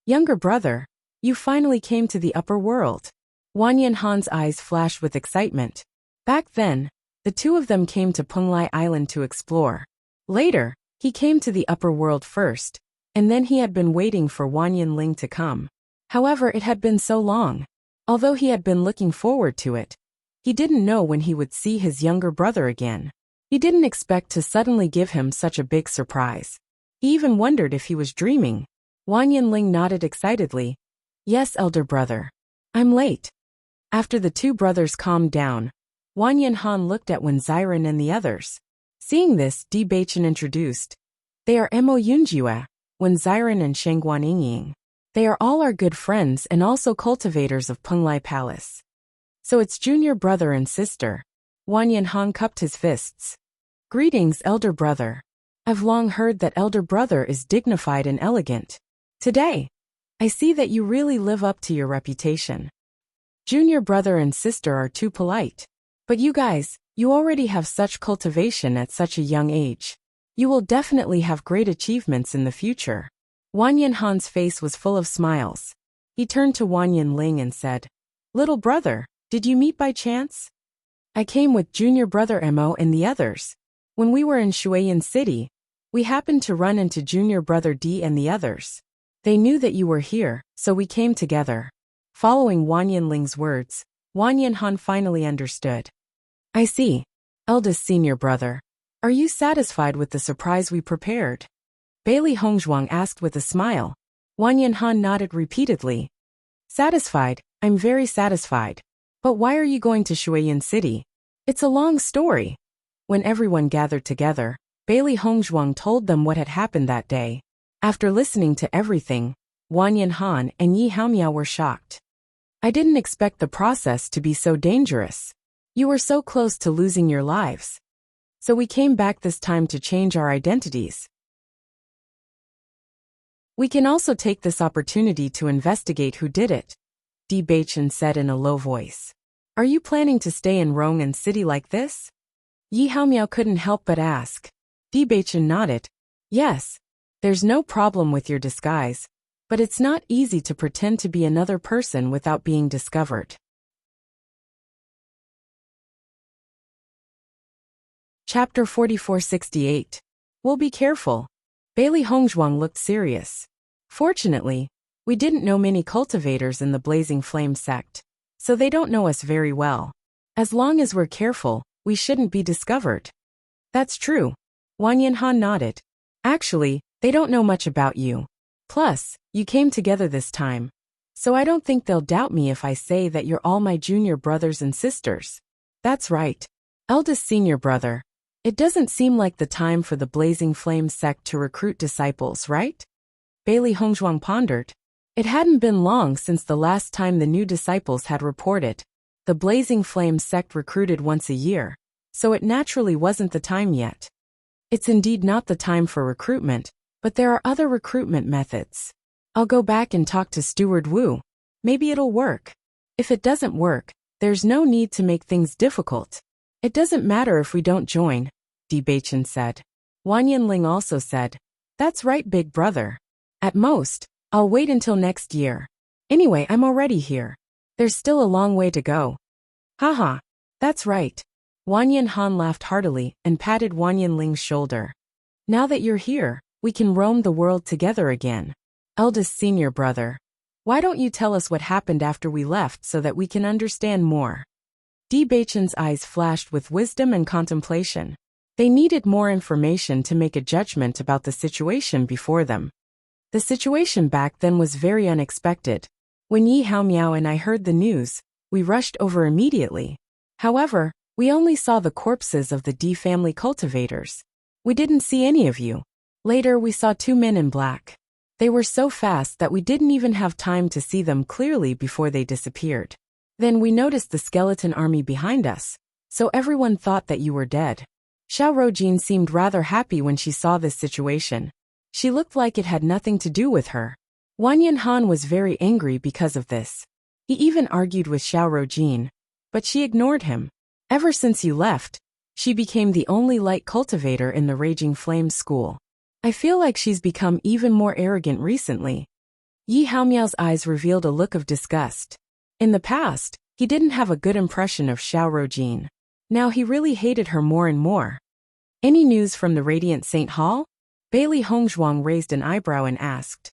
Younger brother, you finally came to the upper world. Wang Yanhan's eyes flashed with excitement. Back then, the two of them came to Penglai Island to explore. Later, he came to the upper world first, and then he had been waiting for Wang Yanling to come. However, it had been so long. Although he had been looking forward to it, he didn't know when he would see his younger brother again. He didn't expect to suddenly give him such a big surprise. He even wondered if he was dreaming. Wang Yanling nodded excitedly. Yes, elder brother. I'm late. After the two brothers calmed down, Wang Yanhan looked at Wen Xiren and the others. Seeing this, Di Baichen introduced. They are Mo Yunjue, Wen Xiren and Shengguan Yingying. They are all our good friends and also cultivators of Penglai Palace. So it's junior brother and sister. Wang Yanhan cupped his fists. Greetings, elder brother. I've long heard that elder brother is dignified and elegant. Today, I see that you really live up to your reputation. Junior brother and sister are too polite. But you guys, you already have such cultivation at such a young age. You will definitely have great achievements in the future. Wang Yanhan's face was full of smiles. He turned to Wang Yanling and said, Little brother, did you meet by chance? I came with junior brother Mo and the others. When we were in Shuiyan City, we happened to run into junior brother Di and the others. They knew that you were here, so we came together. Following Wang Yanling's words, Wang Yanhan finally understood. I see. Eldest senior brother. Are you satisfied with the surprise we prepared? Bailey Hongzhuang asked with a smile. Wang Yanhan nodded repeatedly. Satisfied, I'm very satisfied. But why are you going to Shuiyan City? It's a long story. When everyone gathered together, Bailey Hongzhuang told them what had happened that day. After listening to everything, Wang Yanhan and Yi Haomiao were shocked. I didn't expect the process to be so dangerous. You were so close to losing your lives. So we came back this time to change our identities. We can also take this opportunity to investigate who did it, Di Baichen said in a low voice. Are you planning to stay in Rong'an City like this? Yi Haomiao couldn't help but ask. Di Baichen nodded. Yes. There's no problem with your disguise. But it's not easy to pretend to be another person without being discovered. Chapter 4468. We'll be careful. Bailey Hongzhuang looked serious. Fortunately, we didn't know many cultivators in the Blazing Flame sect, so they don't know us very well. As long as we're careful, we shouldn't be discovered. That's true. Wang Yanhan nodded. Actually, they don't know much about you. Plus, you came together this time. So I don't think they'll doubt me if I say that you're all my junior brothers and sisters. That's right. Eldest senior brother. It doesn't seem like the time for the Blazing Flame sect to recruit disciples, right? Bailey Hongzhuang pondered. It hadn't been long since the last time the new disciples had reported. The Blazing Flame sect recruited once a year, so it naturally wasn't the time yet. It's indeed not the time for recruitment, but there are other recruitment methods. I'll go back and talk to Steward Wu. Maybe it'll work. If it doesn't work, there's no need to make things difficult. It doesn't matter if we don't join, Di Baichen said. Wang Yanling also said, That's right, big brother. At most, I'll wait until next year. Anyway, I'm already here. There's still a long way to go. Haha, that's right. Wang Yanhan laughed heartily and patted Wang Yanling's shoulder. Now that you're here, we can roam the world together again. Eldest senior brother. Why don't you tell us what happened after we left so that we can understand more? Di Baichen's eyes flashed with wisdom and contemplation. They needed more information to make a judgment about the situation before them. The situation back then was very unexpected. When Yi Haomiao and I heard the news, we rushed over immediately. However, we only saw the corpses of the Di family cultivators. We didn't see any of you. Later we saw two men in black. They were so fast that we didn't even have time to see them clearly before they disappeared. Then we noticed the skeleton army behind us, so everyone thought that you were dead. Xiao Rojin seemed rather happy when she saw this situation. She looked like it had nothing to do with her. Wang Yanhan was very angry because of this. He even argued with Xiao Rojin, but she ignored him. Ever since you left, she became the only light cultivator in the Raging Flame school. I feel like she's become even more arrogant recently. Yi Haomiao's eyes revealed a look of disgust. In the past, He didn't have a good impression of Xiao Rojin. Now he really hated her more and more. Any news from the Radiant Saint Hall? Bailey Hongzhuang raised an eyebrow and asked.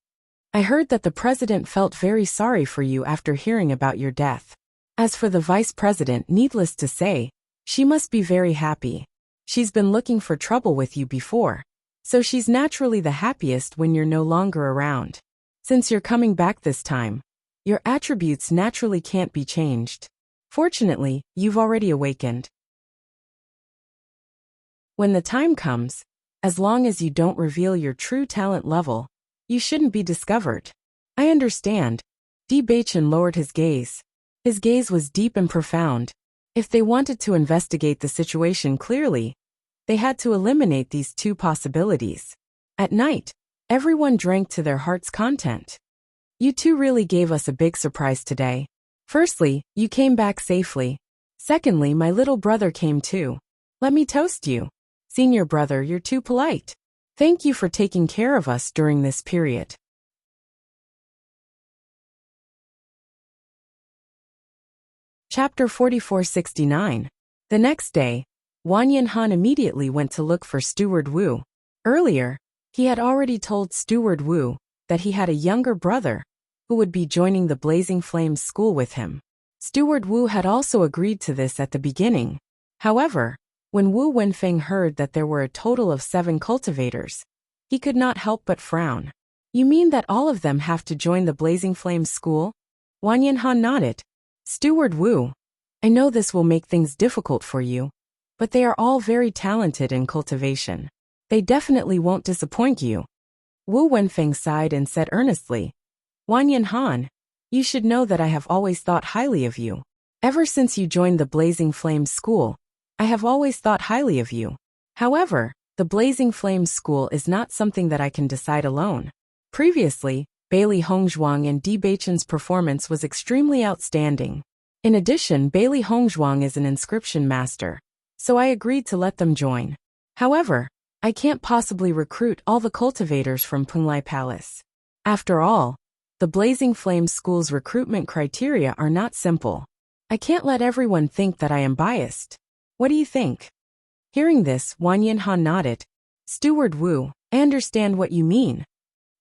I heard that the president felt very sorry for you after hearing about your death. As for the vice president, needless to say, she must be very happy. She's been looking for trouble with you before, so she's naturally the happiest when you're no longer around. Since you're coming back this time, your attributes naturally can't be changed. Fortunately, you've already awakened. When the time comes, as long as you don't reveal your true talent level, you shouldn't be discovered. I understand. Bewitching lowered his gaze. His gaze was deep and profound. If they wanted to investigate the situation clearly, they had to eliminate these two possibilities. At night, everyone drank to their heart's content. You two really gave us a big surprise today. Firstly, you came back safely. Secondly, my little brother came too. Let me toast you. Senior brother, you're too polite. Thank you for taking care of us during this period. Chapter 4469. The next day, Wang Yanhan immediately went to look for Steward Wu. Earlier, he had already told Steward Wu that he had a younger brother who would be joining the Blazing Flames school with him. Steward Wu had also agreed to this at the beginning. However, when Wu Wenfeng heard that there were a total of 7 cultivators, he could not help but frown. You mean that all of them have to join the Blazing Flames school? Wang Yanhan nodded. Steward Wu, I know this will make things difficult for you, but they are all very talented in cultivation. They definitely won't disappoint you. Wu Wenfeng sighed and said earnestly, Wang Yanhan, you should know that I have always thought highly of you. Ever since you joined the Blazing Flames school, I have always thought highly of you. However, the Blazing Flames school is not something that I can decide alone. Previously, Bailey Hongzhuang and Bewitching's performance was extremely outstanding. In addition, Bailey Hongzhuang is an inscription master, so I agreed to let them join. However, I can't possibly recruit all the cultivators from Punglai Palace. After all, the Blazing Flames school's recruitment criteria are not simple. I can't let everyone think that I am biased. What do you think? Hearing this, Wang Yanhan nodded. Steward Wu, I understand what you mean.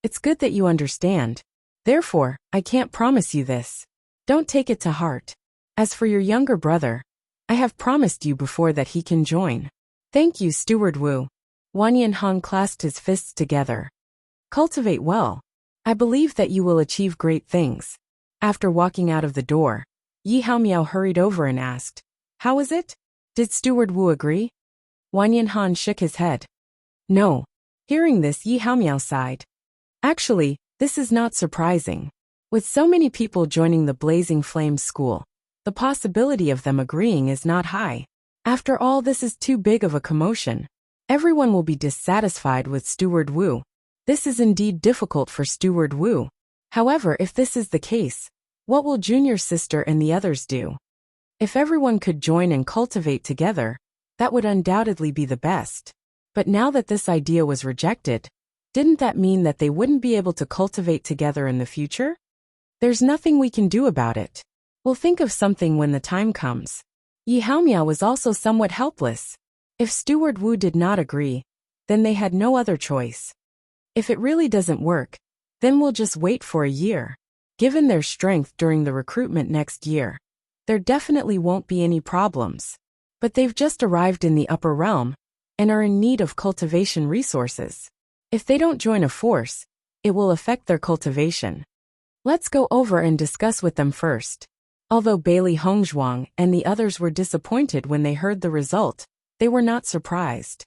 It's good that you understand. Therefore, I can't promise you this. Don't take it to heart. As for your younger brother, I have promised you before that he can join. Thank you, Steward Wu. Wang Yanhan clasped his fists together. Cultivate well. I believe that you will achieve great things. After walking out of the door, Yi Haomiao hurried over and asked, How is it? Did Steward Wu agree? Wang Yanhan shook his head. No. Hearing this, Yi Haomiao sighed. Actually, this is not surprising. With so many people joining the Blazing Flames school, the possibility of them agreeing is not high. After all, this is too big of a commotion. Everyone will be dissatisfied with Steward Wu. This is indeed difficult for Steward Wu. However, if this is the case, what will Junior Sister and the others do? If everyone could join and cultivate together, that would undoubtedly be the best. But now that this idea was rejected, didn't that mean that they wouldn't be able to cultivate together in the future? There's nothing we can do about it. We'll think of something when the time comes. Yi Haomiao was also somewhat helpless. If Steward Wu did not agree, then they had no other choice. If it really doesn't work, then we'll just wait for a year. Given their strength during the recruitment next year, there definitely won't be any problems. But they've just arrived in the upper realm and are in need of cultivation resources. If they don't join a force, it will affect their cultivation. Let's go over and discuss with them first. Although Bailey Hongzhuang and the others were disappointed when they heard the result, they were not surprised.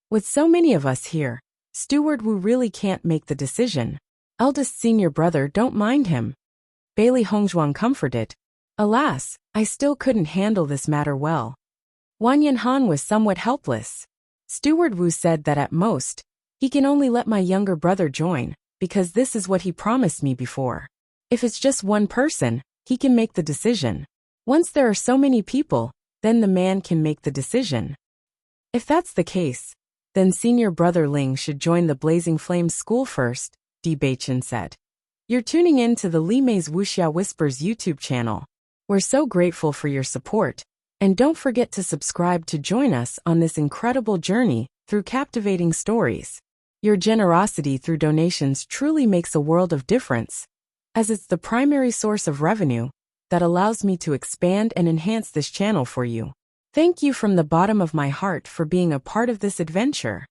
With so many of us here, Steward Wu really can't make the decision. Eldest senior brother, don't mind him. Bailey Hongzhuang comforted. Alas, I still couldn't handle this matter well. Wang Yanhan was somewhat helpless. Steward Wu said that at most, he can only let my younger brother join, because this is what he promised me before. If it's just one person, he can make the decision. Once there are so many people, then the man can make the decision. If that's the case, then senior brother Ling should join the Blazing Flames school first, Bewitching said. You're tuning in to the Li Mei's Wuxia Whispers YouTube channel. We're so grateful for your support, and don't forget to subscribe to join us on this incredible journey through captivating stories. Your generosity through donations truly makes a world of difference, as it's the primary source of revenue that allows me to expand and enhance this channel for you. Thank you from the bottom of my heart for being a part of this adventure.